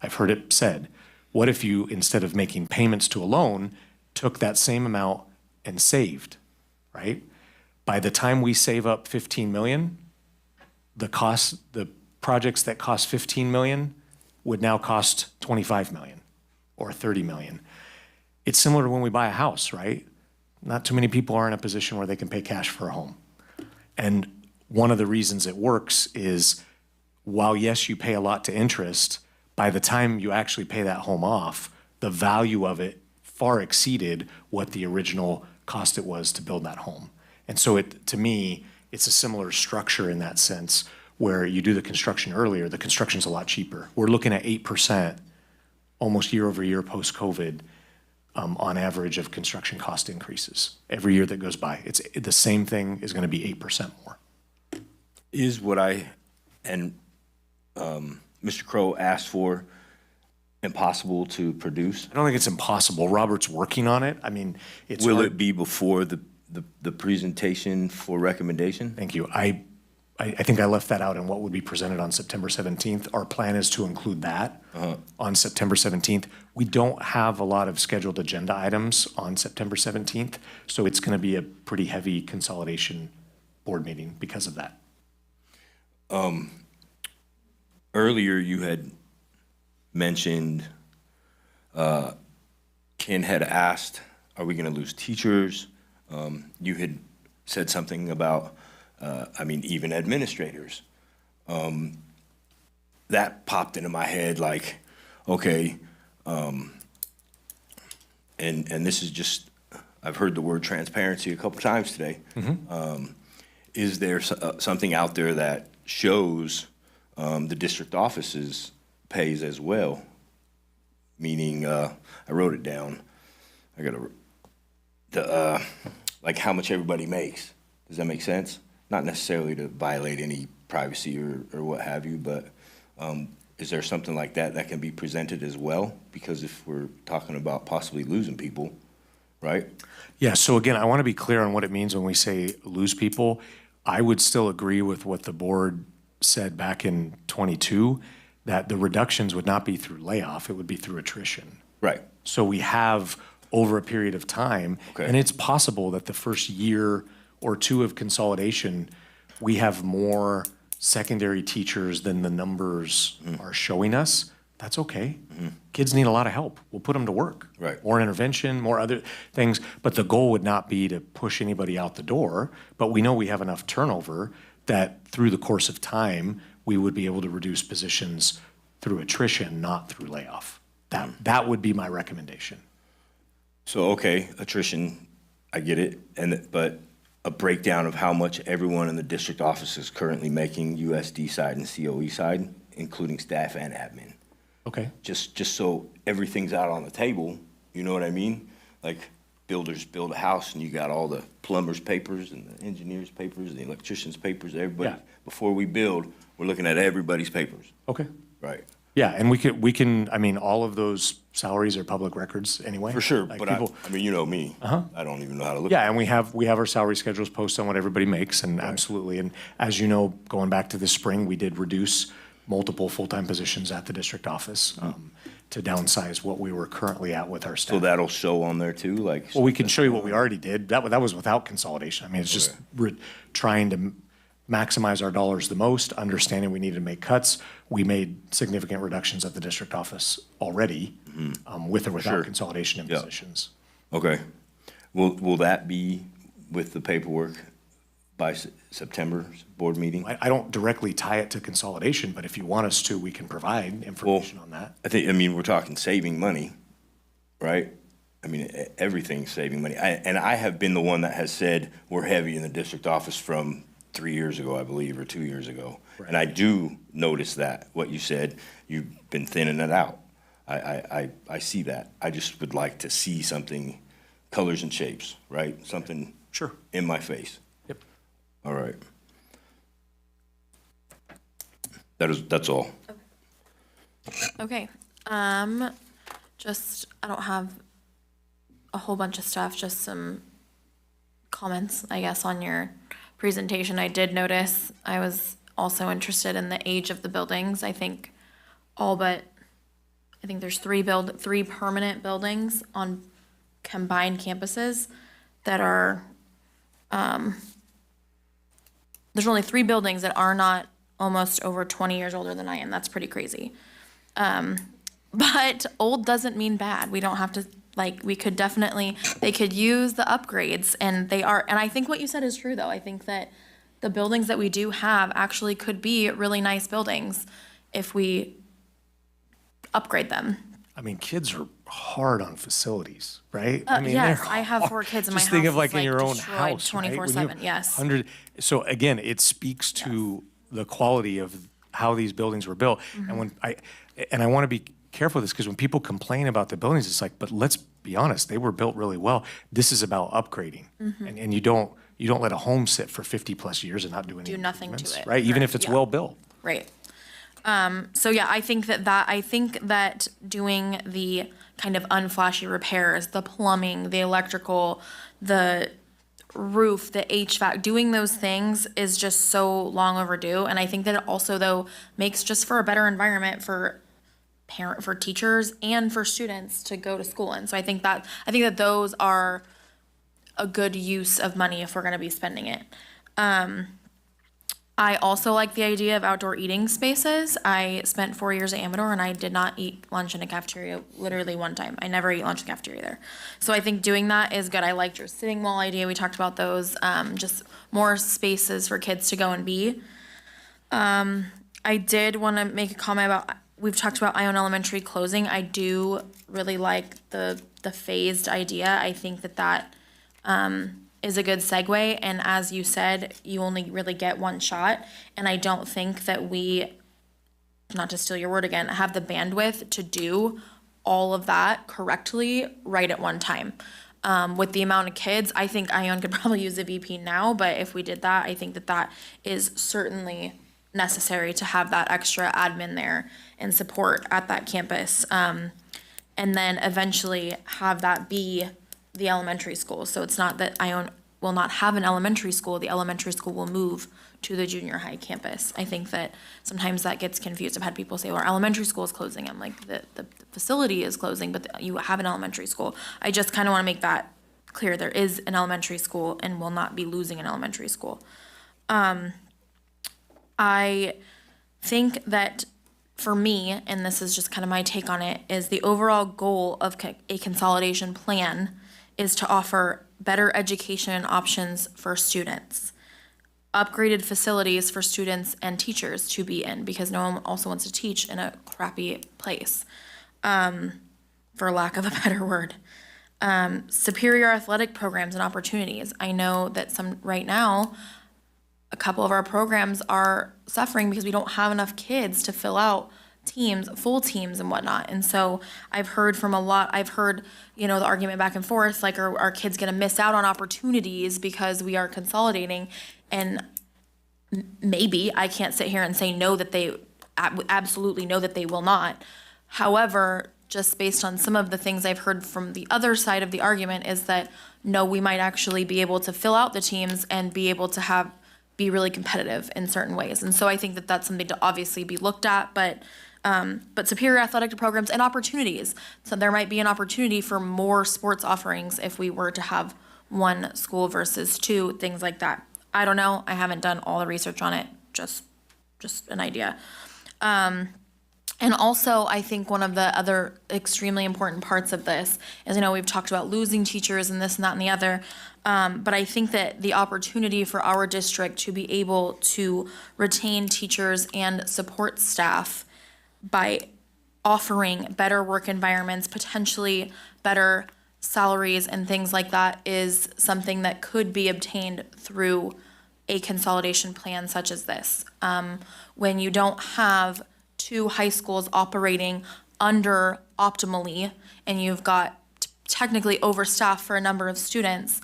I've heard it said, what if you, instead of making payments to a loan, took that same amount and saved, right? By the time we save up 15 million, the projects that cost 15 million would now cost 25 million or 30 million. It's similar to when we buy a house, right? Not too many people are in a position where they can pay cash for a home. And one of the reasons it works is while yes, you pay a lot to interest, by the time you actually pay that home off, the value of it far exceeded what the original cost it was to build that home. And so to me, it's a similar structure in that sense where you do the construction earlier, the construction's a lot cheaper. We're looking at 8% almost year over year post-COVID on average of construction cost increases every year that goes by. It's the same thing is going to be 8% more. Is what Mr. Crow asked for impossible to produce? I don't think it's impossible. Robert's working on it. I mean, it's Will hard. it be before the presentation for recommendation? Thank you. I think I left that out in what would be presented on September 17th. Our plan is to include that on September 17th. We don't have a lot of scheduled agenda items on September 17th, so it's going to be a pretty heavy consolidation board meeting because of that. Earlier you had mentioned, Ken had asked, are we going to lose teachers? You had said something about, even administrators. That popped into my head like, okay, and this is just, I've heard the word transparency a couple times today. Is there something out there that shows the district offices pays as well? Meaning, I wrote it down. I gotta, like how much everybody makes. Does that make sense? Not necessarily to violate any privacy or what have you, but is there something like that that can be presented as well? Because if we're talking about possibly losing people, right? Yeah, so again, I want to be clear on what it means when we say lose people. I would still agree with what the board said back in '22, that the reductions would not be through layoff, it would be through attrition. Right. So we have over a period of time, and it's possible that the first year or two of consolidation, we have more secondary teachers than the numbers are showing us. That's okay. Kids need a lot of help. We'll put them to work. Right. More intervention, more other things. But the goal would not be to push anybody out the door. But we know we have enough turnover that through the course of time, we would be able to reduce positions through attrition, not through layoff. That would be my recommendation. So, okay, attrition, I get it, but a breakdown of how much everyone in the district office is currently making, USD side and COE side, including staff and admin. Okay. Just so everything's out on the table, you know what I mean? Like builders build a house and you got all the plumber's papers and the engineer's papers, the electrician's papers, everybody. Yeah. Before we build, we're looking at everybody's papers. Okay. Right. Yeah, and we can, I mean, all of those salaries are public records anyway. For sure, Like but people- I mean, you know me. I don't even know how to look. Yeah, and we have our salary schedules posted on what everybody makes, and absolutely. And as you know, going back to this spring, we did reduce multiple full-time positions at the district office to downsize what we were currently at with our staff. So that'll show on there too, like. Well, we can show you what we already did. That was without consolidation. I mean, it's just trying to maximize our dollars the most, understanding we needed to make cuts. We made significant reductions at the district office already, with or without Sure. consolidation in Yeah. positions. Okay. Will that be with the paperwork by September's board meeting? I don't directly tie it to consolidation, but if you want us to, we can provide information on that. I mean, we're talking saving money, right? I mean, everything's saving money. And I have been the one that has said we're heavy in the district office from 3 years ago, I believe, or 2 years ago. And I do notice that, what you said, you've been thinning it out. I see that. I just would like to see something, colors and shapes, right? Something Sure. in my face. Yep. All right. That's all. Okay, just, I don't have a whole bunch of stuff, just some comments, I guess, on your presentation. I did notice, I was also interested in the age of the buildings. I think there's three permanent buildings on combined campuses that are, there's only 3 buildings that are not almost over 20 years older than I am. That's pretty crazy. But old doesn't mean bad. We don't have to, we could definitely, they could use the upgrades, and I think what you said is true, though. I think that the buildings that we do have actually could be really nice buildings if we upgrade them. I mean, kids are hard on facilities, right? I mean, Yes, they're I have 4 hard. kids in my house. Just think of it's, in your own destroyed house, right? 24/7, yes. So again, it speaks to the quality of how these buildings were built. Mm-hmm. And I want to be careful of this, because when people complain about the buildings, it's like, but let's be honest, they were built really well. This is about upgrading. Mm-hmm. And you don't let a home sit for 50+ years and not do anything. Do nothing to it. Right? Even if it's Yeah. well built. Right. So yeah, I think that doing the kind of unflashy repairs, the plumbing, the electrical, the roof, the HVAC, doing those things is just so long overdue. And I think that it also, though, makes just for a better environment for teachers and for students to go to school in. So I think that those are a good use of money if we're going to be spending it. I also like the idea of outdoor eating spaces. I spent 4 years at Amador, and I did not eat lunch in a cafeteria literally one time. I never ate lunch in the cafeteria there. So I think doing that is good. I liked your sitting wall idea. We talked about those, just more spaces for kids to go and be. I did want to make a comment about we've talked about Ione Elementary closing. I do really like the phased idea. I think that is a good segue. And as you said, you only really get one shot. And I don't think that we, not to steal your word again, have the bandwidth to do all of that correctly right at one time. With the amount of kids, I think Ione could probably use a VP now, but if we did that, I think that is certainly necessary to have that extra admin there and support at that campus. And then eventually have that be the elementary school. So it's not that Ione will not have an elementary school, the elementary school will move to the junior high campus. I think that sometimes that gets confused. I've had people say, well, our elementary school is closing. I'm like, the facility is closing, but you have an elementary school. I just kind of want to make that clear. There is an elementary school and will not be losing an elementary school. I think that for me, and this is just kind of my take on it, is the overall goal of a consolidation plan is to offer better education options for students, upgraded facilities for students and teachers to be in, because no one also wants to teach in a crappy place, for lack of a better word. Superior athletic programs and opportunities. I know that right now, a couple of our programs are suffering because we don't have enough kids to fill out teams, full teams and whatnot. And so I've heard, the argument back and forth, like, are our kids gonna miss out on opportunities because we are consolidating? And maybe, I can't sit here and say no, that they absolutely know that they will not. However, just based on some of the things I've heard from the other side of the argument is that, no, we might actually be able to fill out the teams and be able to be really competitive in certain ways. And so I think that that's something to obviously be looked at, but superior athletic programs and opportunities. So there might be an opportunity for more sports offerings if we were to have one school versus two, things like that. I don't know. I haven't done all the research on it, just an idea. And also, I think one of the other extremely important parts of this is, we've talked about losing teachers and this and that and the other, but I think that the opportunity for our district to be able to retain teachers and support staff by offering better work environments, potentially better salaries and things like that, is something that could be obtained through a consolidation plan such as this. When you don't have two high schools operating under optimally and you've got technically overstaffed for a number of students,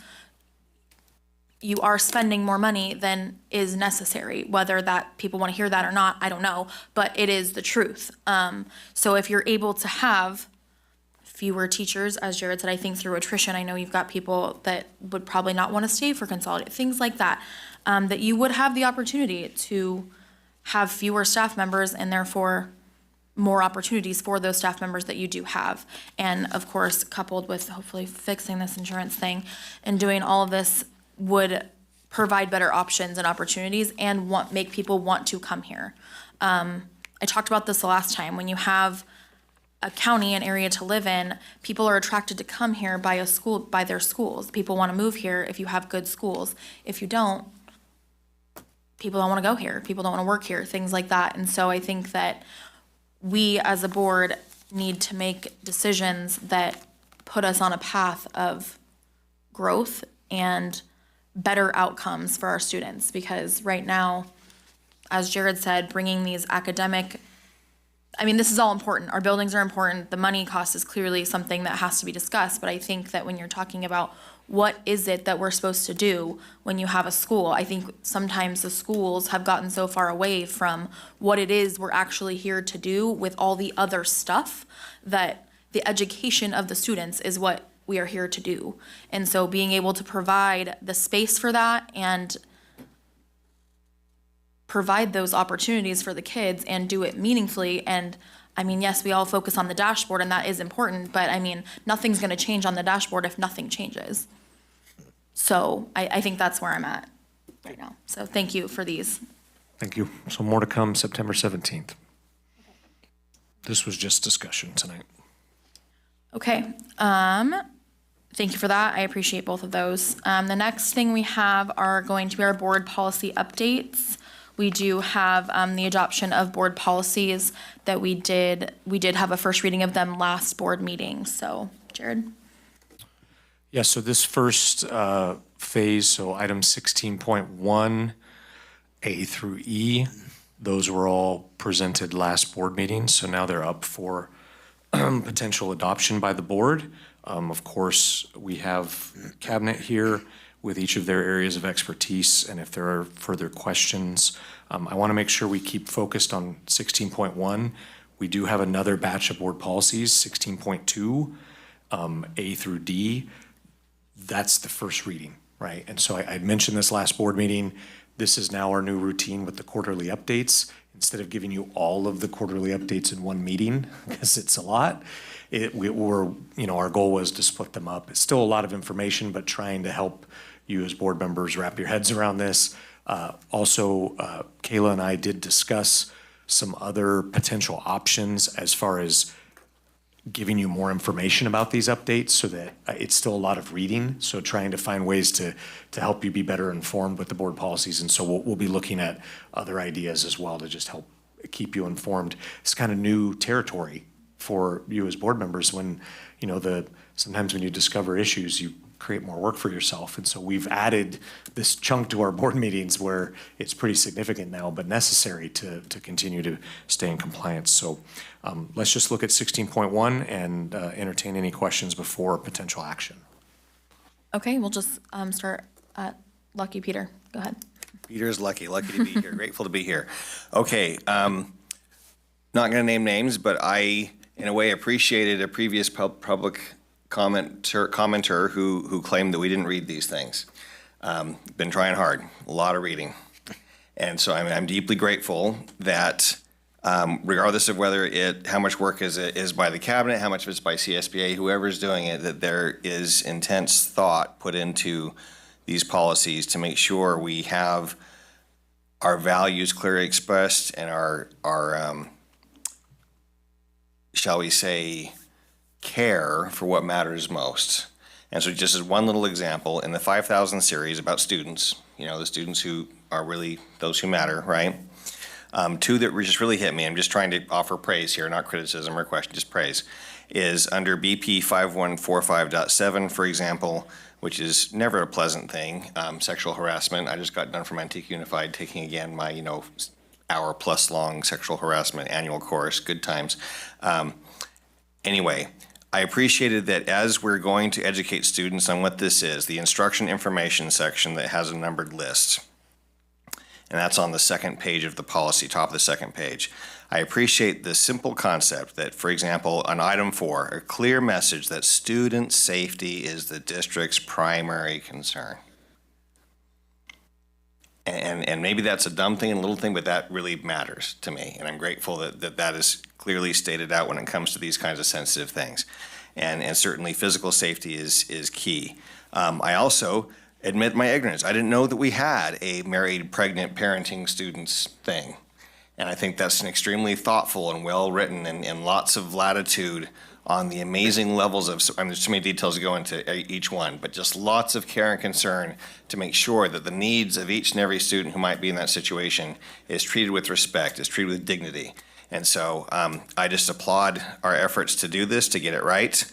you are spending more money than is necessary. Whether that people want to hear that or not, I don't know, but it is the truth. So if you're able to have fewer teachers, as Jared said, I think through attrition, I know you've got people that would probably not want to stay for consolidate, things like that, that you would have the opportunity to have fewer staff members and therefore more opportunities for those staff members that you do have. And of course, coupled with hopefully fixing this insurance thing and doing all of this would provide better options and opportunities and make people want to come here. I talked about this the last time. When you have a county, an area to live in, people are attracted to come here by their schools. People want to move here if you have good schools. If you don't, people don't want to go here. People don't want to work here, things like that. And so I think that we as a board need to make decisions that put us on a path of growth and better outcomes for our students. Because right now, as Jared said, bringing these this is all important. Our buildings are important. The money cost is clearly something that has to be discussed. But I think that when you're talking about what is it that we're supposed to do when you have a school, I think sometimes the schools have gotten so far away from what it is we're actually here to do with all the other stuff, that the education of the students is what we are here to do. And so being able to provide the space for that and provide those opportunities for the kids and do it meaningfully. And yes, we all focus on the dashboard and that is important, but nothing's gonna change on the dashboard if nothing changes. So I think that's where I'm at right now. So thank you for these. Thank you. So more to come September 17th. This was just discussion tonight. Okay, thank you for that. I appreciate both of those. The next thing we have are going to be our board policy updates. we do have the adoption of board policies that we did have a first reading of them last board meeting. So, Jared? Yeah, so this first phase, so item 16.1, A through E, those were all presented last board meeting, so now they're up for potential adoption by the board. Of course, we have cabinet here with each of their areas of expertise, and if there are further questions, I want to make sure we keep focused on 16.1. We do have another batch of board policies, 16.2, A through D. That's the first reading, right? And so I mentioned this last board meeting. This is now our new routine with the quarterly updates. Instead of giving you all of the quarterly updates in one meeting, because it's a lot, our goal was to split them up. It's still a lot of information, but trying to help you as board members wrap your heads around this. Also, Kayla and I did discuss some other potential options as far as giving you more information about these updates so that it's still a lot of reading. So trying to find ways to help you be better informed with the board policies. And so we'll be looking at other ideas as well to just help keep you informed. It's kind of new territory for you as board members when, sometimes when you discover issues, you create more work for yourself. And so we've added this chunk to our board meetings where it's pretty significant now, but necessary to continue to stay in compliance. So let's just look at 16.1 and entertain any questions before potential action. Okay, we'll just start at Lucky Peter. Go ahead. Peter's lucky to be here, grateful to be here. Okay, not going to name names, but I, in a way, appreciated a previous public commenter who claimed that we didn't read these things. Been trying hard, a lot of reading. And so I'm deeply grateful that regardless of how much work is by the cabinet, how much of it's by CSBA, whoever's doing it, that there is intense thought put into these policies to make sure we have our values clearly expressed and our shall we say, care for what matters most. And so just as one little example, in the 5,000 series about students, the students who are really those who matter, right? Two that just really hit me, I'm just trying to offer praise here, not criticism or question, just praise, is under BP 5145.7, for example, which is never a pleasant thing, sexual harassment. I just got done from Antique Unified taking again my, hour-plus long sexual harassment annual course, good times. Anyway, I appreciated that as we're going to educate students on what this is, the instruction information section that has a numbered list, and that's on the second page of the policy, top of the second page. I appreciate the simple concept that, for example, on item 4, a clear message that student safety is the district's primary concern. And maybe that's a dumb thing and a little thing, but that really matters to me. And I'm grateful that is clearly stated out when it comes to these kinds of sensitive things. And certainly physical safety is key. I also admit my ignorance. I didn't know that we had a married, pregnant, parenting students thing. And I think that's an extremely thoughtful and well-written and lots of latitude on the amazing levels of, there's too many details to go into each one, but just lots of care and concern to make sure that the needs of each and every student who might be in that situation is treated with respect, is treated with dignity. And so I just applaud our efforts to do this, to get it right,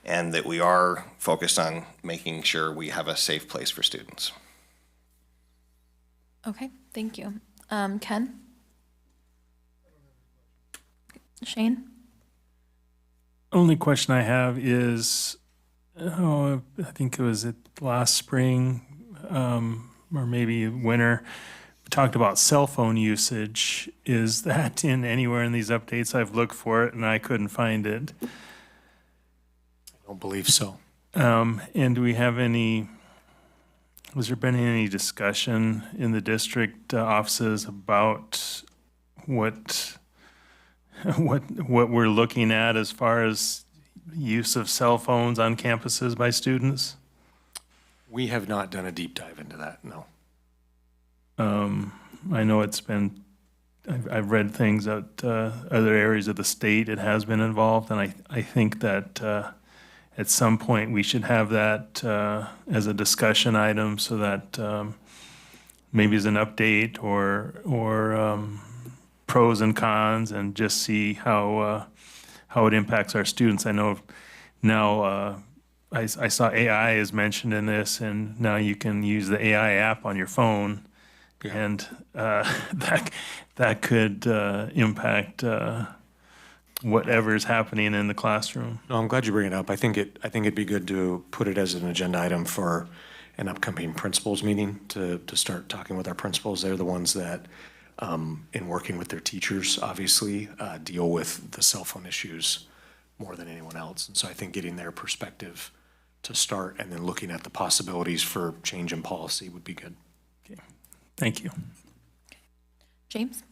and that we are focused on making sure we have a safe place for students. Okay, thank you. Ken? Shane? Only question I have is, I think it was last spring or maybe winter, we talked about cell phone usage. Is that in anywhere in these updates? I've looked for it and I couldn't find it. I don't believe so. And do we have has there been any discussion in the district offices about what we're looking at as far as use of cell phones on campuses by students? We have not done a deep dive into that, no. I know I've read things that other areas of the state it has been involved, and I think that at some point we should have that as a discussion item so that maybe as an update or pros and cons, and just see how it impacts our students. I know now I saw AI is mentioned in this, and now you can use the AI app on your phone, and that could impact whatever's happening in the classroom. No, I'm glad you bring it up. I think it'd be good to put it as an agenda item for an upcoming principals meeting to start talking with our principals. They're the ones that, in working with their teachers, obviously, deal with the cell phone issues more than anyone else. And so I think getting their perspective to start and then looking at the possibilities for change in policy would be good. Okay. Thank you. James?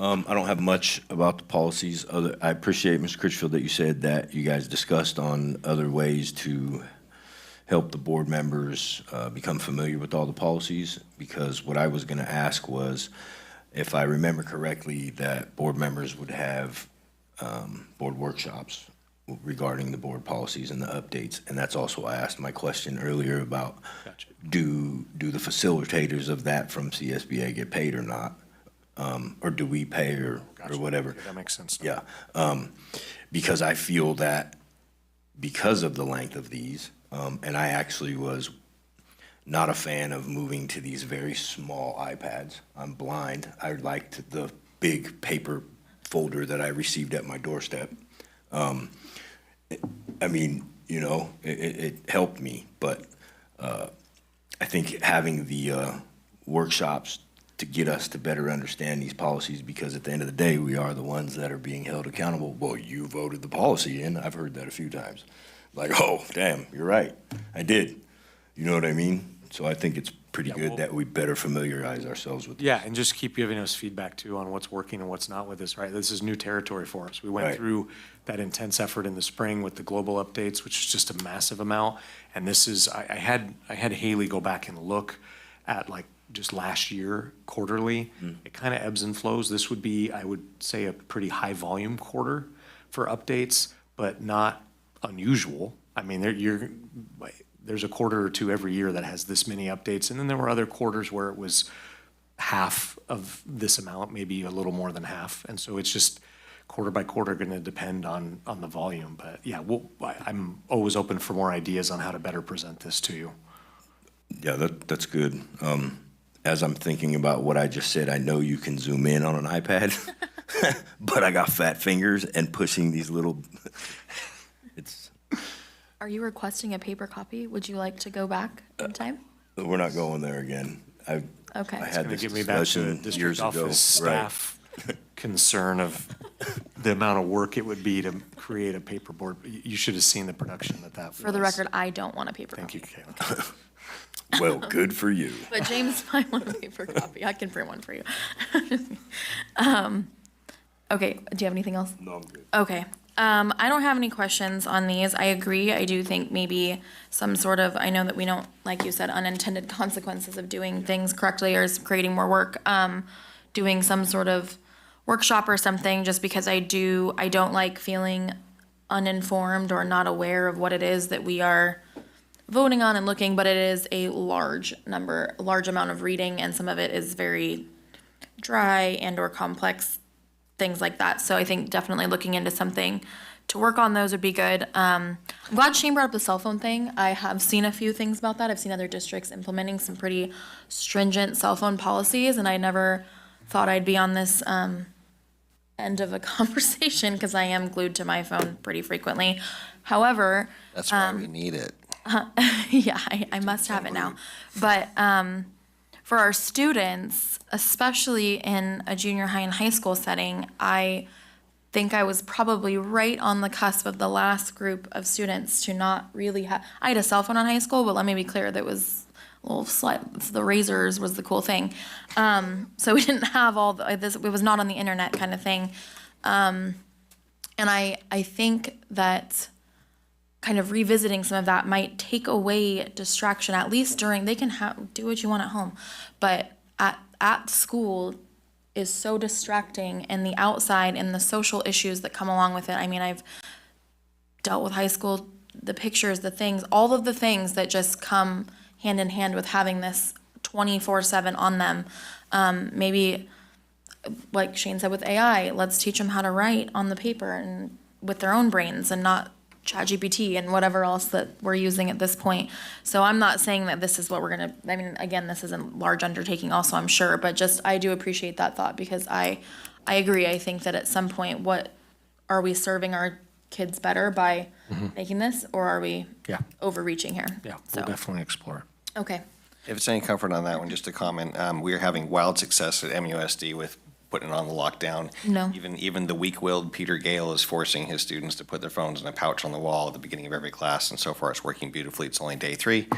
I don't have much about the policies. I appreciate, Mr. Critchfield, that you said that you guys discussed on other ways to help the board members become familiar with all the policies, because what I was going to ask was, if I remember correctly, that board members would have board workshops regarding the board policies and the updates. And that's also, I asked my question earlier about, do the facilitators of that from CSBA get paid or not? Or do we pay or whatever? Okay, that makes sense. Yeah, because I feel that because of the length of these, and I actually was not a fan of moving to these very small iPads. I'm blind. I liked the big paper folder that I received at my doorstep. I mean, you know, it helped me, but I think having the workshops to get us to better understand these policies, because at the end of the day, we are the ones that are being held accountable. Well, you voted the policy in. I've heard that a few times. Like, oh, damn, you're right. I did. You know what I mean? So I think it's pretty good that we better familiarize ourselves with this. Yeah, and just keep giving us feedback too on what's working and what's not with this, right? This is new territory for us. We went through that intense effort in the spring with the global updates, which is just a massive amount. And this is, I had Haley go back and look at like just last year quarterly. It kind of ebbs and flows. This would be, I would say, a pretty high volume quarter for updates, but not unusual. I mean, there's a quarter or two every year that has this many updates. And then there were other quarters where it was half of this amount, maybe a little more than half. And so it's just quarter by quarter going to depend on the volume. But yeah, I'm always open for more ideas on how to better present this to you. Yeah, that's good. As I'm thinking about what I just said, I know you can zoom in on an iPad, but I got fat fingers and pushing these little, it's. Are you requesting a paper copy? Would you like to go back in time? We're not going there again. Okay. I had this Get me back to the discussion district years ago. office staff concern of the amount of work it would be to create a paperboard. You should have seen the production that For the record, I don't want a paper copy. Thank you, Kayla. Well, good for you. But James might want a paper copy. I can print one for you. Okay, do you have anything else? No, I'm good. Okay. I don't have any questions on these. I agree. I do think maybe some sort of, I know that we don't, like you said, unintended consequences of doing things correctly or is creating more work, doing some sort of workshop or something, just because I don't like feeling uninformed or not aware of what it is that we are voting on and looking, but it is a large amount of reading, and some of it is very dry and or complex, things like that. So I think definitely looking into something to work on those would be good. I'm glad Shane brought up the cell phone thing. I have seen a few things about that. I've seen other districts implementing some pretty stringent cell phone policies, and I never thought I'd be on this end of a conversation because I am glued to my phone pretty frequently. However, That's why we need it. yeah, I must have it now. But for our students, especially in a junior high and high school setting, I think I was probably right on the cusp of the last group of students to not really have. I had a cell phone in high school, but let me be clear, that was a little slight. The razors was the cool thing. So we didn't have all this. It was not on the internet kind of thing. And I think that kind of revisiting some of that might take away distraction, at least during, they can do what you want at home, but at school is so distracting, and the outside and the social issues that come along with it. I mean, I've dealt with high school, the pictures, the things, all of the things that just come hand in hand with having this 24/7 on them. Maybe, like Shane said with AI, let's teach them how to write on the paper and with their own brains and not ChatGPT and whatever else that we're using at this point. So I'm not saying that this is what we're gonna, I mean, again, this is a large undertaking also, I'm sure, but just, I do appreciate that thought because I agree. I think that at some point, what, are we serving our kids better by making this, or are we Yeah. overreaching here? Yeah, So, we'll definitely explore. okay. If it's any comfort on that one, just a comment, we are having wild success at MUSD with putting it on the lockdown. No. Even the weak-willed Peter Gale is forcing his students to put their phones in a pouch on the wall at the beginning of every class, and so far it's working beautifully. It's only day 3.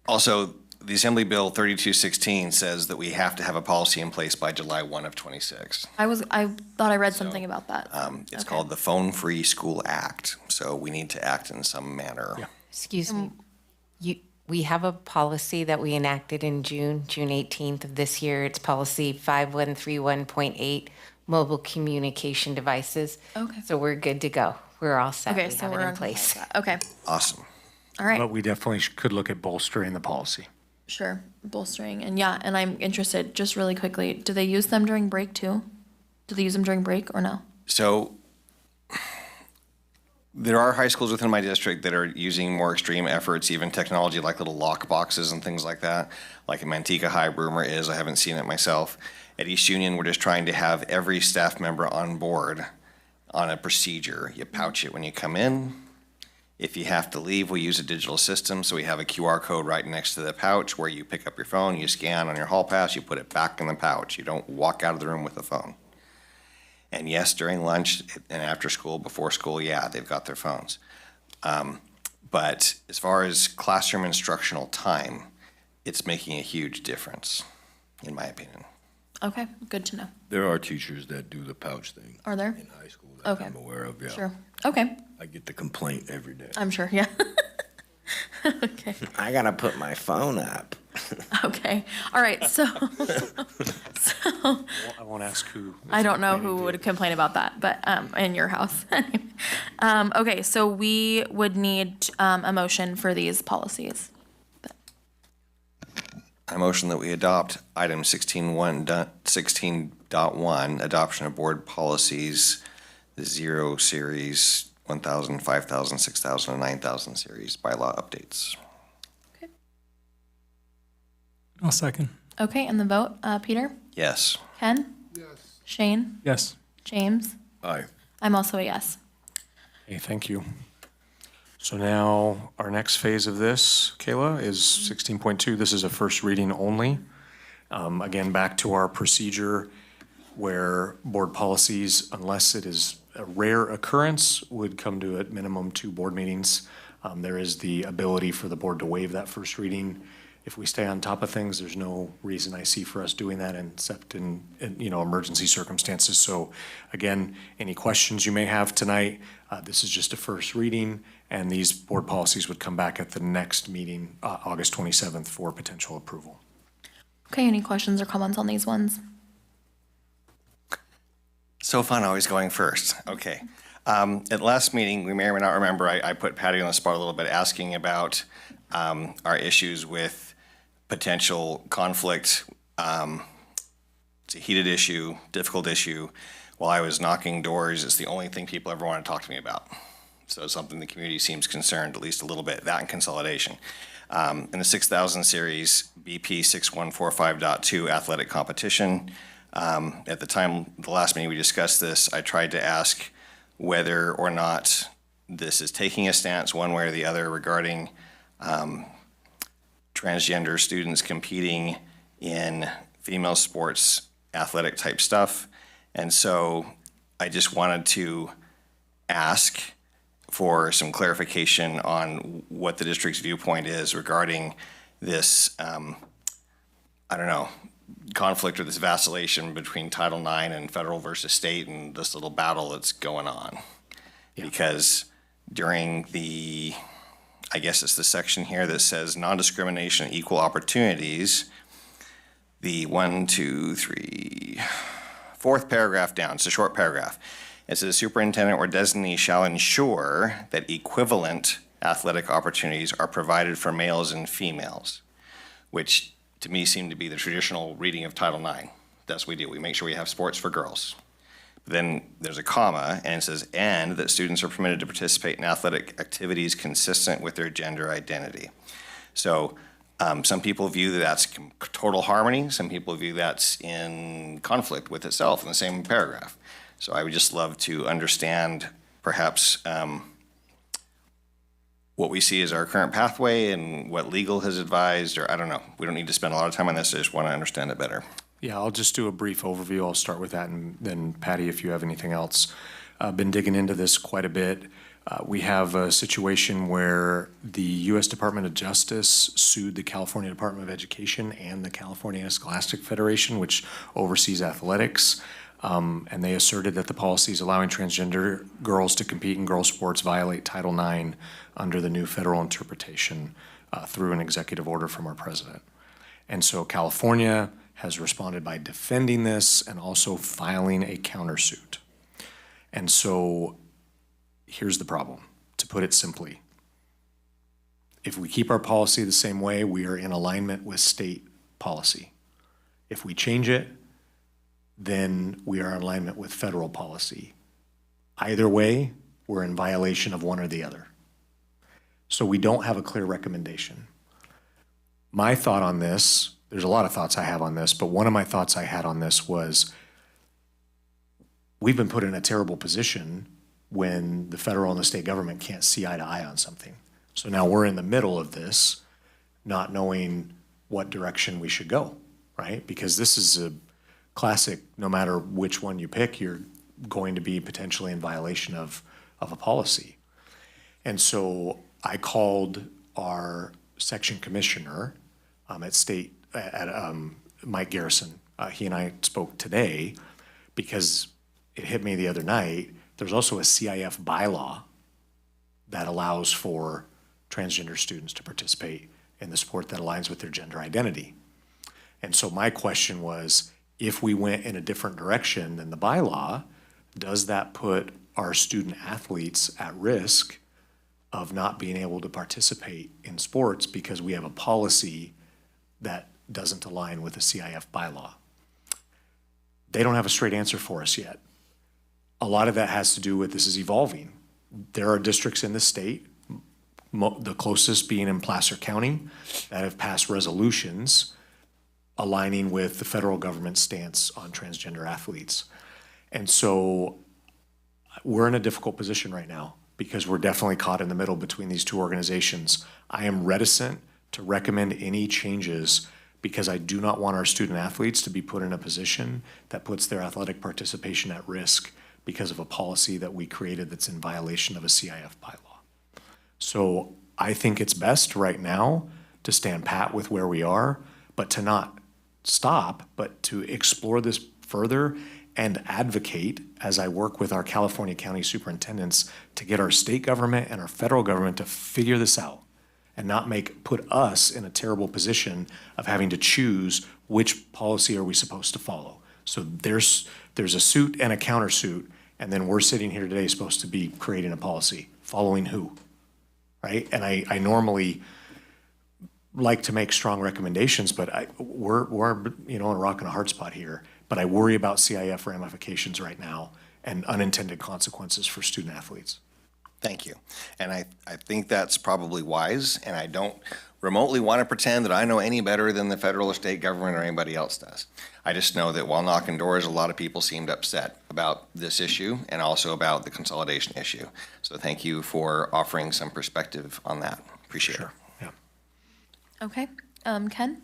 Also, the Assembly Bill 3216 says that we have to have a policy in place by July 1 of 26. I thought I read something about that. It's Okay. called the Phone Free School Act, so we need to act in some manner. Excuse me. We have a policy that we enacted in June 18th of this year. It's policy 5131.8, mobile communication devices. Okay. So we're good to go. We're all set. Okay, We so have it we're in on place. Okay, Awesome. all right. But we definitely could look at bolstering the policy. Sure, bolstering, and yeah, and I'm interested, just really quickly, do they use them during break too? Do they use them during break or no? So there are high schools within my district that are using more extreme efforts, even technology like little lock boxes and things like that. Like in Manteca High, rumor is, I haven't seen it myself. At East Union, we're just trying to have every staff member on board on a procedure. You pouch it when you come in. If you have to leave, we use a digital system, so we have a QR code right next to the pouch where you pick up your phone, you scan on your hall pass, you put it back in the pouch. You don't walk out of the room with the phone. And yes, during lunch and after school, before school, yeah, they've got their phones. But as far as classroom instructional time, it's making a huge difference, in my opinion. Okay, good to know. There are teachers that do the pouch thing Are there? in high school that Okay. I'm aware of, yeah. Sure, okay, I get the complaint every day. I'm sure, yeah. Okay, I gotta put my phone up. okay, all right, so, I won't ask who. I don't know who would complain about that, but, in your house. Okay, so we would need, a motion for these policies. I motion that we adopt item 16.1, adoption of board policies, the 0 series, 1,000, 5,000, 6,000, and 9,000 series bylaw updates. I'll second. Okay, and the vote, Peter? Yes. Ken? Yes. Shane? Yes. James? Aye. I'm also a yes. Hey, thank you. So now our next phase of this, Kayla, is 16.2. This is a first reading only. Again, back to our procedure where board policies, unless it is a rare occurrence, would come to at minimum 2 board meetings. There is the ability for the board to waive that first reading. If we stay on top of things, there's no reason I see for us doing that except in emergency circumstances. So again, any questions you may have tonight, this is just a first reading, and these board policies would come back at the next meeting, August 27th, for potential approval. Okay, any questions or comments on these ones? So fun always going first. Okay. At last meeting, we may or may not remember, I put Patty on the spot a little bit asking about our issues with potential conflict. It's a heated issue, difficult issue. While I was knocking doors, it's the only thing people ever want to talk to me about. So it's something the community seems concerned, at least a little bit, that and consolidation. In the 6,000 series, BP 6145.2 athletic competition, at the time, the last meeting we discussed this, I tried to ask whether or not this is taking a stance one way or the other regarding transgender students competing in female sports athletic type stuff. And so I just wanted to ask for some clarification on what the district's viewpoint is regarding this, conflict or this vacillation between Title IX and federal versus state and this little battle that's going on. Yeah. Because during the, I guess it's the section here that says non-discrimination and equal opportunities, the 4th paragraph down, it's a short paragraph. It says superintendent or designee shall ensure that equivalent athletic opportunities are provided for males and females, which to me seemed to be the traditional reading of Title IX. That's what we do. We make sure we have sports for girls. Then there's a comma, and it says, and that students are permitted to participate in athletic activities consistent with their gender identity. So some people view that that's total harmony. Some people view that's in conflict with itself in the same paragraph. So I would just love to understand perhaps what we see as our current pathway and what legal has advised, or I don't know. We don't need to spend a lot of time on this. I just want to understand it better. Yeah, I'll just do a brief overview. I'll start with that, and then Patty, if you have anything else. I've been digging into this quite a bit. We have a situation where the U.S. Department of Justice sued the California Department of Education and the California Scholastic Federation, which oversees athletics, and they asserted that the policies allowing transgender girls to compete in girls' sports violate Title IX under the new federal interpretation through an executive order from our president. And so California has responded by defending this and also filing a countersuit. And so here's the problem, to put it simply. If we keep our policy the same way, we are in alignment with state policy. If we change it, then we are in alignment with federal policy. Either way, we're in violation of one or the other. So we don't have a clear recommendation. My thought on this, there's a lot of thoughts I have on this, but one of my thoughts I had on this was we've been put in a terrible position when the federal and the state government can't see eye to eye on something. So now we're in the middle of this, not knowing what direction we should go, right? Because this is a classic, no matter which one you pick, you're going to be potentially in violation of a policy. And so I called our section commissioner at Mike Garrison. He and I spoke today because it hit me the other night. There's also a CIF bylaw that allows for transgender students to participate in the sport that aligns with their gender identity. And so my question was, if we went in a different direction than the bylaw, does that put our student athletes at risk of not being able to participate in sports because we have a policy that doesn't align with the CIF bylaw? They don't have a straight answer for us yet. A lot of that has to do with this is evolving. There are districts in the state, the closest being in Placer County, that have passed resolutions aligning with the federal government's stance on transgender athletes. And so we're in a difficult position right now because we're definitely caught in the middle between these two organizations. I am reticent to recommend any changes because I do not want our student athletes to be put in a position that puts their athletic participation at risk because of a policy that we created that's in violation of a CIF bylaw. So I think it's best right now to stand pat with where we are, but to not stop, but to explore this further and advocate as I work with our California County superintendents to get our state government and our federal government to figure this out and not put us in a terrible position of having to choose which policy are we supposed to follow. So there's a suit and a countersuit, and then we're sitting here today supposed to be creating a policy. Following who, right? And I normally like to make strong recommendations, but we're in a rock and a hard spot here. But I worry about CIF ramifications right now and unintended consequences for student athletes. Thank you. And I think that's probably wise, and I don't remotely want to pretend that I know any better than the federal or state government or anybody else does. I just know that while knocking doors, a lot of people seemed upset about this issue and also about the consolidation issue. So thank you for offering some perspective on that. Appreciate it. Yeah. Okay, Ken?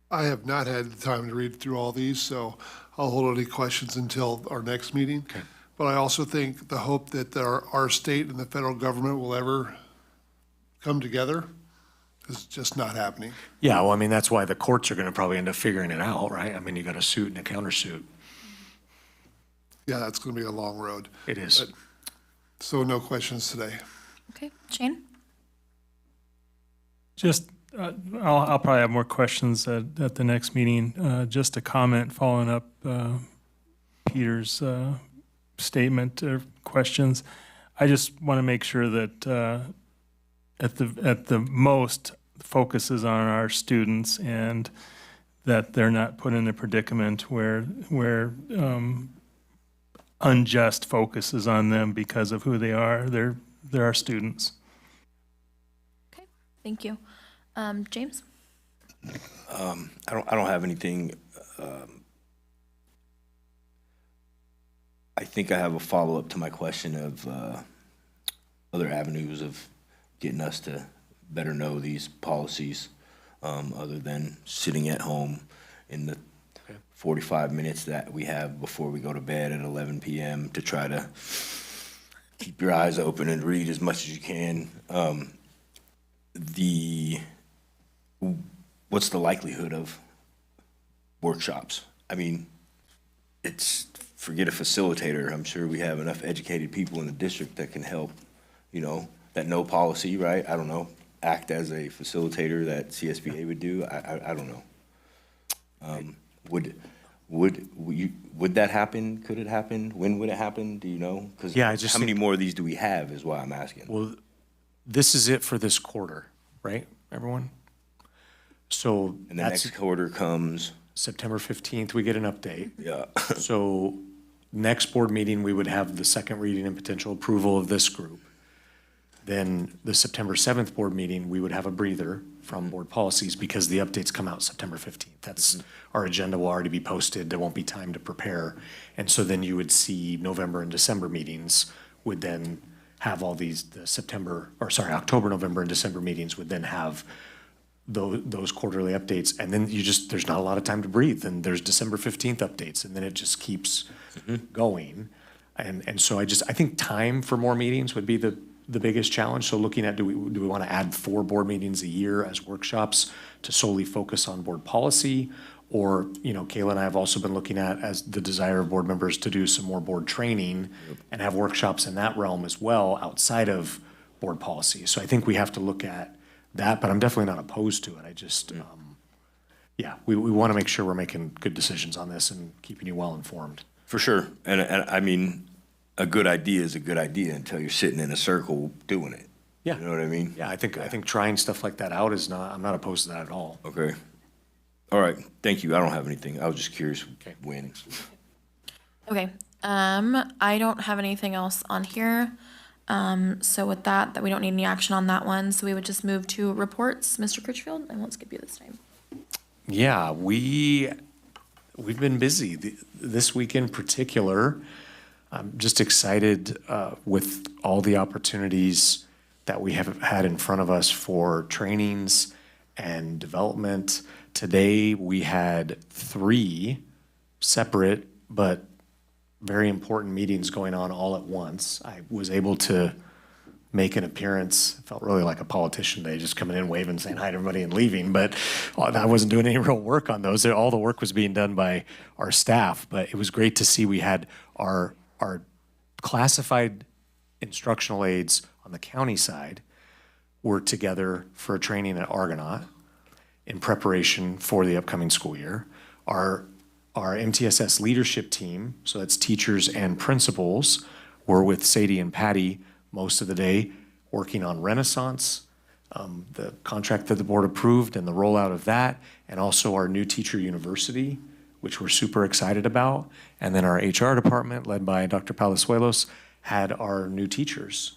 I have not had the time to read through all these, so I'll hold any questions until our next meeting. Okay. But I also think the hope that our state and the federal government will ever come together is just not happening. Yeah, well, I mean, that's why the courts are going to probably end up figuring it out, right? I mean, you got a suit and a countersuit. Yeah, that's going to be a long road. It is. But, so no questions today. Okay, Shane? Just, I'll probably have more questions at the next meeting. Just a comment following up Peter's statement or questions. I just want to make sure that at the most, focus is on our students and that they're not put in a predicament where unjust focus is on them because of who they are. They're our students. Okay, thank you. James? I don't have anything. I think I have a follow-up to my question of other avenues of getting us to better know these policies, other than sitting at home in the 45 minutes that we have before we go to bed at 11 p.m. to try to keep your eyes open and read as much as you can. What's the likelihood of workshops? I mean, forget a facilitator. I'm sure we have enough educated people in the district that can help, that know policy, right? I don't know, act as a facilitator that CSBA would do. I don't know. Would that happen? Could it happen? When would it happen? Do you know? Because how many more of these do we have is why I'm asking. Well, this is it for this quarter, right, everyone? So and the next quarter comes September 15th, we get an update. Yeah. So next board meeting, we would have the second reading and potential approval of this group. Then the September 7th board meeting, we would have a breather from board policies because the updates come out September 15th. That's our agenda will already be posted. There won't be time to prepare. And so then you would see November and December meetings would then have all these, October, November, and December meetings would then have those quarterly updates. And then there's not a lot of time to breathe. And there's December 15th updates. And then it just keeps going. And so I think time for more meetings would be the biggest challenge. So looking at, do we want to add 4 board meetings a year as workshops to solely focus on board policy? Or, Kayla and I have also been looking at, as the desire of board members, to do some more board training and have workshops in that realm as well outside of board policy. So I think we have to look at that, but I'm definitely not opposed to it. I just, we want to make sure we're making good decisions on this and keeping you well informed. For sure. And I mean, a good idea is a good idea until you're sitting in a circle doing it. Yeah. You know what I mean? Yeah, I think trying stuff like that out I'm not opposed to that at all. Okay. All right. Thank you. I don't have anything. I was just curious when. Okay. I don't have anything else on here. So with that we don't need any action on that one. So we would just move to reports. Mr. Critchfield, I won't skip you this time. Yeah, we've been busy this week in particular. I'm just excited with all the opportunities that we have had in front of us for trainings and development. Today, we had 3 separate but very important meetings going on all at once. I was able to make an appearance. Felt really like a politician today, just coming in, waving, saying hi to everybody and leaving. But I wasn't doing any real work on those. All the work was being done by our staff. But it was great to see we had our classified instructional aides on the county side were together for a training at Argonaut in preparation for the upcoming school year. Our MTSS leadership team, so that's teachers and principals, were with Sadie and Patty most of the day working on Renaissance, the contract that the board approved and the rollout of that, and also our new teacher university, which we're super excited about. And then our HR department, led by Dr. Palazuelos, had our new teachers,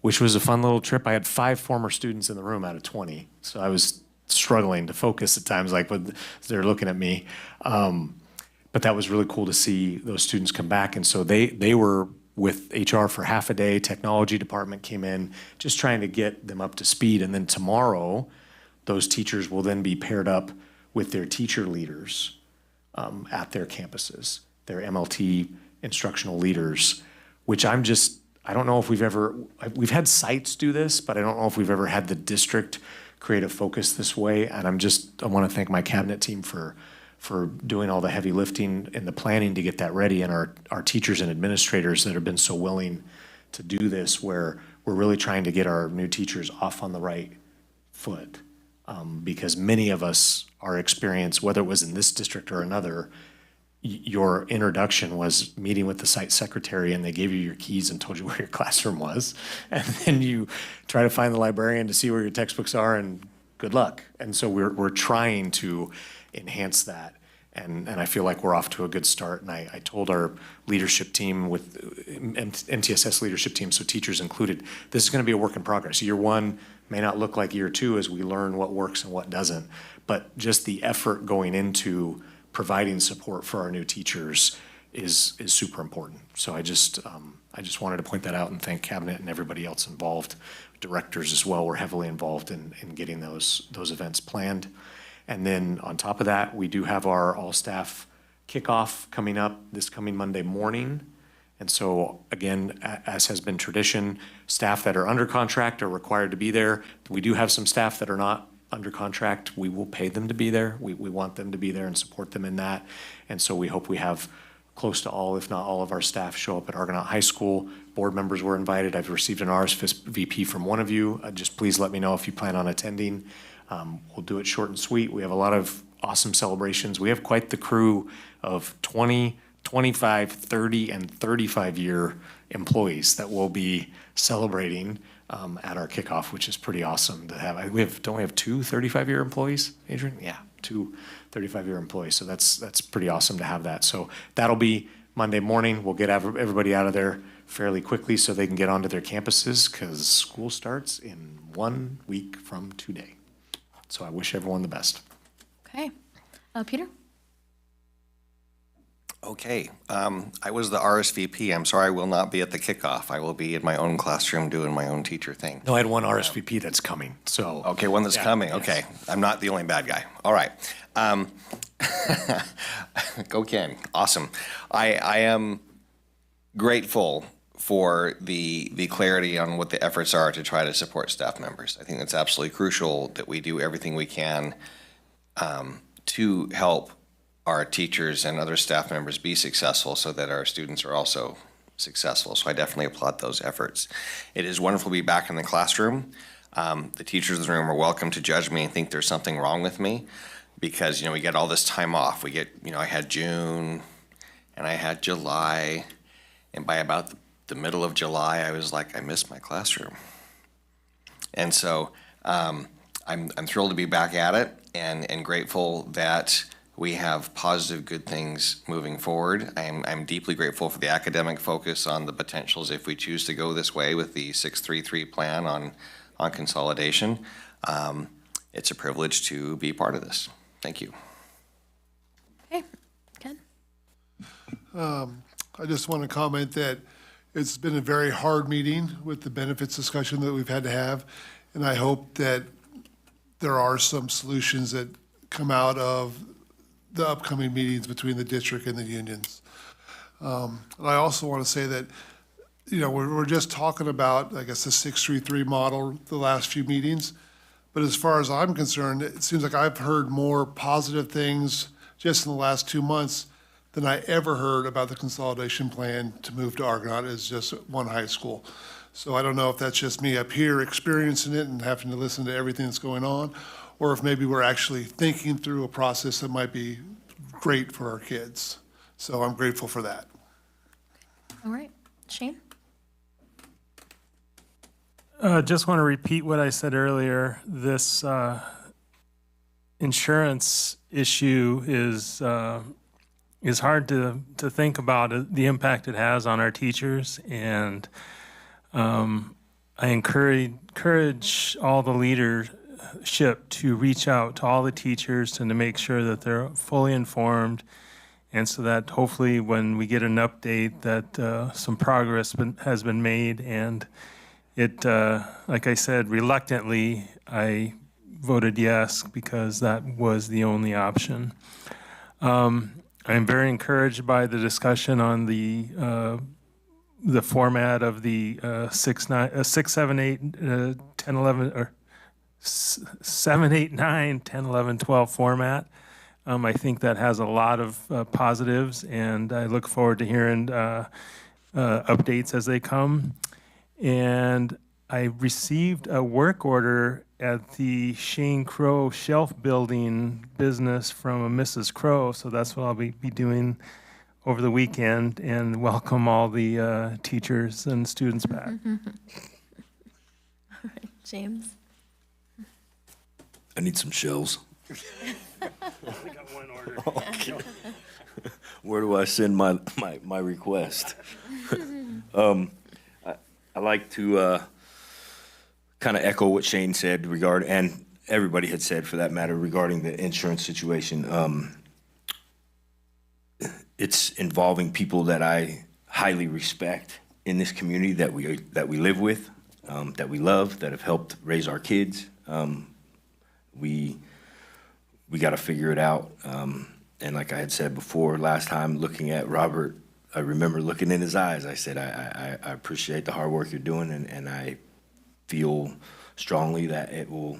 which was a fun little trip. I had 5 former students in the room out of 20, so I was struggling to focus at times, like when they're looking at me. But that was really cool to see those students come back. And so they were with HR for half a day. Technology department came in, just trying to get them up to speed. And then tomorrow, those teachers will then be paired up with their teacher leaders at their campuses, their MLT instructional leaders, which I don't know if we've had sites do this, but I don't know if we've ever had the district create a focus this way. And I want to thank my cabinet team for doing all the heavy lifting and the planning to get that ready, and our teachers and administrators that have been so willing to do this, where we're really trying to get our new teachers off on the right foot. Because many of us, our experience, whether it was in this district or another, your introduction was meeting with the site secretary and they gave you your keys and told you where your classroom was. And then you try to find the librarian to see where your textbooks are and good luck. And so we're trying to enhance that. And I feel like we're off to a good start. And I told our leadership team with MTSS leadership team, so teachers included, this is going to be a work in progress. Year one may not look like year two as we learn what works and what doesn't, but just the effort going into providing support for our new teachers is super important. So I just wanted to point that out and thank Cabinet and everybody else involved. Directors as well were heavily involved in getting those events planned. And then on top of that, we do have our all-staff kickoff coming up this coming Monday morning. And so again, as has been tradition, staff that are under contract are required to be there. We do have some staff that are not under contract. We will pay them to be there. We want them to be there and support them in that. And so we hope we have close to all, if not all of our staff show up at Argonaut High School. Board members were invited. I've received an RSVP from one of you. Just please let me know if you plan on attending. We'll do it short and sweet. We have a lot of awesome celebrations. We have quite the crew of 20, 25, 30, and 35-year employees that will be celebrating at our kickoff, which is pretty awesome to have. Don't we have two 35-year employees, Adrian? Yeah, two 35-year employees. So that's pretty awesome to have that. So that'll be Monday morning. We'll get everybody out of there fairly quickly so they can get onto their campuses because school starts in 1 week from today. So I wish everyone the best. Okay. Peter? Okay, I was the RSVP. I'm sorry I will not be at the kickoff. I will be in my own classroom doing my own teacher thing. No, I had one RSVP that's coming, so. Okay, one that's coming, yes. okay. I'm not the only bad guy. All right. Go Ken, awesome. I am grateful for the clarity on what the efforts are to try to support staff members. I think that's absolutely crucial that we do everything we can to help our teachers and other staff members be successful so that our students are also successful. So I definitely applaud those efforts. It is wonderful to be back in the classroom. The teachers in the room are welcome to judge me and think there's something wrong with me because, we get all this time off. We get, I had June and I had July, and by about the middle of July, I was like, I missed my classroom. And so I'm thrilled to be back at it and grateful that we have positive, good things moving forward. I'm deeply grateful for the academic focus on the potentials if we choose to go this way with the 633 plan on consolidation. It's a privilege to be part of this. Thank you. Okay. Ken? I just want to comment that it's been a very hard meeting with the benefits discussion that we've had to have, and I hope that there are some solutions that come out of the upcoming meetings between the district and the unions. And I also want to say that, we're just talking about, I guess, the 633 model the last few meetings. But as far as I'm concerned, it seems like I've heard more positive things just in the last 2 months than I ever heard about the consolidation plan to move to Argonaut as just one high school. So I don't know if that's just me up here experiencing it and having to listen to everything that's going on, or if maybe we're actually thinking through a process that might be great for our kids. So I'm grateful for that. All right. Shane? Just want to repeat what I said earlier. This insurance issue is hard to think about the impact it has on our teachers, and I encourage all the leadership to reach out to all the teachers and to make sure that they're fully informed, and so that hopefully when we get an update that some progress has been made. And it, like I said, reluctantly, I voted yes because that was the only option. I'm very encouraged by the discussion on the format of the 6, 7, 8, 10, 11, or 7, 8, 9, 10, 11, 12 format. I think that has a lot of positives, and I look forward to hearing updates as they come. And I received a work order at the Shane Crow shelf building business from a Mrs. Crow, so that's what I'll be doing over the weekend, and welcome all the teachers and students back. All right, James. I need some shells. Okay. Where do I send my request? I like to kind of echo what Shane said and everybody had said for that matter regarding the insurance situation. It's involving people that I highly respect in this community that we live with, that we love, that have helped raise our kids. We got to figure it out. And like I had said before, last time looking at Robert, I remember looking in his eyes. I said, I appreciate the hard work you're doing, and I feel strongly that it will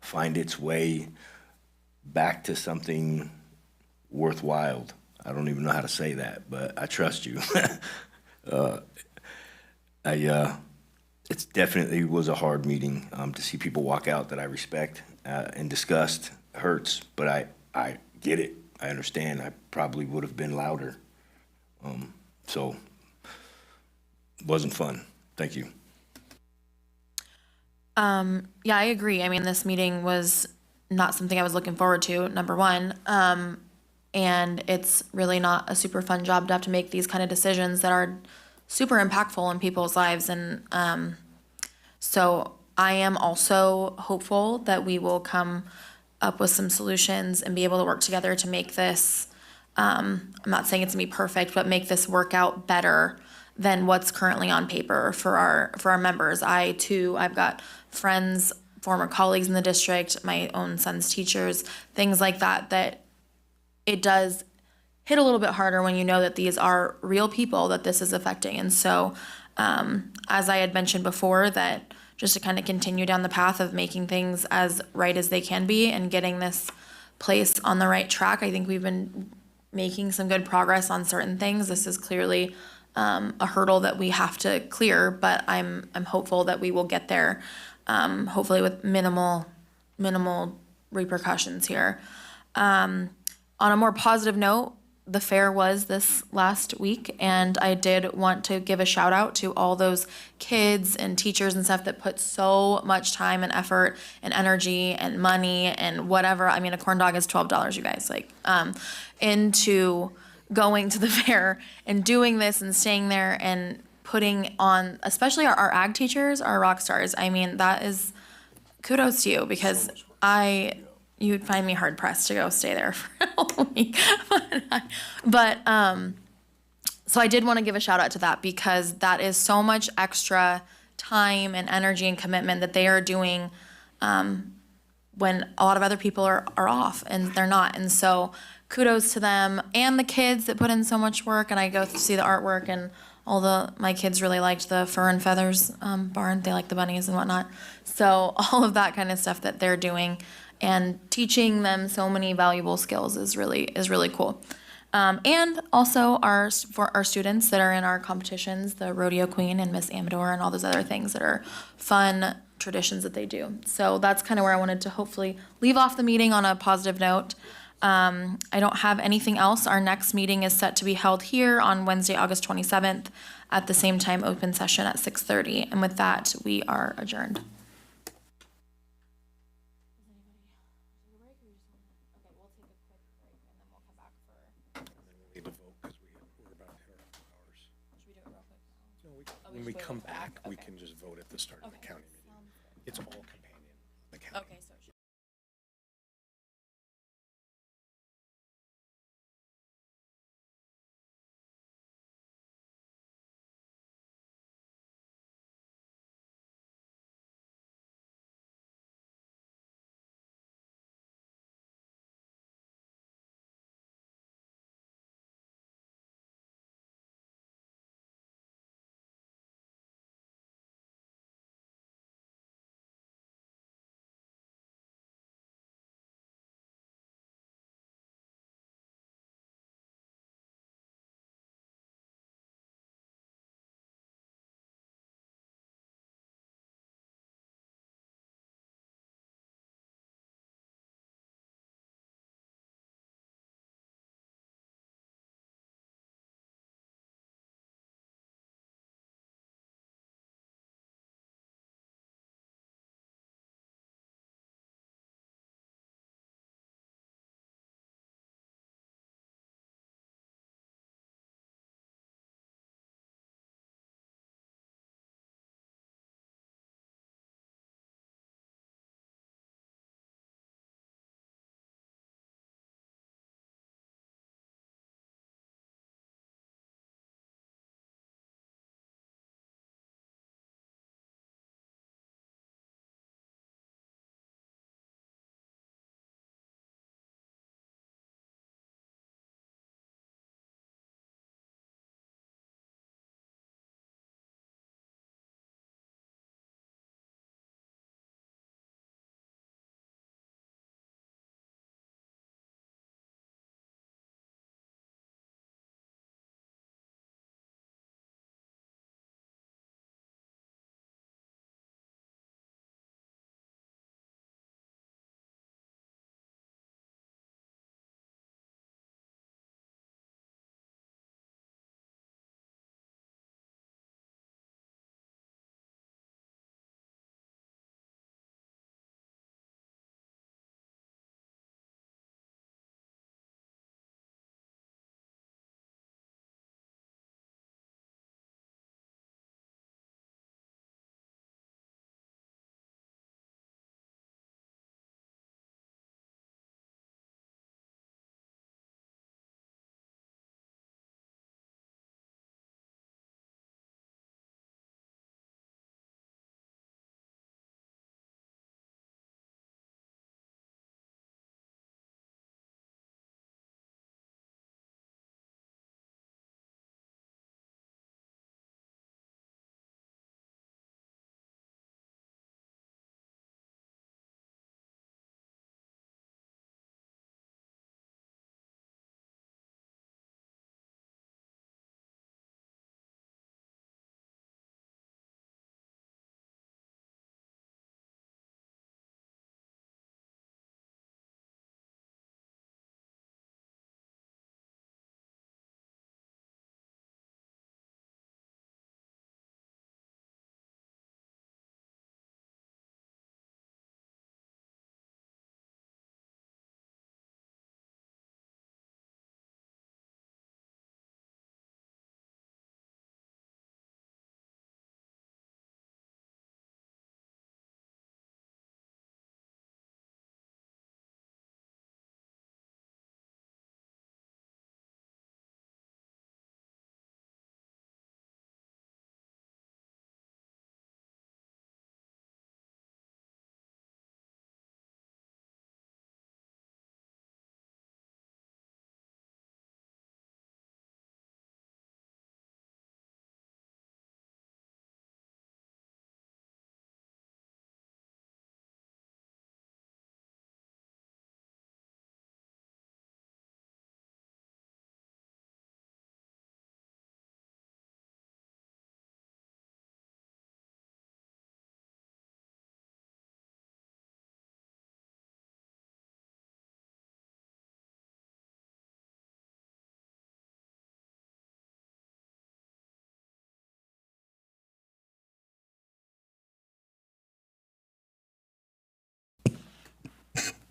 find its way back to something worthwhile. I don't even know how to say that, but I trust you. It definitely was a hard meeting. To see people walk out that I respect and disgust hurts, but I get it. I understand. I probably would have been louder. So it wasn't fun. Thank you. Yeah, I agree. I mean, this meeting was not something I was looking forward to, number one. And it's really not a super fun job to have to make these kind of decisions that are super impactful in people's lives. And so I am also hopeful that we will come up with some solutions and be able to work together to make this, I'm not saying it's gonna be perfect, but make this work out better than what's currently on paper for our members. I've got friends, former colleagues in the district, my own son's teachers, things like that, that it does hit a little bit harder when you know that these are real people that this is affecting. And so, as I had mentioned before, that just to kind of continue down the path of making things as right as they can be and getting this place on the right track, I think we've been making some good progress on certain things. This is clearly a hurdle that we have to clear, but I'm hopeful that we will get there, hopefully with minimal repercussions here. On a more positive note, the fair was this last week, and I did want to give a shout out to all those kids and teachers and stuff that put so much time and effort and energy and money and whatever. I mean, a corn dog is $12, you guys, into going to the fair and doing this and staying there and putting on, especially our ag teachers, are rock stars. I mean, that is kudos to you, because you'd find me hard pressed to go stay there for a whole week. So I did want to give a shout out to that, because that is so much extra time and energy and commitment that they are doing when a lot of other people are off and they're not. And so kudos to them and the kids that put in so much work. And I go see the artwork, and my kids really liked the fur and feathers barn. They like the bunnies and whatnot. So all of that kind of stuff that they're doing and teaching them so many valuable skills is really cool. And also for our students that are in our competitions, the Rodeo Queen and Miss Amador and all those other things that are fun traditions that they do. So that's kind of where I wanted to hopefully leave off the meeting on a positive note. I don't have anything else. Our next meeting is set to be held here on Wednesday, August 27th at the same time, open session at 6:30. And with that, we are adjourned. When we come back, we can just vote at the start of the county meeting. It's all companion, the county. Okay, so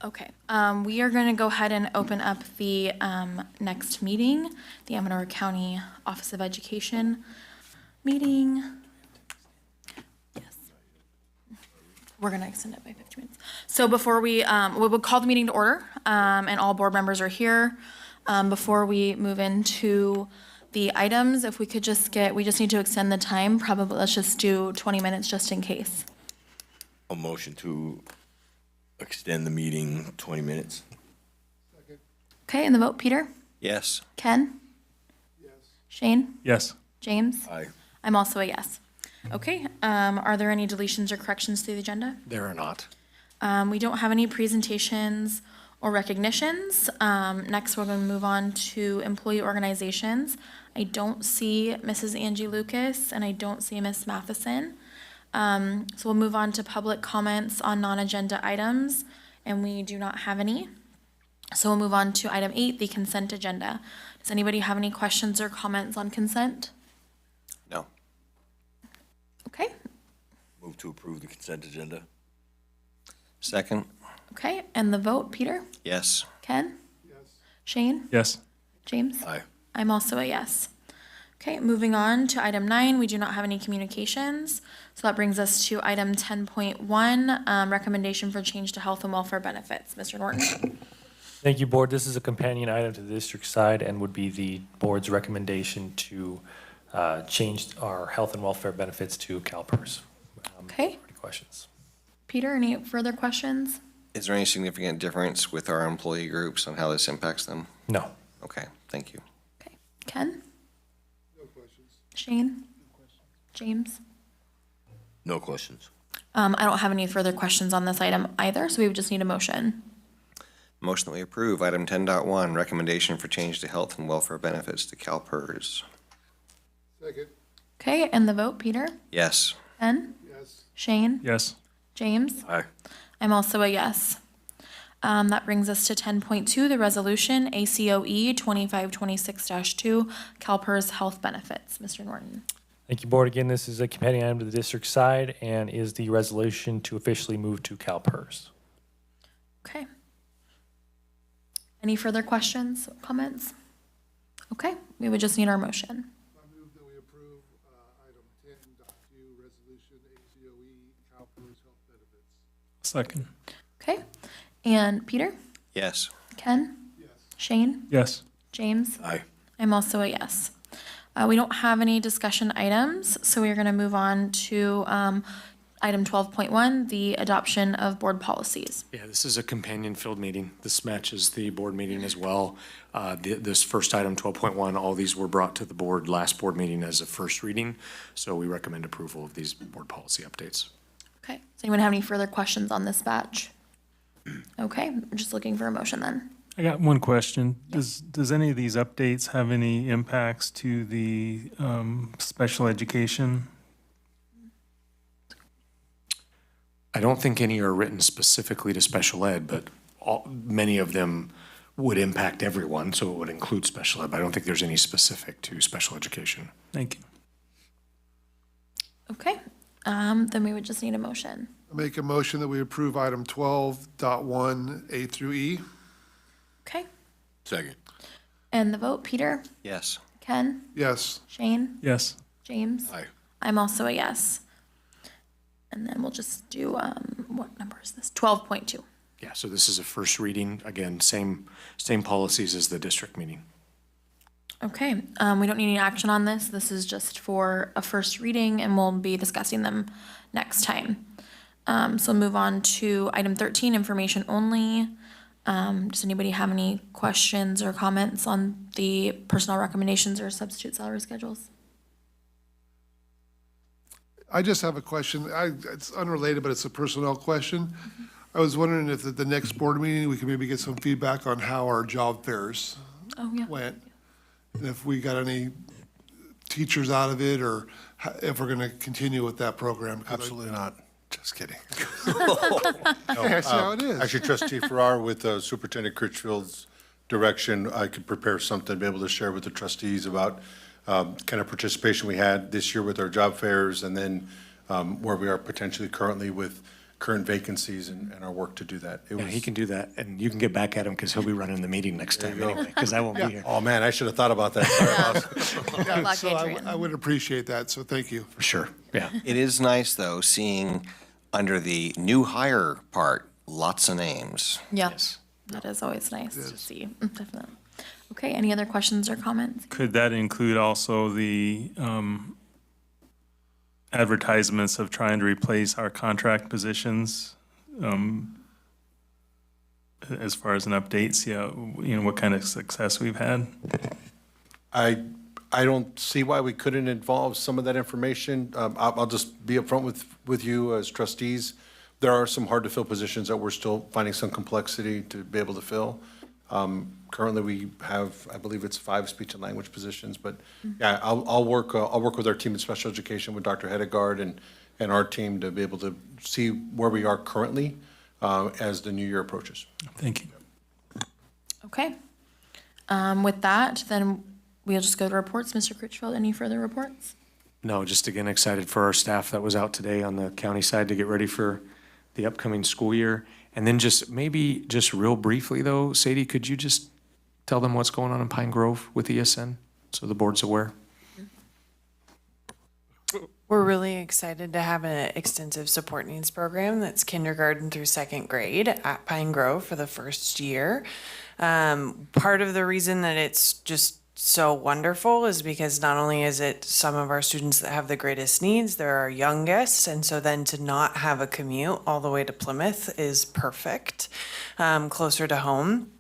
Okay, we are going to go ahead and open up the next meeting, the Amador County Office of Education meeting. Yes. We're going to extend it by 15 minutes. So before we will call the meeting to order, and all board members are here. Before we move into the items, if we could we just need to extend the time, probably, let's just do 20 minutes just in case. A motion to extend the meeting 20 minutes. Okay, and the vote, Peter? Yes. Ken? Yes. Shane? Yes. James? Aye. I'm also a yes. Okay, are there any deletions or corrections to the agenda? There are not. We don't have any presentations or recognitions. Next, we're going to move on to employee organizations. I don't see Mrs. Angie Lucas, and I don't see Miss Matheson. So we'll move on to public comments on non-agenda items, and we do not have any. So we'll move on to item 8, the consent agenda. Does anybody have any questions or comments on consent? No. Okay, Move to approve the consent agenda. Second? okay, and the vote, Peter? Yes. Ken? Yes. Shane? Yes. James? Aye. I'm also a yes. Okay, moving on to item 9, we do not have any communications. So that brings us to item 10.1, recommendation for change to health and welfare benefits. Mr. Norton? Thank you, Board. This is a companion item to the district side and would be the board's recommendation to change our health and welfare benefits to CalPERS. Okay. Any questions? Peter, any further questions? Is there any significant difference with our employee groups on how this impacts them? No. Okay, thank you. Okay. Ken? No questions. Shane? No questions. James? No questions. I don't have any further questions on this item either, so we would just need a motion. Motion that we approve item 10.1, recommendation for change to health and welfare benefits to CalPERS. Second. Okay, and the vote, Peter? Yes. Ken? Yes. Shane? Yes. James? Aye. I'm also a yes. That brings us to 10.2, the resolution, ACOE 2526-2, CalPERS health benefits. Mr. Norton? Thank you, Board. Again, this is a companion item to the district side and is the resolution to officially move to CalPERS. Okay. Any further questions, comments? Okay, we would just need our motion. I move that we approve item 10.2, resolution ACOE, CalPERS health benefits. Second. Okay, and Peter? Yes. Ken? Yes. Shane? Yes. James? Aye. I'm also a yes. We don't have any discussion items, so we're going to move on to item 12.1, the adoption of board policies. Yeah, this is a companion field meeting. This matches the board meeting as well. This first item, 12.1, all these were brought to the board last board meeting as a first reading. So we recommend approval of these board policy updates. Okay, does anyone have any further questions on this batch? Okay, we're just looking for a motion then. I got one question. Does any of these updates have any impacts to the special education? I don't think any are written specifically to special ed, but many of them would impact everyone, so it would include special ed, but I don't think there's any specific to special education. Thank you. Okay, then we would just need a motion. I make a motion that we approve item 12.1, A through E. Okay, Second. and the vote, Peter? Yes. Ken? Yes. Shane? Yes. James? Aye. I'm also a yes. And then we'll just do, what number is this? 12.2. Yeah, so this is a first reading. Again, same policies as the district meeting. Okay, we don't need any action on this. This is just for a first reading, and we'll be discussing them next time. So move on to item 13, information only. Does anybody have any questions or comments on the personnel recommendations or substitute salary schedules? I just have a question. It's unrelated, but it's a personnel question. I was wondering if at the next board meeting, we could maybe get some feedback on how our job fairs went. And if we got any teachers out of it, or if we're going to continue with that program. Absolutely not. Just kidding. That's how it is. Actually, Trustee Farrar, with Superintendent Critchfield's direction, I could prepare something to be able to share with the trustees about kind of participation we had this year with our job fairs, and then where we are potentially currently with current vacancies and our work to do that. Yeah, he can do that, and you can get back at him because he'll be running the meeting next time you go. anyway, because I won't be here. Oh, man, I should have thought about that. Sorry, boss. Good luck, So Adrian. I would appreciate that, so thank you. For sure, yeah. It is nice, though, seeing under the new hire part, lots of names. Yeah, Yes. that is always nice to see, definitely. Okay, any other questions or comments? Could that include also the advertisements of trying to replace our contract positions? As far as an update, see how, what kind of success we've had? I don't see why we couldn't involve some of that information. I'll just be upfront with you as trustees. There are some hard-to-fill positions that we're still finding some complexity to be able to fill. Currently, we have, I believe it's 5 speech and language positions, but yeah, I'll work with our team in special education, with Dr. Hedegaard and our team to be able to see where we are currently as the new year approaches. Thank you. Okay. With that, then we'll just go to reports. Mr. Critchfield, any further reports? No, just again, excited for our staff that was out today on the county side to get ready for the upcoming school year. And then just real briefly though, Sadie, could you just tell them what's going on in Pine Grove with ESN so the board's aware? We're really excited to have an extensive support needs program that's kindergarten through 2nd grade at Pine Grove for the first year. Part of the reason that it's just so wonderful is because not only is it some of our students that have the greatest needs, they're our youngest, and so then to not have a commute all the way to Plymouth is perfect, closer to home.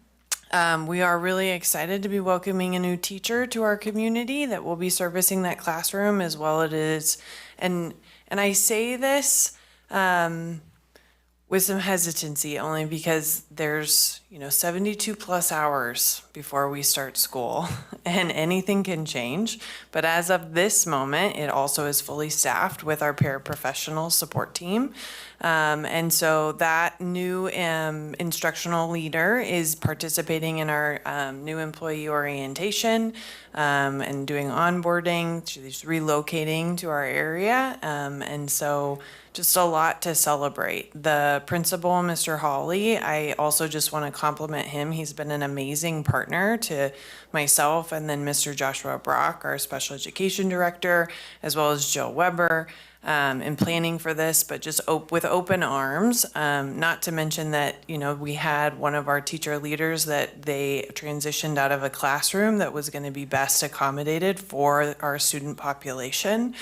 We are really excited to be welcoming a new teacher to our community that will be servicing that classroom as well it is. And I say this with some hesitancy only because there's 72 plus hours before we start school and anything can change. But as of this moment, it also is fully staffed with our paraprofessional support team. And so that new instructional leader is participating in our new employee orientation and doing onboarding. She's relocating to our area. And so just a lot to celebrate. The principal, Mr. Hawley, I also just want to compliment him. He's been an amazing partner to myself and then Mr. Joshua Brock, our special education director, as well as Jill Weber. In planning for this, but just with open arms. Not to mention that, we had one of our teacher leaders that they transitioned out of a classroom that was going to be best accommodated for our student population.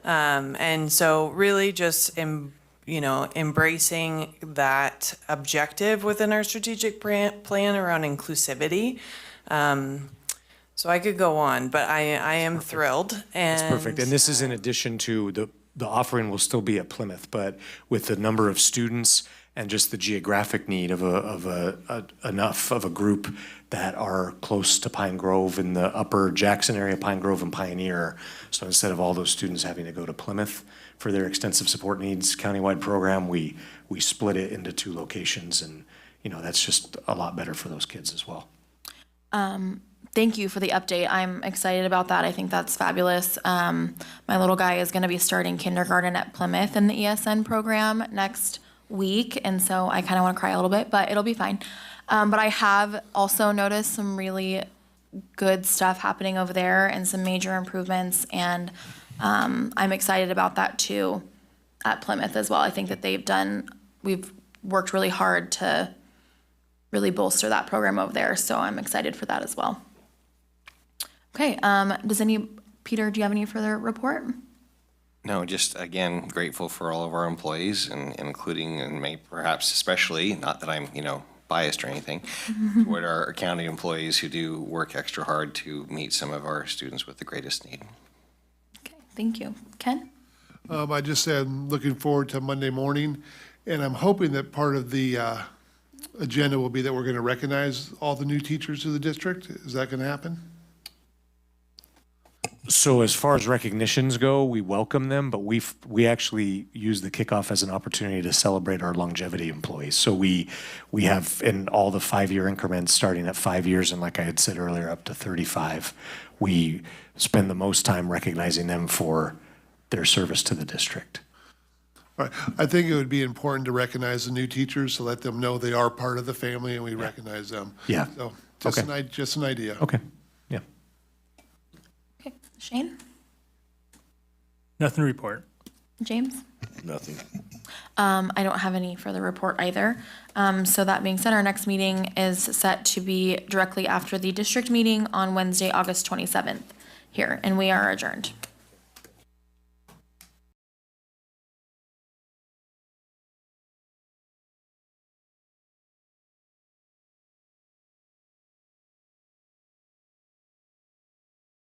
And so really just, embracing that objective within our strategic plan around inclusivity. So I could go on, but I am thrilled. And That's perfect. And this is in addition to the offering will still be at Plymouth, but with the number of students and just the geographic need of enough of a group that are close to Pine Grove in the upper Jackson area, Pine Grove and Pioneer. So instead of all those students having to go to Plymouth for their extensive support needs countywide program, we split it into 2 locations, and that's just a lot better for those kids as well. Thank you for the update. I'm excited about that. I think that's fabulous. My little guy is going to be starting kindergarten at Plymouth in the ESN program next week, and so I kind of want to cry a little bit, but it'll be fine. But I have also noticed some really good stuff happening over there and some major improvements, and I'm excited about that too at Plymouth as well. I think that we've worked really hard to really bolster that program over there, so I'm excited for that as well. Okay, Peter, do you have any further report? No, just again, grateful for all of our employees and including and perhaps especially, not that I'm, biased or anything, toward our county employees who do work extra hard to meet some of our students with the greatest need. Okay, thank you. Ken? I just said I'm looking forward to Monday morning, and I'm hoping that part of the agenda will be that we're going to recognize all the new teachers of the district. Is that going to happen? So as far as recognitions go, we welcome them, but we actually use the kickoff as an opportunity to celebrate our longevity employees. So we have in all the 5-year increments, starting at 5 years, and like I had said earlier, up to 35, we spend the most time recognizing them for their service to the district. All right. I think it would be important to recognize the new teachers, to let them know they are part of the family and we recognize them. Yeah. So Okay. just an idea. Okay, yeah. Okay, Shane? Nothing to report. James? Nothing. I don't have any further report either. So that being said, our next meeting is set to be directly after the district meeting on Wednesday, August 27th here, and we are adjourned.